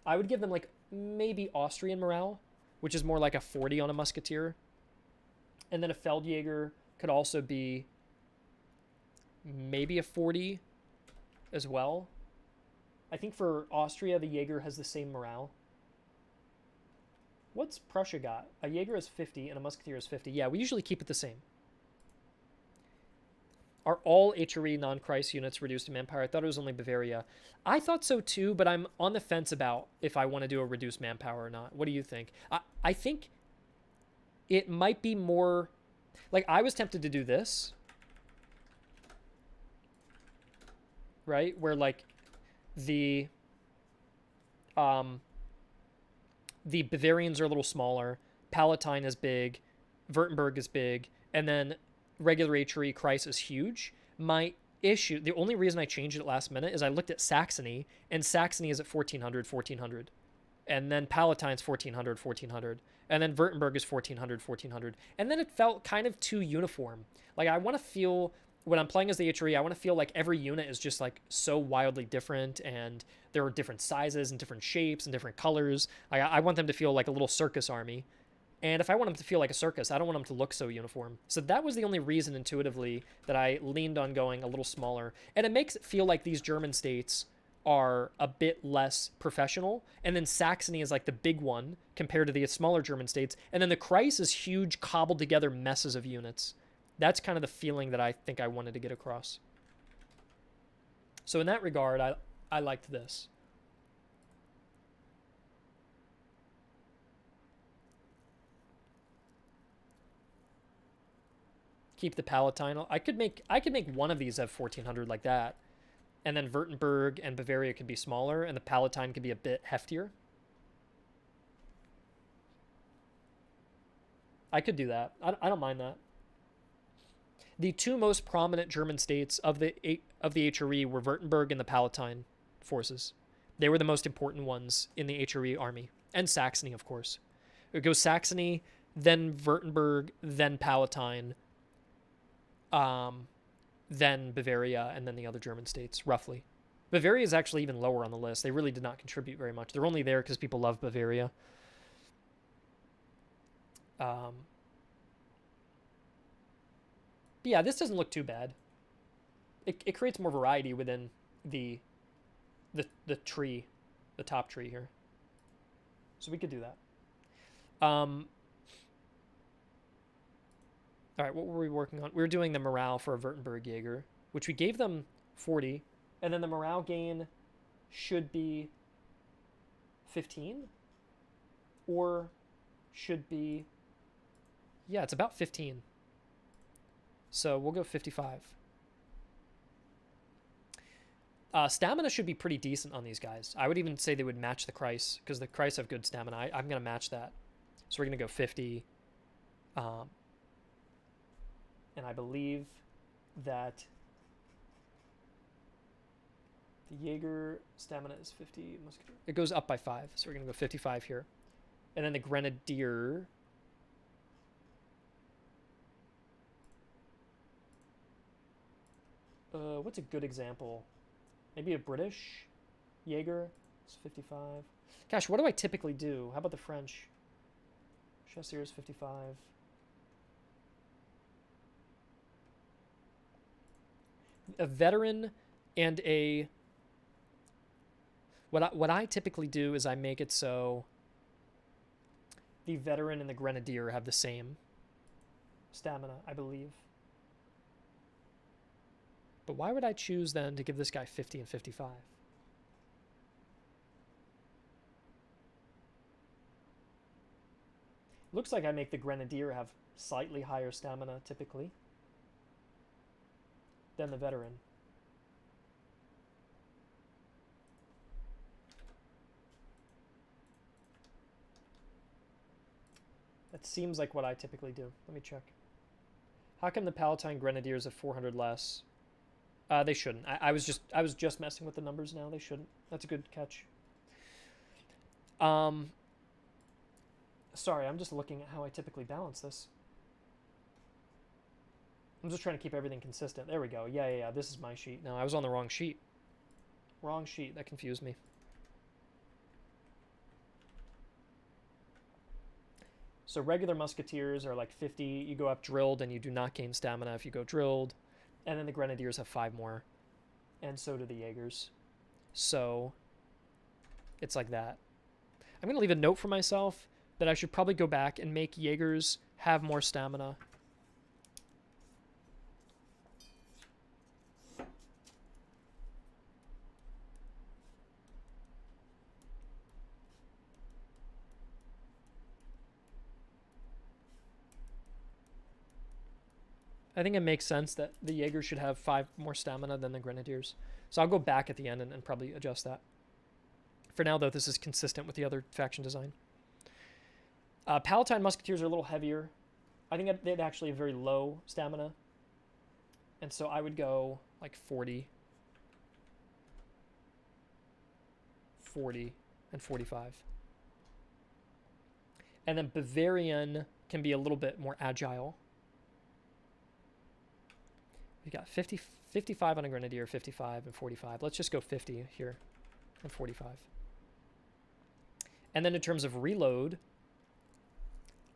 I would give them like maybe Austrian morale, which is more like a 40 on a musketeer. And then a Feldjäger could also be maybe a 40 as well. I think for Austria, the Jaeger has the same morale. What's Prussia got? A Jaeger is 50 and a musketeer is 50. Yeah, we usually keep it the same. Are all HRE non-Kreis units reduced in manpower? I thought it was only Bavaria. I thought so too, but I'm on the fence about if I want to do a reduced manpower or not. What do you think? I think it might be more... Like, I was tempted to do this. Right? Where, like, the Bavarians are a little smaller. Palatine is big. Württemberg is big. And then regular HRE Kreis is huge. My issue, the only reason I changed it last minute is I looked at Saxony, and Saxony is at 1400, 1400. And then Palatine's 1400, 1400. And then Württemberg is 1400, 1400. And then it felt kind of too uniform. Like, I want to feel, when I'm playing as the HRE, I want to feel like every unit is just like so wildly different, and there are different sizes and different shapes and different colors. I want them to feel like a little circus army. And if I want them to feel like a circus, I don't want them to look so uniform. So that was the only reason intuitively that I leaned on going a little smaller. And it makes it feel like these German states are a bit less professional. And then Saxony is like the big one compared to the smaller German states. And then the Kreis is huge, cobbled together messes of units. That's kind of the feeling that I think I wanted to get across. So in that regard, I liked this. Keep the Palatine. I could make one of these have 1400 like that, and then Württemberg and Bavaria could be smaller, and the Palatine could be a bit heftier. I could do that. I don't mind that. The two most prominent German states of the HRE were Württemberg and the Palatine forces. They were the most important ones in the HRE army, and Saxony, of course. It goes Saxony, then Württemberg, then Palatine, then Bavaria, and then the other German states, roughly. Bavaria is actually even lower on the list. They really did not contribute very much. They're only there because people love Bavaria. But yeah, this doesn't look too bad. It creates more variety within the tree, the top tree here. So we could do that. All right, what were we working on? We were doing the morale for a Württemberg Jaeger, which we gave them 40, and then the morale gain should be 15, or should be, yeah, it's about 15. So we'll go 55. Stamina should be pretty decent on these guys. I would even say they would match the Kreis, because the Kreis have good stamina. I'm going to match that. So we're going to go 50. And I believe that The Jaeger stamina is 50. Musketeer. It goes up by 5, so we're going to go 55 here. And then the Grenadier. What's a good example? Maybe a British Jaeger. It's 55. Gosh, what do I typically do? How about the French? Chasseur is 55. A veteran and a... What I typically do is I make it so the veteran and the Grenadier have the same stamina, I believe. But why would I choose then to give this guy 50 and 55? Looks like I make the Grenadier have slightly higher stamina typically than the veteran. That seems like what I typically do. Let me check. How come the Palatine Grenadiers have 400 less? They shouldn't. I was just messing with the numbers now. They shouldn't. That's a good catch. Sorry, I'm just looking at how I typically balance this. I'm just trying to keep everything consistent. There we go. Yeah. This is my sheet. No, I was on the wrong sheet. Wrong sheet. That confused me. So regular musketeers are like 50. You go up drilled and you do not gain stamina if you go drilled. And then the Grenadiers have 5 more. And so do the Jaegers. So it's like that. I'm going to leave a note for myself that I should probably go back and make Jaegers have more stamina. I think it makes sense that the Jaeger should have 5 more stamina than the Grenadiers. So I'll go back at the end and probably adjust that. For now, though, this is consistent with the other faction design. Palatine Musketeers are a little heavier. I think they'd actually have very low stamina. And so I would go like 40, 40, and 45. And then Bavarian can be a little bit more agile. We got 55 on a Grenadier, 55 and 45. Let's just go 50 here and 45. And then in terms of reload,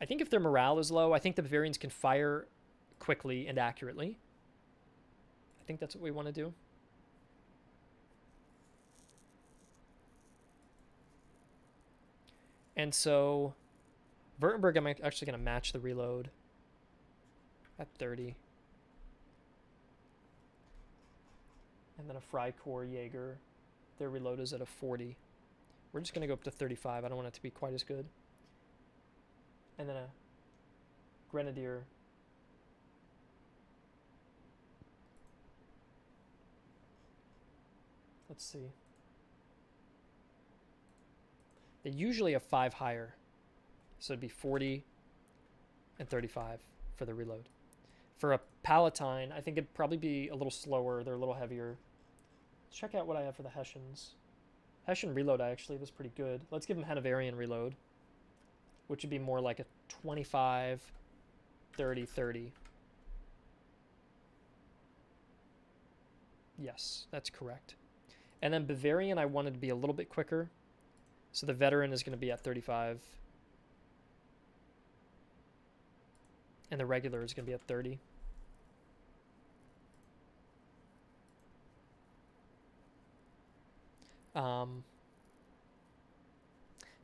I think if their morale is low, I think the Bavarians can fire quickly and accurately. I think that's what we want to do. And so Württemberg, I'm actually going to match the reload at 30. And then a Freikorps Jaeger, their reload is at a 40. We're just going to go up to 35. I don't want it to be quite as good. And then a Grenadier. Let's see. They usually have 5 higher. So it'd be 40 and 35 for the reload. For a Palatine, I think it'd probably be a little slower. They're a little heavier. Let's check out what I have for the Hessians. Hessian reload actually was pretty good. Let's give them Hanoverian reload, which would be more like a 25, 30, 30. Yes, that's correct. And then Bavarian, I wanted to be a little bit quicker. So the veteran is going to be at 35. And the regular is going to be at 30.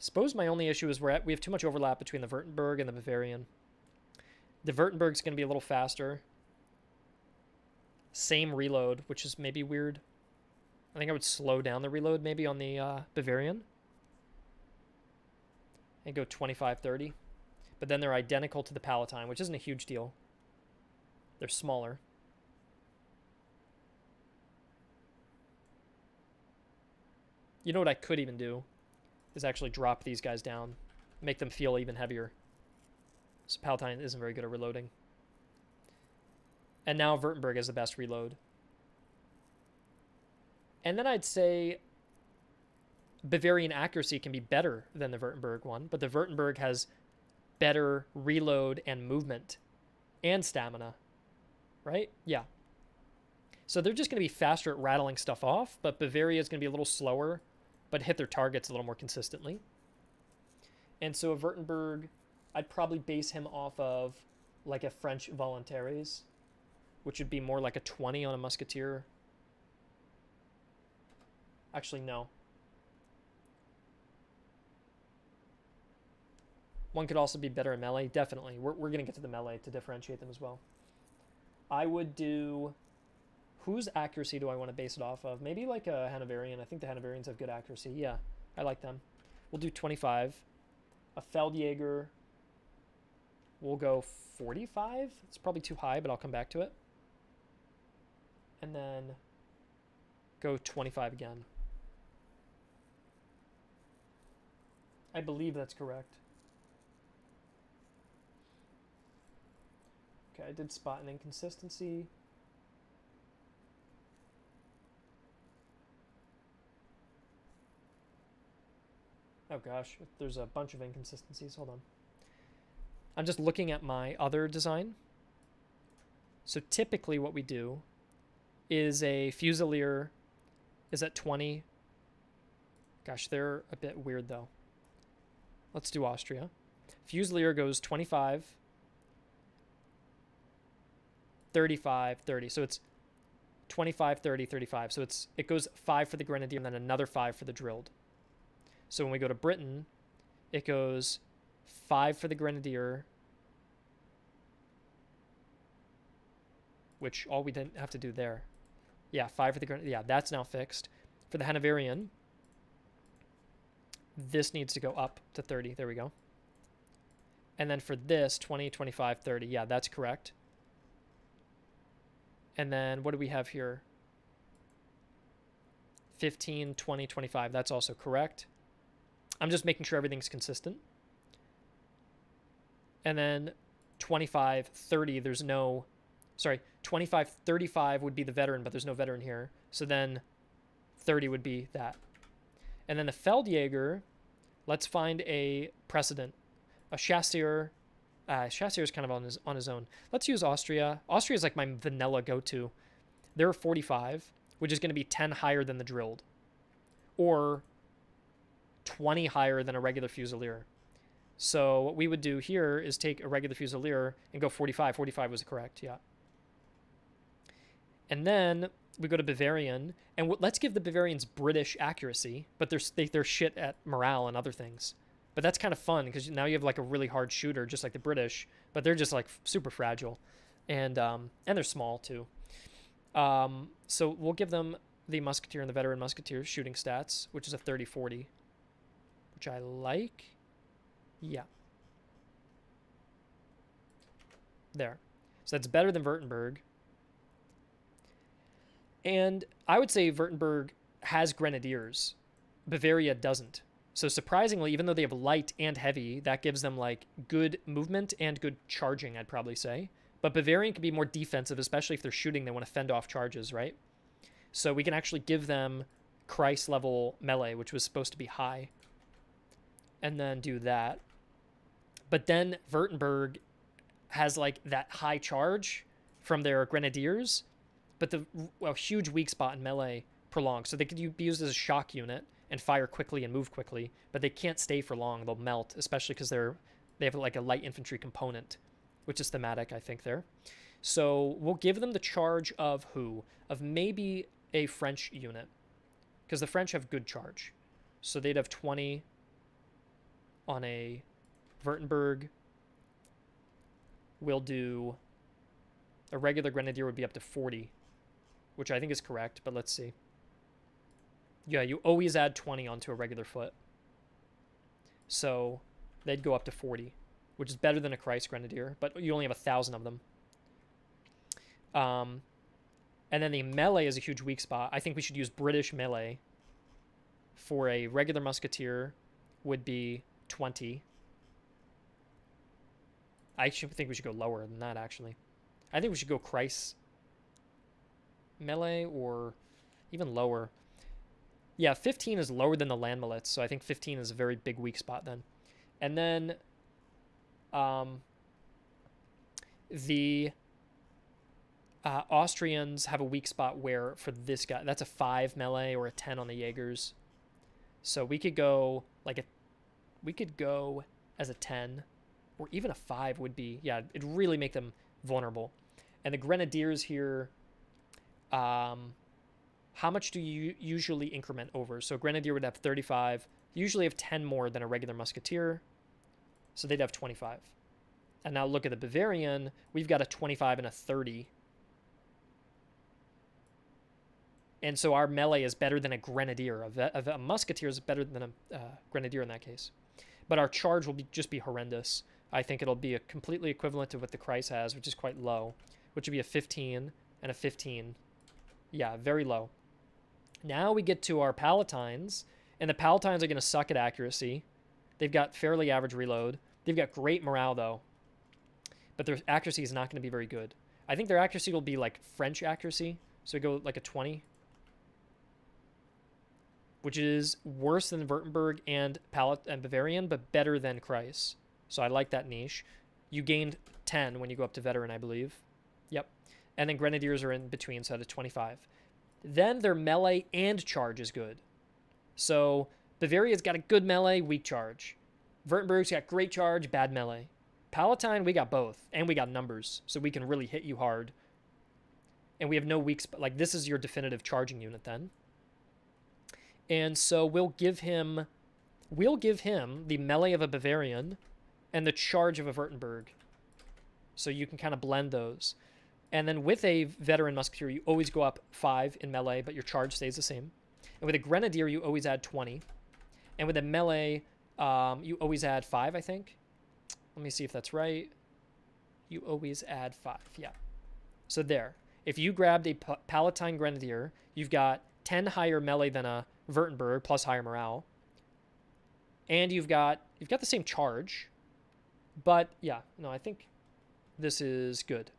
Suppose my only issue is we have too much overlap between the Württemberg and the Bavarian. The Württemberg's going to be a little faster. Same reload, which is maybe weird. I think I would slow down the reload maybe on the Bavarian. And go 25, 30. But then they're identical to the Palatine, which isn't a huge deal. They're smaller. You know what I could even do is actually drop these guys down, make them feel even heavier. So Palatine isn't very good at reloading. And now Württemberg is the best reload. And then I'd say Bavarian accuracy can be better than the Württemberg one, but the Württemberg has better reload and movement and stamina, right? Yeah. So they're just going to be faster at rattling stuff off, but Bavaria is going to be a little slower, but hit their targets a little more consistently. And so a Württemberg, I'd probably base him off of like a French Volontaires, which would be more like a 20 on a musketeer. Actually, no. One could also be better in melee. Definitely. We're going to get to the melee to differentiate them as well. I would do... Whose accuracy do I want to base it off of? Maybe like a Hanoverian. I think the Hanoverians have good accuracy. Yeah, I like them. We'll do 25. A Feldjäger, we'll go 45. It's probably too high, but I'll come back to it. And then go 25 again. I believe that's correct. Okay, I did spot an inconsistency. Oh gosh, there's a bunch of inconsistencies. Hold on. I'm just looking at my other design. So typically what we do is a Fusilier is at 20. Gosh, they're a bit weird though. Let's do Austria. Fusilier goes 25, 35, 30. So it's 25, 30, 35. So it goes 5 for the Grenadier and then another 5 for the drilled. So when we go to Britain, it goes 5 for the Grenadier, which all we didn't have to do there. Yeah, 5 for the Grenadier. Yeah, that's now fixed. For the Hanoverian, this needs to go up to 30. There we go. And then for this, 20, 25, 30. Yeah, that's correct. And then what do we have here? 15, 20, 25. That's also correct. I'm just making sure everything's consistent. And then 25, 30, there's no... Sorry, 25, 35 would be the veteran, but there's no veteran here. So then 30 would be that. And then the Feldjäger, let's find a precedent. A Chasseur. Chasseur is kind of on his own. Let's use Austria. Austria is like my vanilla go-to. They're 45, which is going to be 10 higher than the drilled. Or 20 higher than a regular Fusilier. So what we would do here is take a regular Fusilier and go 45. 45 was correct, yeah. And then we go to Bavarian, and let's give the Bavarians British accuracy, but they're shit at morale and other things. But that's kind of fun, because now you have like a really hard shooter, just like the British, but they're just like super fragile. And they're small too. So we'll give them the Musketeer and the Veteran Musketeer shooting stats, which is a 30-40. Which I like. Yeah. There. So that's better than Württemberg. And I would say Württemberg has Grenadiers. Bavaria doesn't. So surprisingly, even though they have light and heavy, that gives them like good movement and good charging, I'd probably say. But Bavarian can be more defensive, especially if they're shooting, they want to fend off charges, right? So we can actually give them Kreis level melee, which was supposed to be high. And then do that. But then Württemberg has like that high charge from their Grenadiers, but the huge weak spot in melee prolonged. So they could be used as a shock unit and fire quickly and move quickly, but they can't stay for long. They'll melt, especially because they have like a light infantry component, which is thematic, I think, there. So we'll give them the charge of who? Of maybe a French unit, because the French have good charge. So they'd have 20 on a Württemberg. We'll do a regular Grenadier would be up to 40, which I think is correct, but let's see. Yeah, you always add 20 onto a regular foot. So they'd go up to 40, which is better than a Kreis Grenadier, but you only have 1,000 of them. And then the melee is a huge weak spot. I think we should use British melee. For a regular Musketeer would be 20. I think we should go lower than that, actually. I think we should go Kreis melee or even lower. Yeah, 15 is lower than the Landmilits, so I think 15 is a very big weak spot then. And then the Austrians have a weak spot where for this guy, that's a 5 melee or a 10 on the Jaegers. So we could go we could go as a 10 or even a 5 would be, yeah, it'd really make them vulnerable. And the Grenadiers here, how much do you usually increment over? So a Grenadier would have 35. You usually have 10 more than a regular Musketeer. So they'd have 25. And now look at the Bavarian. We've got a 25 and a 30. And so our melee is better than a Grenadier. A Musketeer is better than a Grenadier in that case. But our charge will just be horrendous. I think it'll be completely equivalent to what the Kreis has, which is quite low, which would be a 15 and a 15. Yeah, very low. Now we get to our Palatines, and the Palatines are going to suck at accuracy. They've got fairly average reload. They've got great morale, though. But their accuracy is not going to be very good. I think their accuracy will be like French accuracy. So we go like a 20. Which is worse than Württemberg and Bavarian, but better than Kreis. So I like that niche. You gained 10 when you go up to Veteran, I believe. Yep. And then Grenadiers are in between, so at a 25. Then their melee and charge is good. So Bavaria's got a good melee, weak charge. Württemberg's got great charge, bad melee. Palatine, we got both. And we got numbers, so we can really hit you hard. And we have no weak spot. Like, this is your definitive charging unit then. And so we'll give him the melee of a Bavarian and the charge of a Württemberg. So you can kind of blend those. And then with a Veteran Musketeer, you always go up 5 in melee, but your charge stays the same. And with a Grenadier, you always add 20. And with a melee, you always add 5, I think. Let me see if that's right. You always add 5, yeah. So there. If you grabbed a Palatine Grenadier, you've got 10 higher melee than a Württemberg plus higher morale. And you've got the same charge. But yeah, no, I think this is good.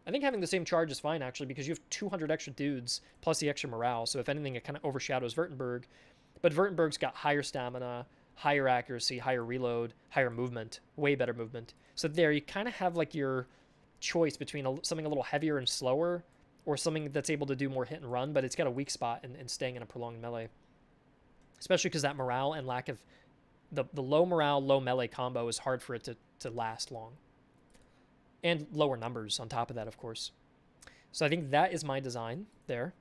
I think having the same charge is fine, actually, because you have 200 extra dudes plus the extra morale. So if anything, it kind of overshadows Württemberg. But Württemberg's got higher stamina, higher accuracy, higher reload, higher movement, way better movement. So there, you kind of have like your choice between something a little heavier and slower or something that's able to do more hit and run, but it's got a weak spot in staying in a prolonged melee. Especially because that morale and lack of the low morale, low melee combo is hard for it to last long. And lower numbers on top of that, of course. So I think that is my design there.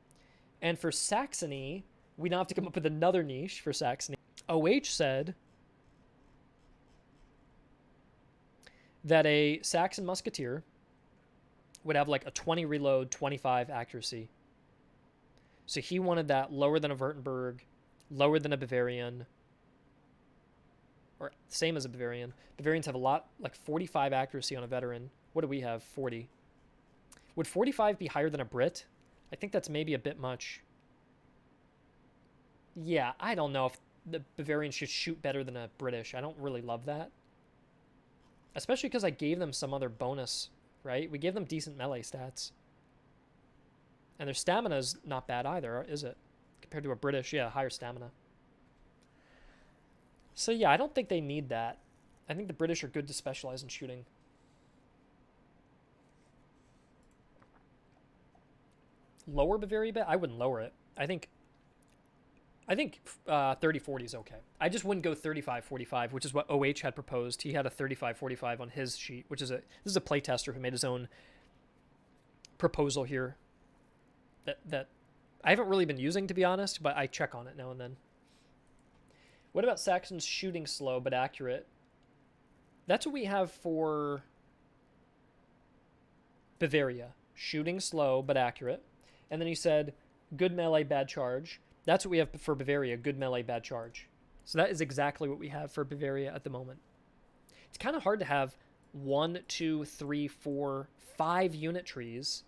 And for Saxony, we now have to come up with another niche for Saxony. OH said that a Saxon Musketeer would have like a 20 reload, 25 accuracy. So he wanted that lower than a Württemberg, lower than a Bavarian, or same as a Bavarian. Bavarians have a lot, like 45 accuracy on a Veteran. What do we have? 40. Would 45 be higher than a Brit? I think that's maybe a bit much. Yeah, I don't know if the Bavarians should shoot better than a British. I don't really love that. Especially because I gave them some other bonus, right? We gave them decent melee stats. And their stamina's not bad either, is it? Compared to a British, yeah, higher stamina. So yeah, I don't think they need that. I think the British are good to specialize in shooting. Lower Bavaria bit? I wouldn't lower it. I think 30-40 is okay. I just wouldn't go 35-45, which is what OH had proposed. He had a 35-45 on his sheet, which is this is a playtester who made his own proposal here that I haven't really been using, to be honest, but I check on it now and then. What about Saxons shooting slow but accurate? That's what we have for Bavaria. Shooting slow but accurate. And then he said, good melee, bad charge. That's what we have for Bavaria, good melee, bad charge. So that is exactly what we have for Bavaria at the moment. It's kind of hard to have 1, 2, 3, 4, 5 unit trees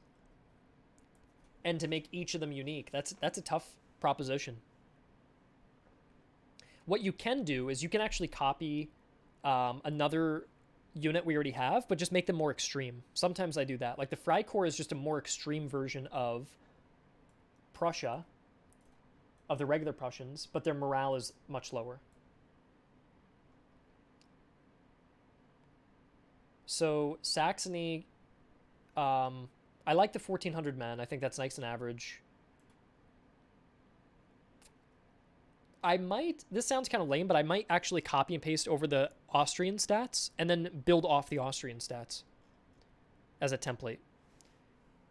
and to make each of them unique. That's a tough proposition. What you can do is you can actually copy another unit we already have, but just make them more extreme. Sometimes I do that. Like the Freikorps is just a more extreme version of Prussia. of the regular Prussians, but their morale is much lower. So Saxony, I like the 1,400 men. I think that's nice and average. I might, this sounds kind of lame, but I might actually copy and paste over the Austrian stats and then build off the Austrian stats as a template.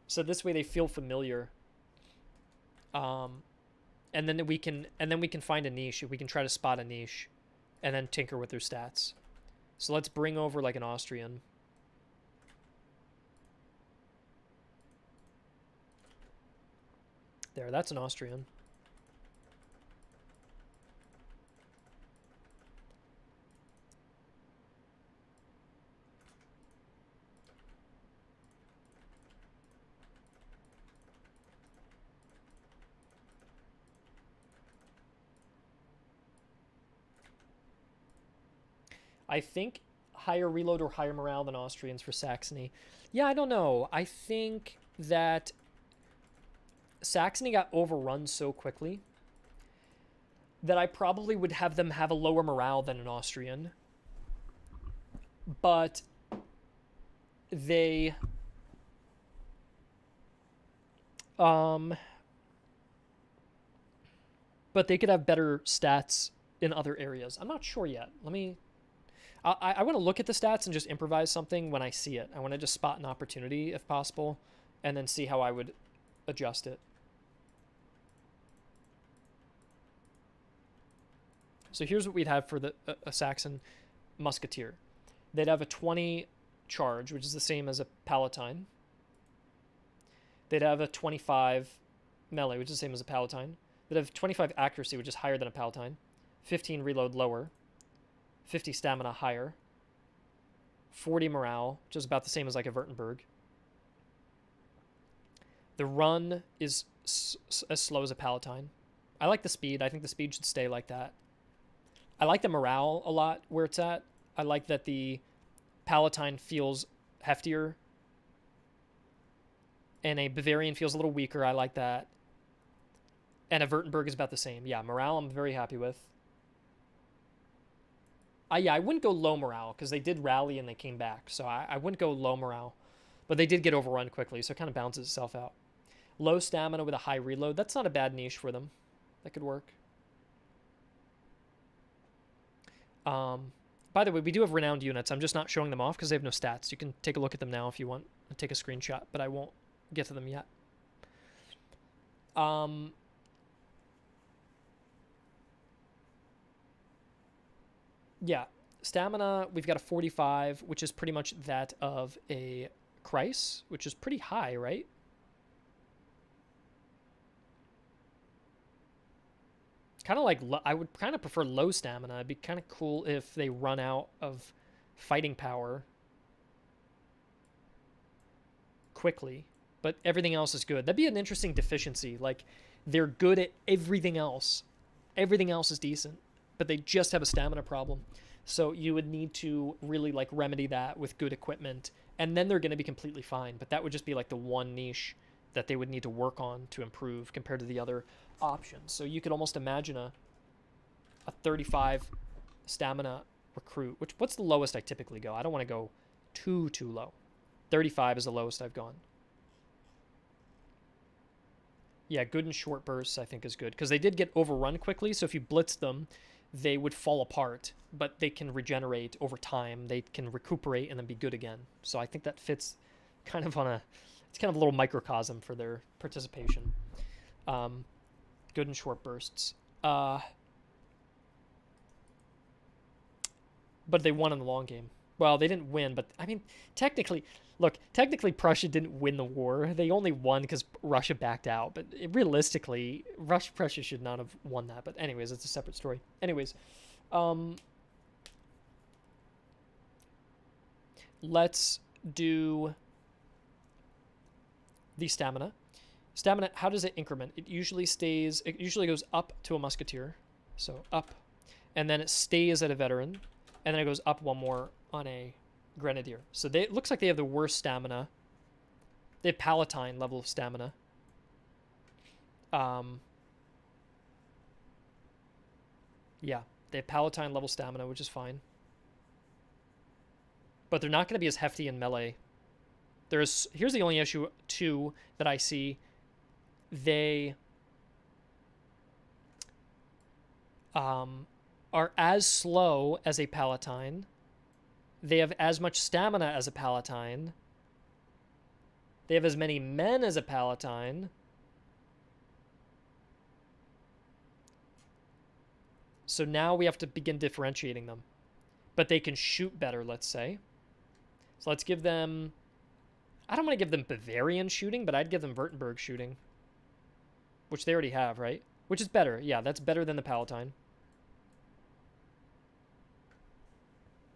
So this way they feel familiar. And then we can find a niche. We can try to spot a niche and then tinker with their stats. So let's bring over like an Austrian. There, that's an Austrian. I think higher reload or higher morale than Austrians for Saxony. Yeah, I don't know. I think that Saxony got overrun so quickly that I probably would have them have a lower morale than an Austrian. But they could have better stats in other areas. I'm not sure yet. I want to look at the stats and just improvise something when I see it. I want to just spot an opportunity if possible and then see how I would adjust it. So here's what we'd have for a Saxon musketeer. They'd have a 20 charge, which is the same as a Palatine. They'd have a 25 melee, which is the same as a Palatine. They'd have 25 accuracy, which is higher than a Palatine. 15 reload lower. 50 stamina higher. 40 morale, which is about the same as like a Württemberg. The run is as slow as a Palatine. I like the speed. I think the speed should stay like that. I like the morale a lot where it's at. I like that the Palatine feels heftier. And a Bavarian feels a little weaker. I like that. And a Württemberg is about the same. Yeah, morale I'm very happy with. Yeah, I wouldn't go low morale because they did rally and they came back. So I wouldn't go low morale. But they did get overrun quickly, so it kind of balances itself out. Low stamina with a high reload. That's not a bad niche for them. That could work. By the way, we do have renowned units. I'm just not showing them off because they have no stats. You can take a look at them now if you want and take a screenshot, but I won't get to them yet. Yeah, stamina, we've got a 45, which is pretty much that of a Kreis, which is pretty high, right? Kind of like, I would kind of prefer low stamina. It'd be kind of cool if they run out of fighting power quickly, but everything else is good. That'd be an interesting deficiency. Like, they're good at everything else. Everything else is decent, but they just have a stamina problem. So you would need to really like remedy that with good equipment, and then they're going to be completely fine. But that would just be like the one niche that they would need to work on to improve compared to the other options. So you could almost imagine a 35 stamina recruit, what's the lowest I typically go? I don't want to go too low. 35 is the lowest I've gone. Yeah, good and short bursts I think is good because they did get overrun quickly. So if you blitz them, they would fall apart, but they can regenerate over time. They can recuperate and then be good again. So I think that fits kind of on it's kind of a little microcosm for their participation. Good and short bursts. But they won in the long game. Well, they didn't win, but I mean, technically Prussia didn't win the war. They only won because Russia backed out. But realistically, Prussia should not have won that. But anyways, it's a separate story. Anyways, let's do the stamina. Stamina, how does it increment? It usually goes up to a musketeer. So up. And then it stays at a veteran. And then it goes up one more on a grenadier. So it looks like they have the worst stamina. They have Palatine level of stamina. Yeah, they have Palatine level stamina, which is fine. But they're not going to be as hefty in melee. Here's the only issue, too, that I see. They are as slow as a Palatine. They have as much stamina as a Palatine. They have as many men as a Palatine. So now we have to begin differentiating them. But they can shoot better, let's say. So let's give them... I don't want to give them Bavarian shooting, but I'd give them Württemberg shooting. Which they already have, right? Which is better. Yeah, that's better than the Palatine.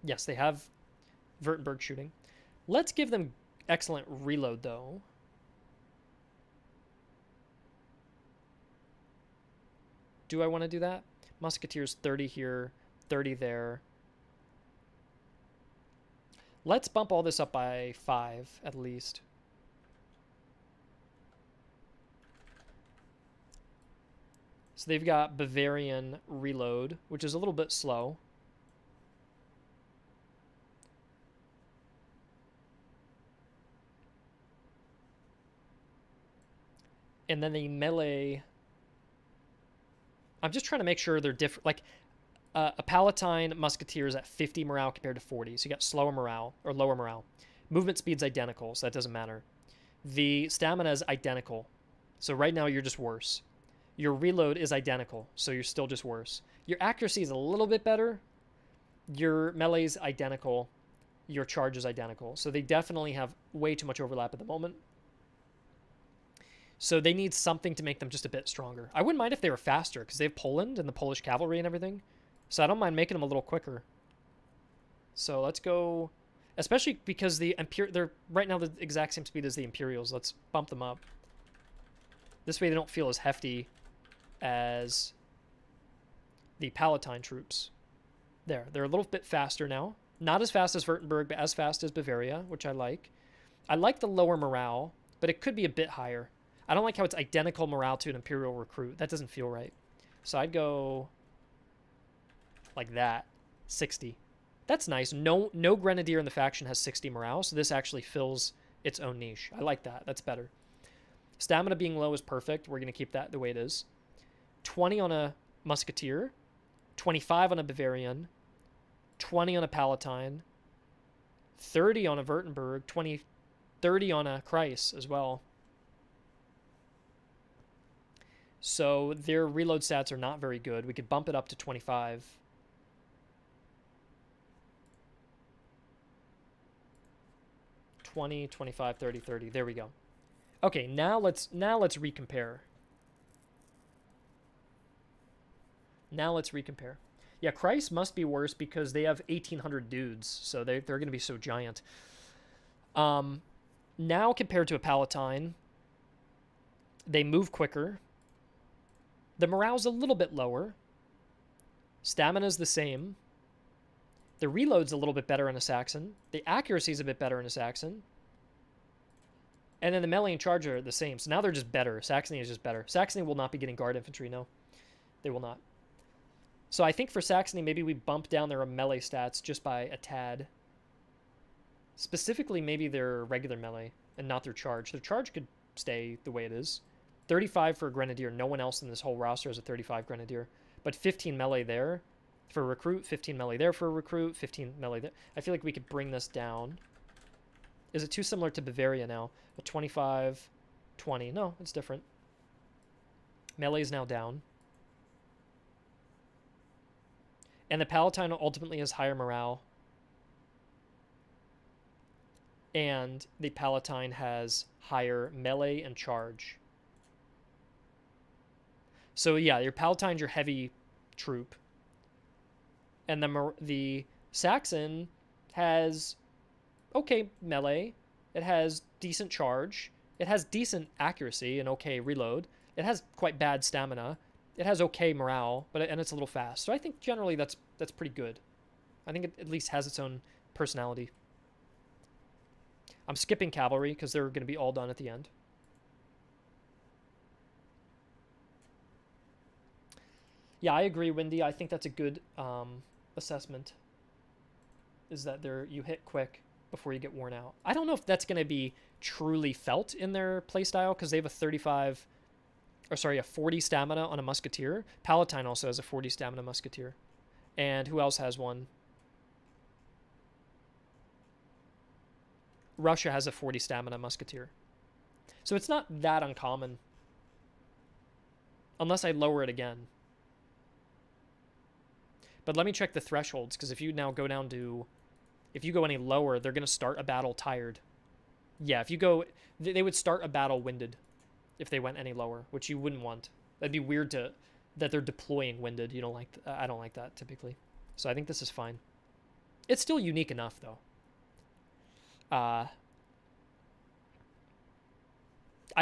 Yes, they have Württemberg shooting. Let's give them excellent reload, though. Do I want to do that? Musketeers 30 here, 30 there. Let's bump all this up by 5 at least. So they've got Bavarian reload, which is a little bit slow. And then the melee... I'm just trying to make sure they're different. Like, a Palatine Musketeer is at 50 morale compared to 40. So you got slower morale, or lower morale. Movement speed's identical, so that doesn't matter. The stamina is identical. So right now you're just worse. Your reload is identical, so you're still just worse. Your accuracy is a little bit better. Your melee is identical. Your charge is identical. So they definitely have way too much overlap at the moment. So they need something to make them just a bit stronger. I wouldn't mind if they were faster, because they have Poland and the Polish cavalry and everything. So I don't mind making them a little quicker. So let's go... Especially because they're right now the exact same speed as the Imperials. Let's bump them up. This way they don't feel as hefty as the Palatine troops. There. They're a little bit faster now. Not as fast as Württemberg, but as fast as Bavaria, which I like. I like the lower morale, but it could be a bit higher. I don't like how it's identical morale to an Imperial recruit. That doesn't feel right. So I'd go like that. 60. That's nice. No Grenadier in the faction has 60 morale, so this actually fills its own niche. I like that. That's better. Stamina being low is perfect. We're going to keep that the way it is. 20 on a Musketeer. 25 on a Bavarian. 20 on a Palatine. 30 on a Württemberg. 30 on a Kreis as well. So their reload stats are not very good. We could bump it up to 25. (20, 25, 30, 30). There we go. Okay, now let's recompare. Now let's recompare. Yeah, Kreis must be worse because they have 1,800 dudes, so they're going to be so giant. Now compared to a Palatine, they move quicker. The morale's a little bit lower. Stamina's the same. The reload's a little bit better in a Saxon. The accuracy's a bit better in a Saxon. And then the melee and charge are the same. So now they're just better. Saxony is just better. Saxony will not be getting guard infantry, no. They will not. So I think for Saxony, maybe we bump down their melee stats just by a tad. Specifically, maybe their regular melee and not their charge. Their charge could stay the way it is. 35 for a Grenadier. No one else in this whole roster has a 35 Grenadier. But 15 melee there for a recruit, 15 melee there for a recruit, 15 melee there. I feel like we could bring this down. Is it too similar to Bavaria now? A 25, 20. No, it's different. Melee is now down. And the Palatine ultimately has higher morale. And the Palatine has higher melee and charge. So yeah, your Palatine's your heavy troop. And the Saxon has okay melee. It has decent charge. It has decent accuracy and okay reload. It has quite bad stamina. It has okay morale, and it's a little fast. So I think generally that's pretty good. I think it at least has its own personality. I'm skipping cavalry because they're going to be all done at the end. Yeah, I agree, Windy. I think that's a good assessment. Is that you hit quick before you get worn out. I don't know if that's going to be truly felt in their playstyle because they have a 40 stamina on a musketeer. Palatine also has a 40 stamina musketeer. And who else has one? Russia has a 40 stamina musketeer. So it's not that uncommon. Unless I lower it again. But let me check the thresholds, because if you now go down to... If you go any lower, they're going to start a battle tired. Yeah, if you go... They would start a battle winded if they went any lower, which you wouldn't want. That'd be weird that they're deploying winded. You don't like... I don't like that, typically. So I think this is fine. It's still unique enough, though. I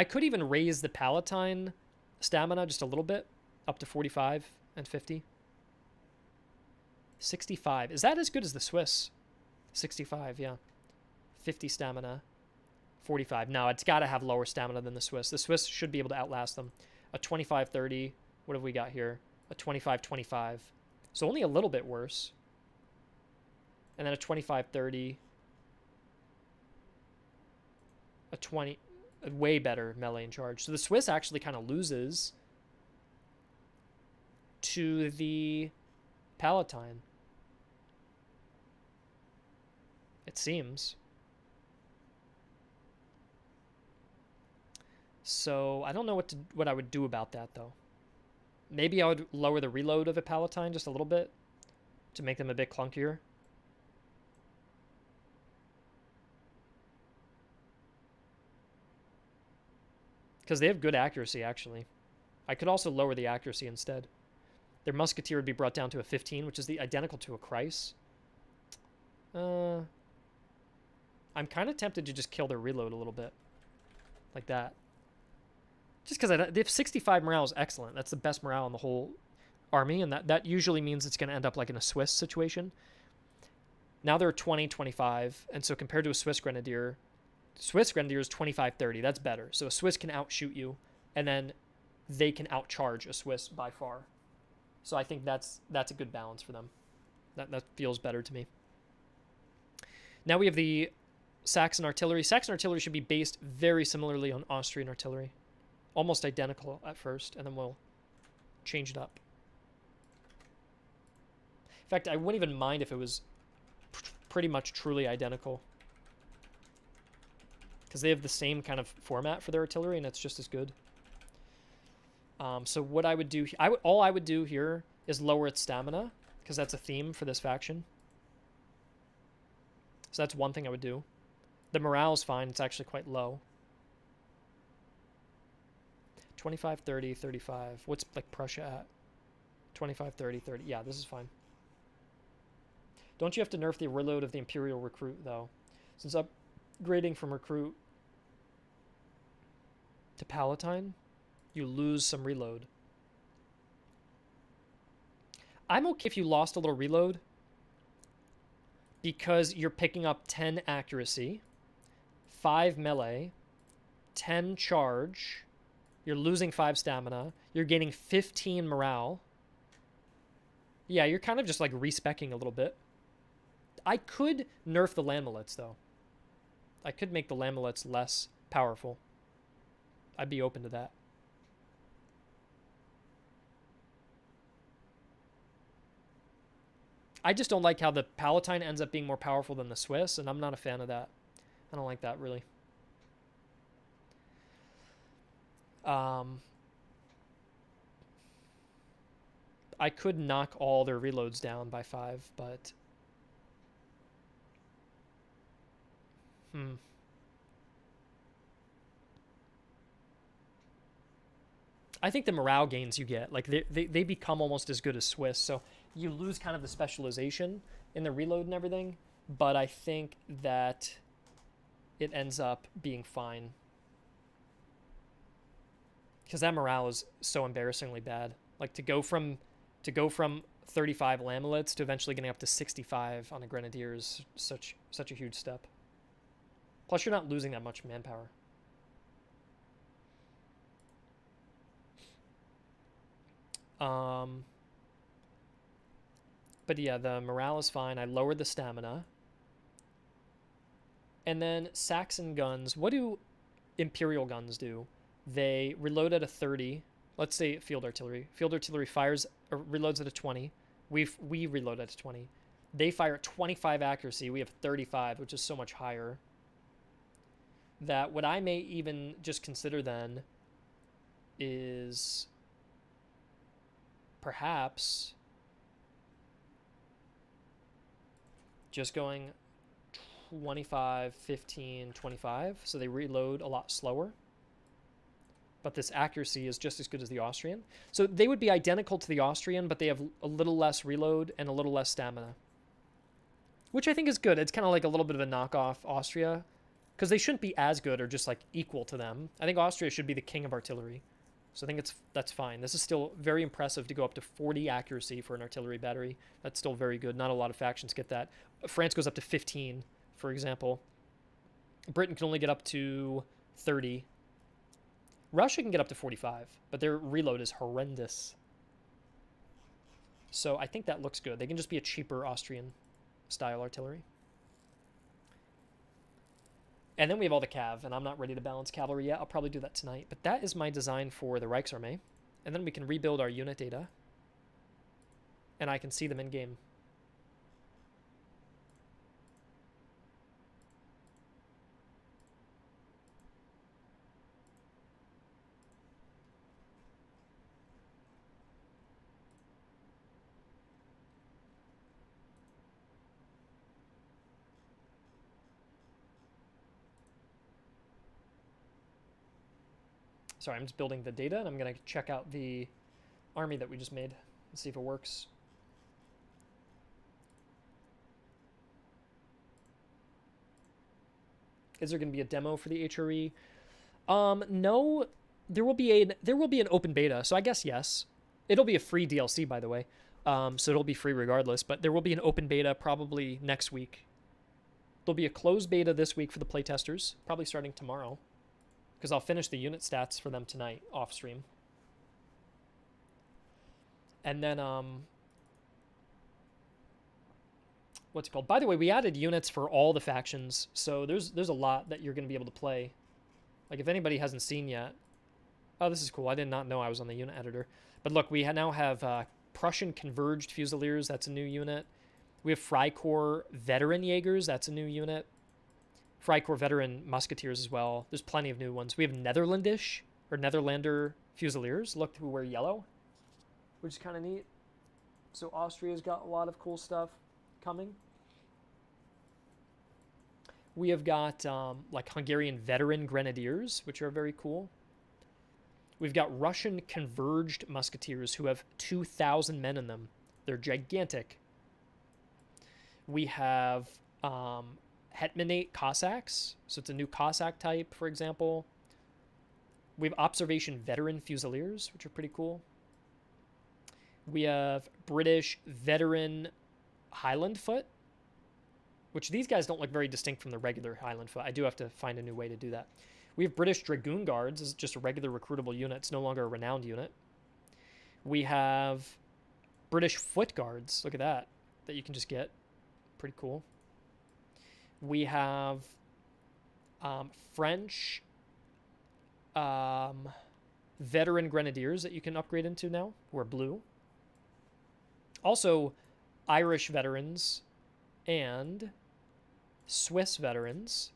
could even raise the Palatine stamina just a little bit, up to 45 and 50. 65. Is that as good as the Swiss? 65, yeah. 50 stamina, 45. No, it's got to have lower stamina than the Swiss. The Swiss should be able to outlast them. A 25-30. What have we got here? A 25-25. So only a little bit worse. And then a 25-30. A 20... A way better melee and charge. So the Swiss actually kind of loses to the Palatine. It seems. So I don't know what I would do about that, though. Maybe I would lower the reload of a Palatine just a little bit to make them a bit clunkier. Because they have good accuracy, actually. I could also lower the accuracy instead. Their musketeer would be brought down to a 15, which is identical to a Kreis. I'm kind of tempted to just kill their reload a little bit. Like that. Just because they have 65 morale is excellent. That's the best morale in the whole army, and that usually means it's going to end up like in a Swiss situation. Now they're 20, 25, and so compared to a Swiss Grenadier is 25-30. That's better. So a Swiss can outshoot you, and then they can outcharge a Swiss by far. So I think that's a good balance for them. That feels better to me. Now we have the Saxon artillery. Saxon artillery should be based very similarly on Austrian artillery. Almost identical at first, and then we'll change it up. In fact, I wouldn't even mind if it was pretty much truly identical, because they have the same kind of format for their artillery, and it's just as good. So what I would do... all I would do here is lower its stamina, because that's a theme for this faction. So that's one thing I would do. The morale is fine. It's actually quite low. 25, 30, 35. What's like Prussia at? 25, 30, 30. Yeah, this is fine. Don't you have to nerf the reload of the Imperial Recruit, though? Since upgrading from Recruit to Palatine, you lose some reload. I'm okay if you lost a little reload, because you're picking up 10 accuracy, 5 melee, 10 charge, you're losing 5 stamina, you're gaining 15 morale. Yeah, you're kind of just like respecking a little bit. I could nerf the Lamellets, though. I could make the Lamellets less powerful. I'd be open to that. I just don't like how the Palatine ends up being more powerful than the Swiss, and I'm not a fan of that. I don't like that, really. I could knock all their reloads down by 5, but... I think the morale gains you get, like, they become almost as good as Swiss, so you lose kind of the specialization in the reload and everything, but I think that it ends up being fine. Because that morale is so embarrassingly bad. Like, to go from 35 Lamellets to eventually getting up to 65 on a Grenadier is such a huge step. Plus, you're not losing that much manpower. But yeah, the morale is fine. I lowered the stamina. And then Saxon guns. What do Imperial guns do? They reload at a 30. Let's say field artillery. Field artillery fires or reloads at a 20. We reload at a 20. They fire at 25 accuracy. We have 35, which is so much higher. That what I may even just consider then is perhaps just going 25, 15, 25. So they reload a lot slower. But this accuracy is just as good as the Austrian. So they would be identical to the Austrian, but they have a little less reload and a little less stamina. Which I think is good. It's kind of like a little bit of a knockoff Austria. Because they shouldn't be as good or just like equal to them. I think Austria should be the king of artillery. So I think that's fine. This is still very impressive to go up to 40 accuracy for an artillery battery. That's still very good. Not a lot of factions get that. France goes up to 15, for example. Britain can only get up to 30. Russia can get up to 45, but their reload is horrendous. So I think that looks good. They can just be a cheaper Austrian-style artillery. And then we have all the cav, and I'm not ready to balance cavalry yet. I'll probably do that tonight. But that is my design for the Reichsarmee. And then we can rebuild our unit data. And I can see them in game. Sorry, I'm just building the data, and I'm going to check out the army that we just made and see if it works. Is there going to be a demo for the HRE? No, there will be an open beta, so I guess yes. It'll be a free DLC, by the way, so it'll be free regardless, but there will be an open beta probably next week. There'll be a closed beta this week for the playtesters, probably starting tomorrow. Because I'll finish the unit stats for them tonight off stream. And then, what's it called? By the way, we added units for all the factions, so there's a lot that you're going to be able to play. Like, if anybody hasn't seen yet. Oh, this is cool. I did not know I was on the unit editor. But look, we now have Prussian Converged Fusiliers. That's a new unit. We have Freikorps Veteran Jaegers. That's a new unit. Freikorps Veteran Musketeers as well. There's plenty of new ones. We have Netherlandish or Netherlander Fusiliers. Look, who wear yellow, which is kind of neat. So Austria's got a lot of cool stuff coming. We have got like Hungarian Veteran Grenadiers, which are very cool. We've got Russian Converged Musketeers who have 2,000 men in them. They're gigantic. We have Hetmanate Cossacks, so it's a new Cossack type, for example. We have Observation Veteran Fusiliers, which are pretty cool. We have British Veteran Highland Foot, which these guys don't look very distinct from the regular Highland Foot. I do have to find a new way to do that. We have British Dragoon Guards. This is just a regular recruitable unit. It's no longer a renowned unit. We have British Foot Guards. Look at that you can just get. Pretty cool. We have French Veteran Grenadiers that you can upgrade into now, who are blue. Also, Irish Veterans and Swiss Veterans.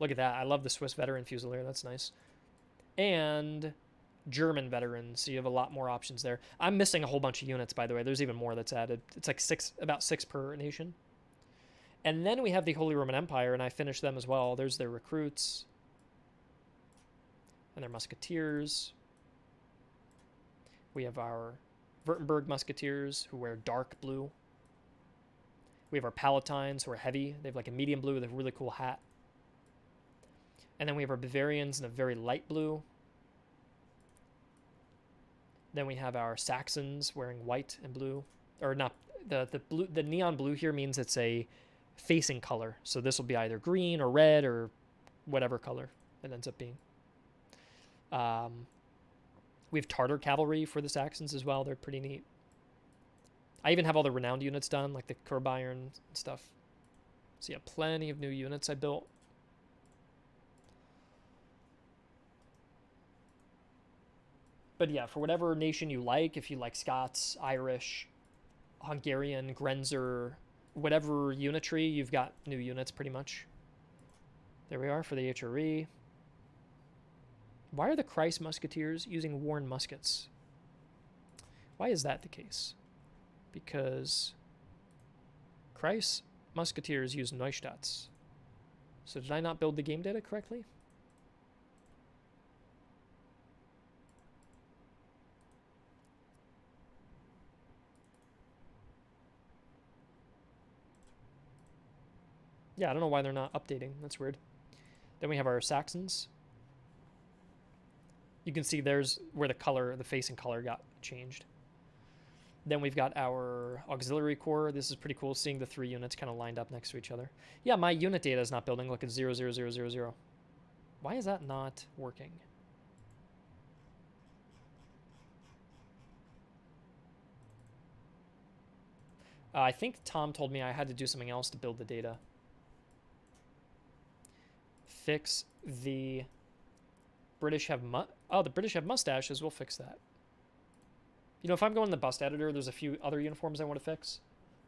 Look at that. I love the Swiss Veteran Fusilier. That's nice. And German Veterans. So you have a lot more options there. I'm missing a whole bunch of units, by the way. There's even more that's added. It's like about six per nation. And then we have the Holy Roman Empire, and I finished them as well. There's their recruits and their musketeers. We have our Württemberg musketeers, who wear dark blue. We have our Palatines, who are heavy. They have like a medium blue with a really cool hat. And then we have our Bavarians in a very light blue. Then we have our Saxons wearing white and blue. Or not, the blue, the neon blue here means it's a facing color. So this will be either green or red or whatever color it ends up being. We have Tartar cavalry for the Saxons as well. They're pretty neat. I even have all the renowned units done, like the curb iron and stuff. So yeah, plenty of new units I built. But yeah, for whatever nation you like, if you like Scots, Irish, Hungarian, Grenzer, whatever unitary, you've got new units pretty much. There we are for the HRE. Why are the Christ Musketeers using worn muskets? Why is that the case? Because Christ Musketeers use Neustadts. So did I not build the game data correctly? Yeah, I don't know why they're not updating. That's weird. Then we have our Saxons. You can see there's where the facing color got changed. Then we've got our auxiliary corps. This is pretty cool, seeing the 3 units kind of lined up next to each other. Yeah, my unit data is not building. Look, it's 0, 0, 0, 0, 0. Why is that not working? I think Tom told me I had to do something else to build the data. Fix the British have the British have mustaches. We'll fix that. You know, if I'm going to the bust editor, there's a few other uniforms I want to fix.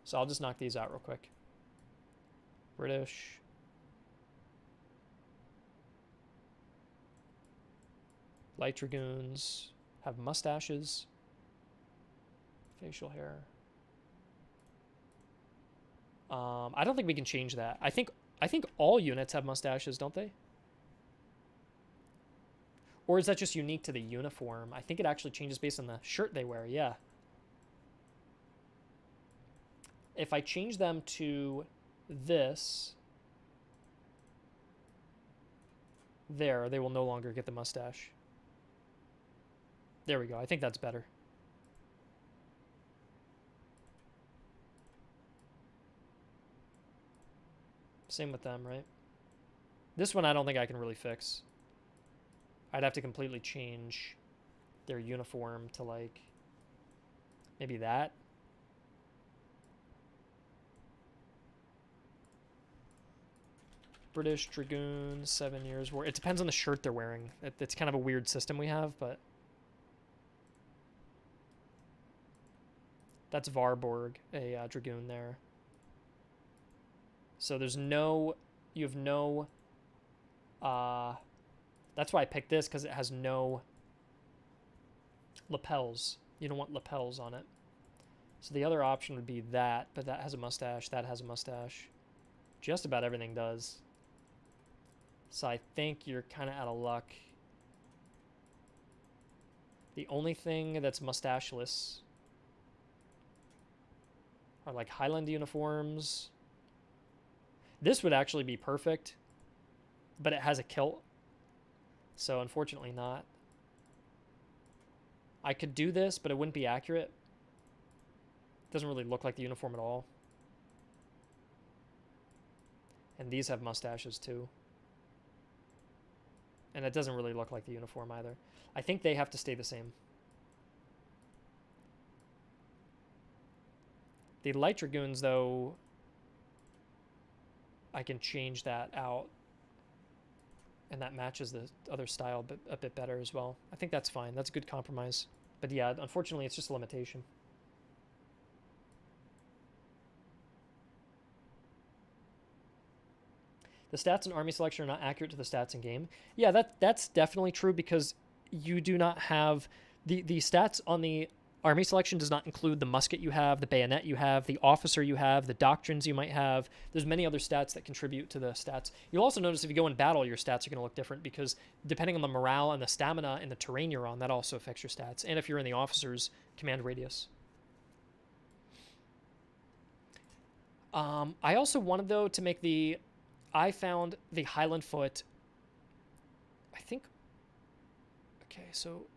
So I'll just knock these out real quick. British. Light Dragoons have mustaches. Facial hair. I don't think we can change that. I think all units have mustaches, don't they? Or is that just unique to the uniform? I think it actually changes based on the shirt they wear, yeah. If I change them to this, there, they will no longer get the mustache. There we go. I think that's better. Same with them, right? This one I don't think I can really fix. I'd have to completely change their uniform to, like, maybe that. British Dragoons, 7 years war. It depends on the shirt they're wearing. It's kind of a weird system we have, but that's Varborg, a Dragoon there. So there's no, you have no, that's why I picked this, because it has no lapels. You don't want lapels on it. So the other option would be that, but that has a mustache, that has a mustache. Just about everything does. So I think you're kind of out of luck. The only thing that's mustacheless are like Highland uniforms. This would actually be perfect, but it has a kilt. So unfortunately not. I could do this, but it wouldn't be accurate. It doesn't really look like the uniform at all. And these have mustaches too. And it doesn't really look like the uniform either. I think they have to stay the same. The Light Dragoons, though, I can change that out. And that matches the other style a bit better as well. I think that's fine. That's a good compromise. But yeah, unfortunately, it's just a limitation. The stats in army selection are not accurate to the stats in game. Yeah, that's definitely true, because you do not have the stats on the army selection does not include the musket you have, the bayonet you have, the officer you have, the doctrines you might have. There's many other stats that contribute to the stats. You'll also notice if you go in battle, your stats are going to look different, because depending on the morale and the stamina and the terrain you're on, that also affects your stats. And if you're in the officer's command radius. I also wanted, though, to make the... I found the Highland Foot, I think, okay, so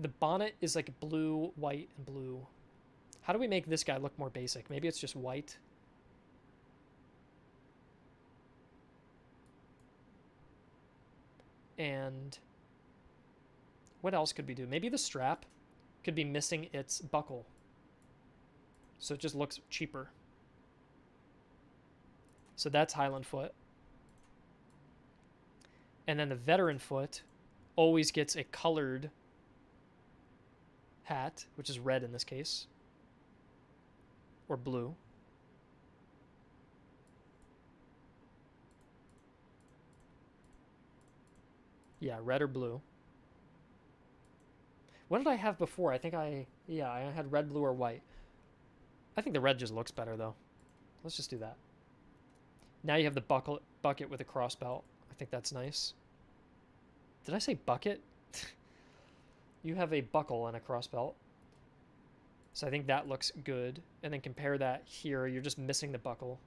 the bonnet is like blue, white, and blue. How do we make this guy look more basic? Maybe it's just white. And what else could we do? Maybe the strap could be missing its buckle. So it just looks cheaper. So that's Highland foot. And then the veteran foot always gets a colored hat, which is red in this case, or blue. Yeah, red or blue. What did I have before? I think I had red, blue, or white. I think the red just looks better, though. Let's just do that. Now you have the bucket with a cross belt. I think that's nice. Did I say bucket? You have a buckle and a cross belt. So I think that looks good. And then compare that here. You're just missing the buckle.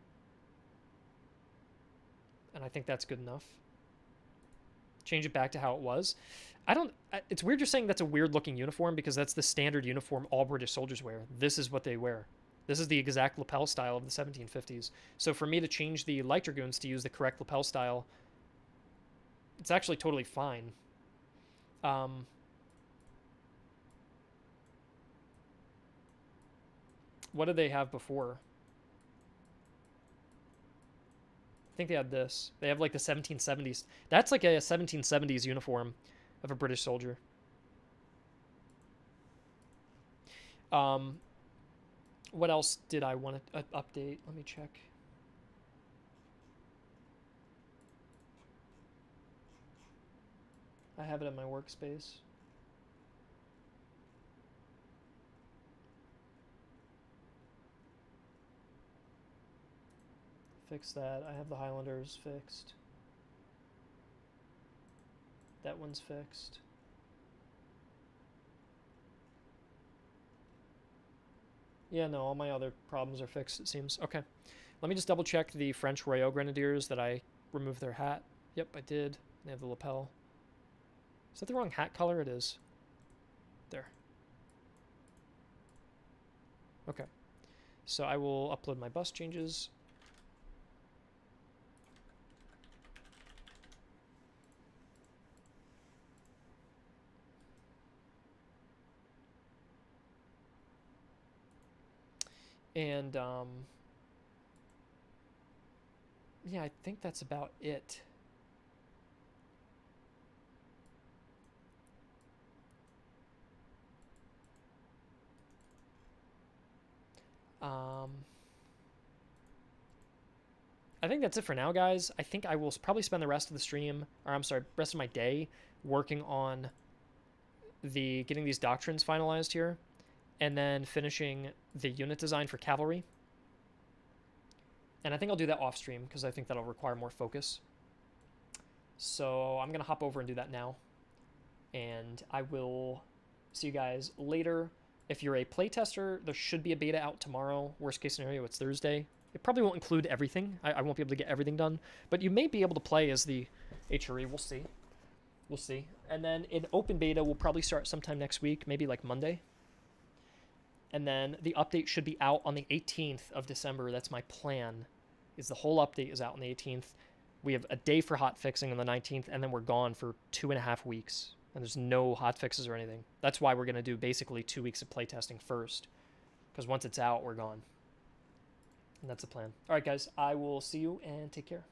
And I think that's good enough. Change it back to how it was. It's weird you're saying that's a weird looking uniform because that's the standard uniform all British soldiers wear. This is what they wear. This is the exact lapel style of the 1750s. So for me to change the light dragoons to use the correct lapel style, it's actually totally fine. What did they have before? I think they had this. They have like the 1770s. That's like a 1770s uniform of a British soldier. What else did I want to update? Let me check. I have it in my workspace. Fix that. I have the Highlanders fixed. That one's fixed. Yeah, no, all my other problems are fixed, it seems. Okay. Let me just double check the French Royal Grenadiers that I removed their hat. Yep, I did. They have the lapel. Is that the wrong hat color? It is. There. Okay. So I will upload my bus changes. And, yeah, I think that's about it. I think that's it for now, guys. I think I will probably spend the rest of the stream, or I'm sorry, rest of my day working on getting these doctrines finalized here, and then finishing the unit design for cavalry. And I think I'll do that off stream because I think that'll require more focus. So I'm gonna hop over and do that now, and I will see you guys later. If you're a playtester, there should be a beta out tomorrow. Worst case scenario, it's Thursday. It probably won't include everything. I won't be able to get everything done, but you may be able to play as the HRE. We'll see. We'll see. And then in open beta, we'll probably start sometime next week, maybe like Monday. And then the update should be out on the 18th of December. That's my plan, is the whole update is out on the 18th. We have a day for hot fixing on the 19th, and then we're gone for 2.5 weeks. And there's no hot fixes or anything. That's why we're going to do basically 2 weeks of playtesting first. Because once it's out, we're gone. And that's the plan. All right, guys. I will see you, and take care.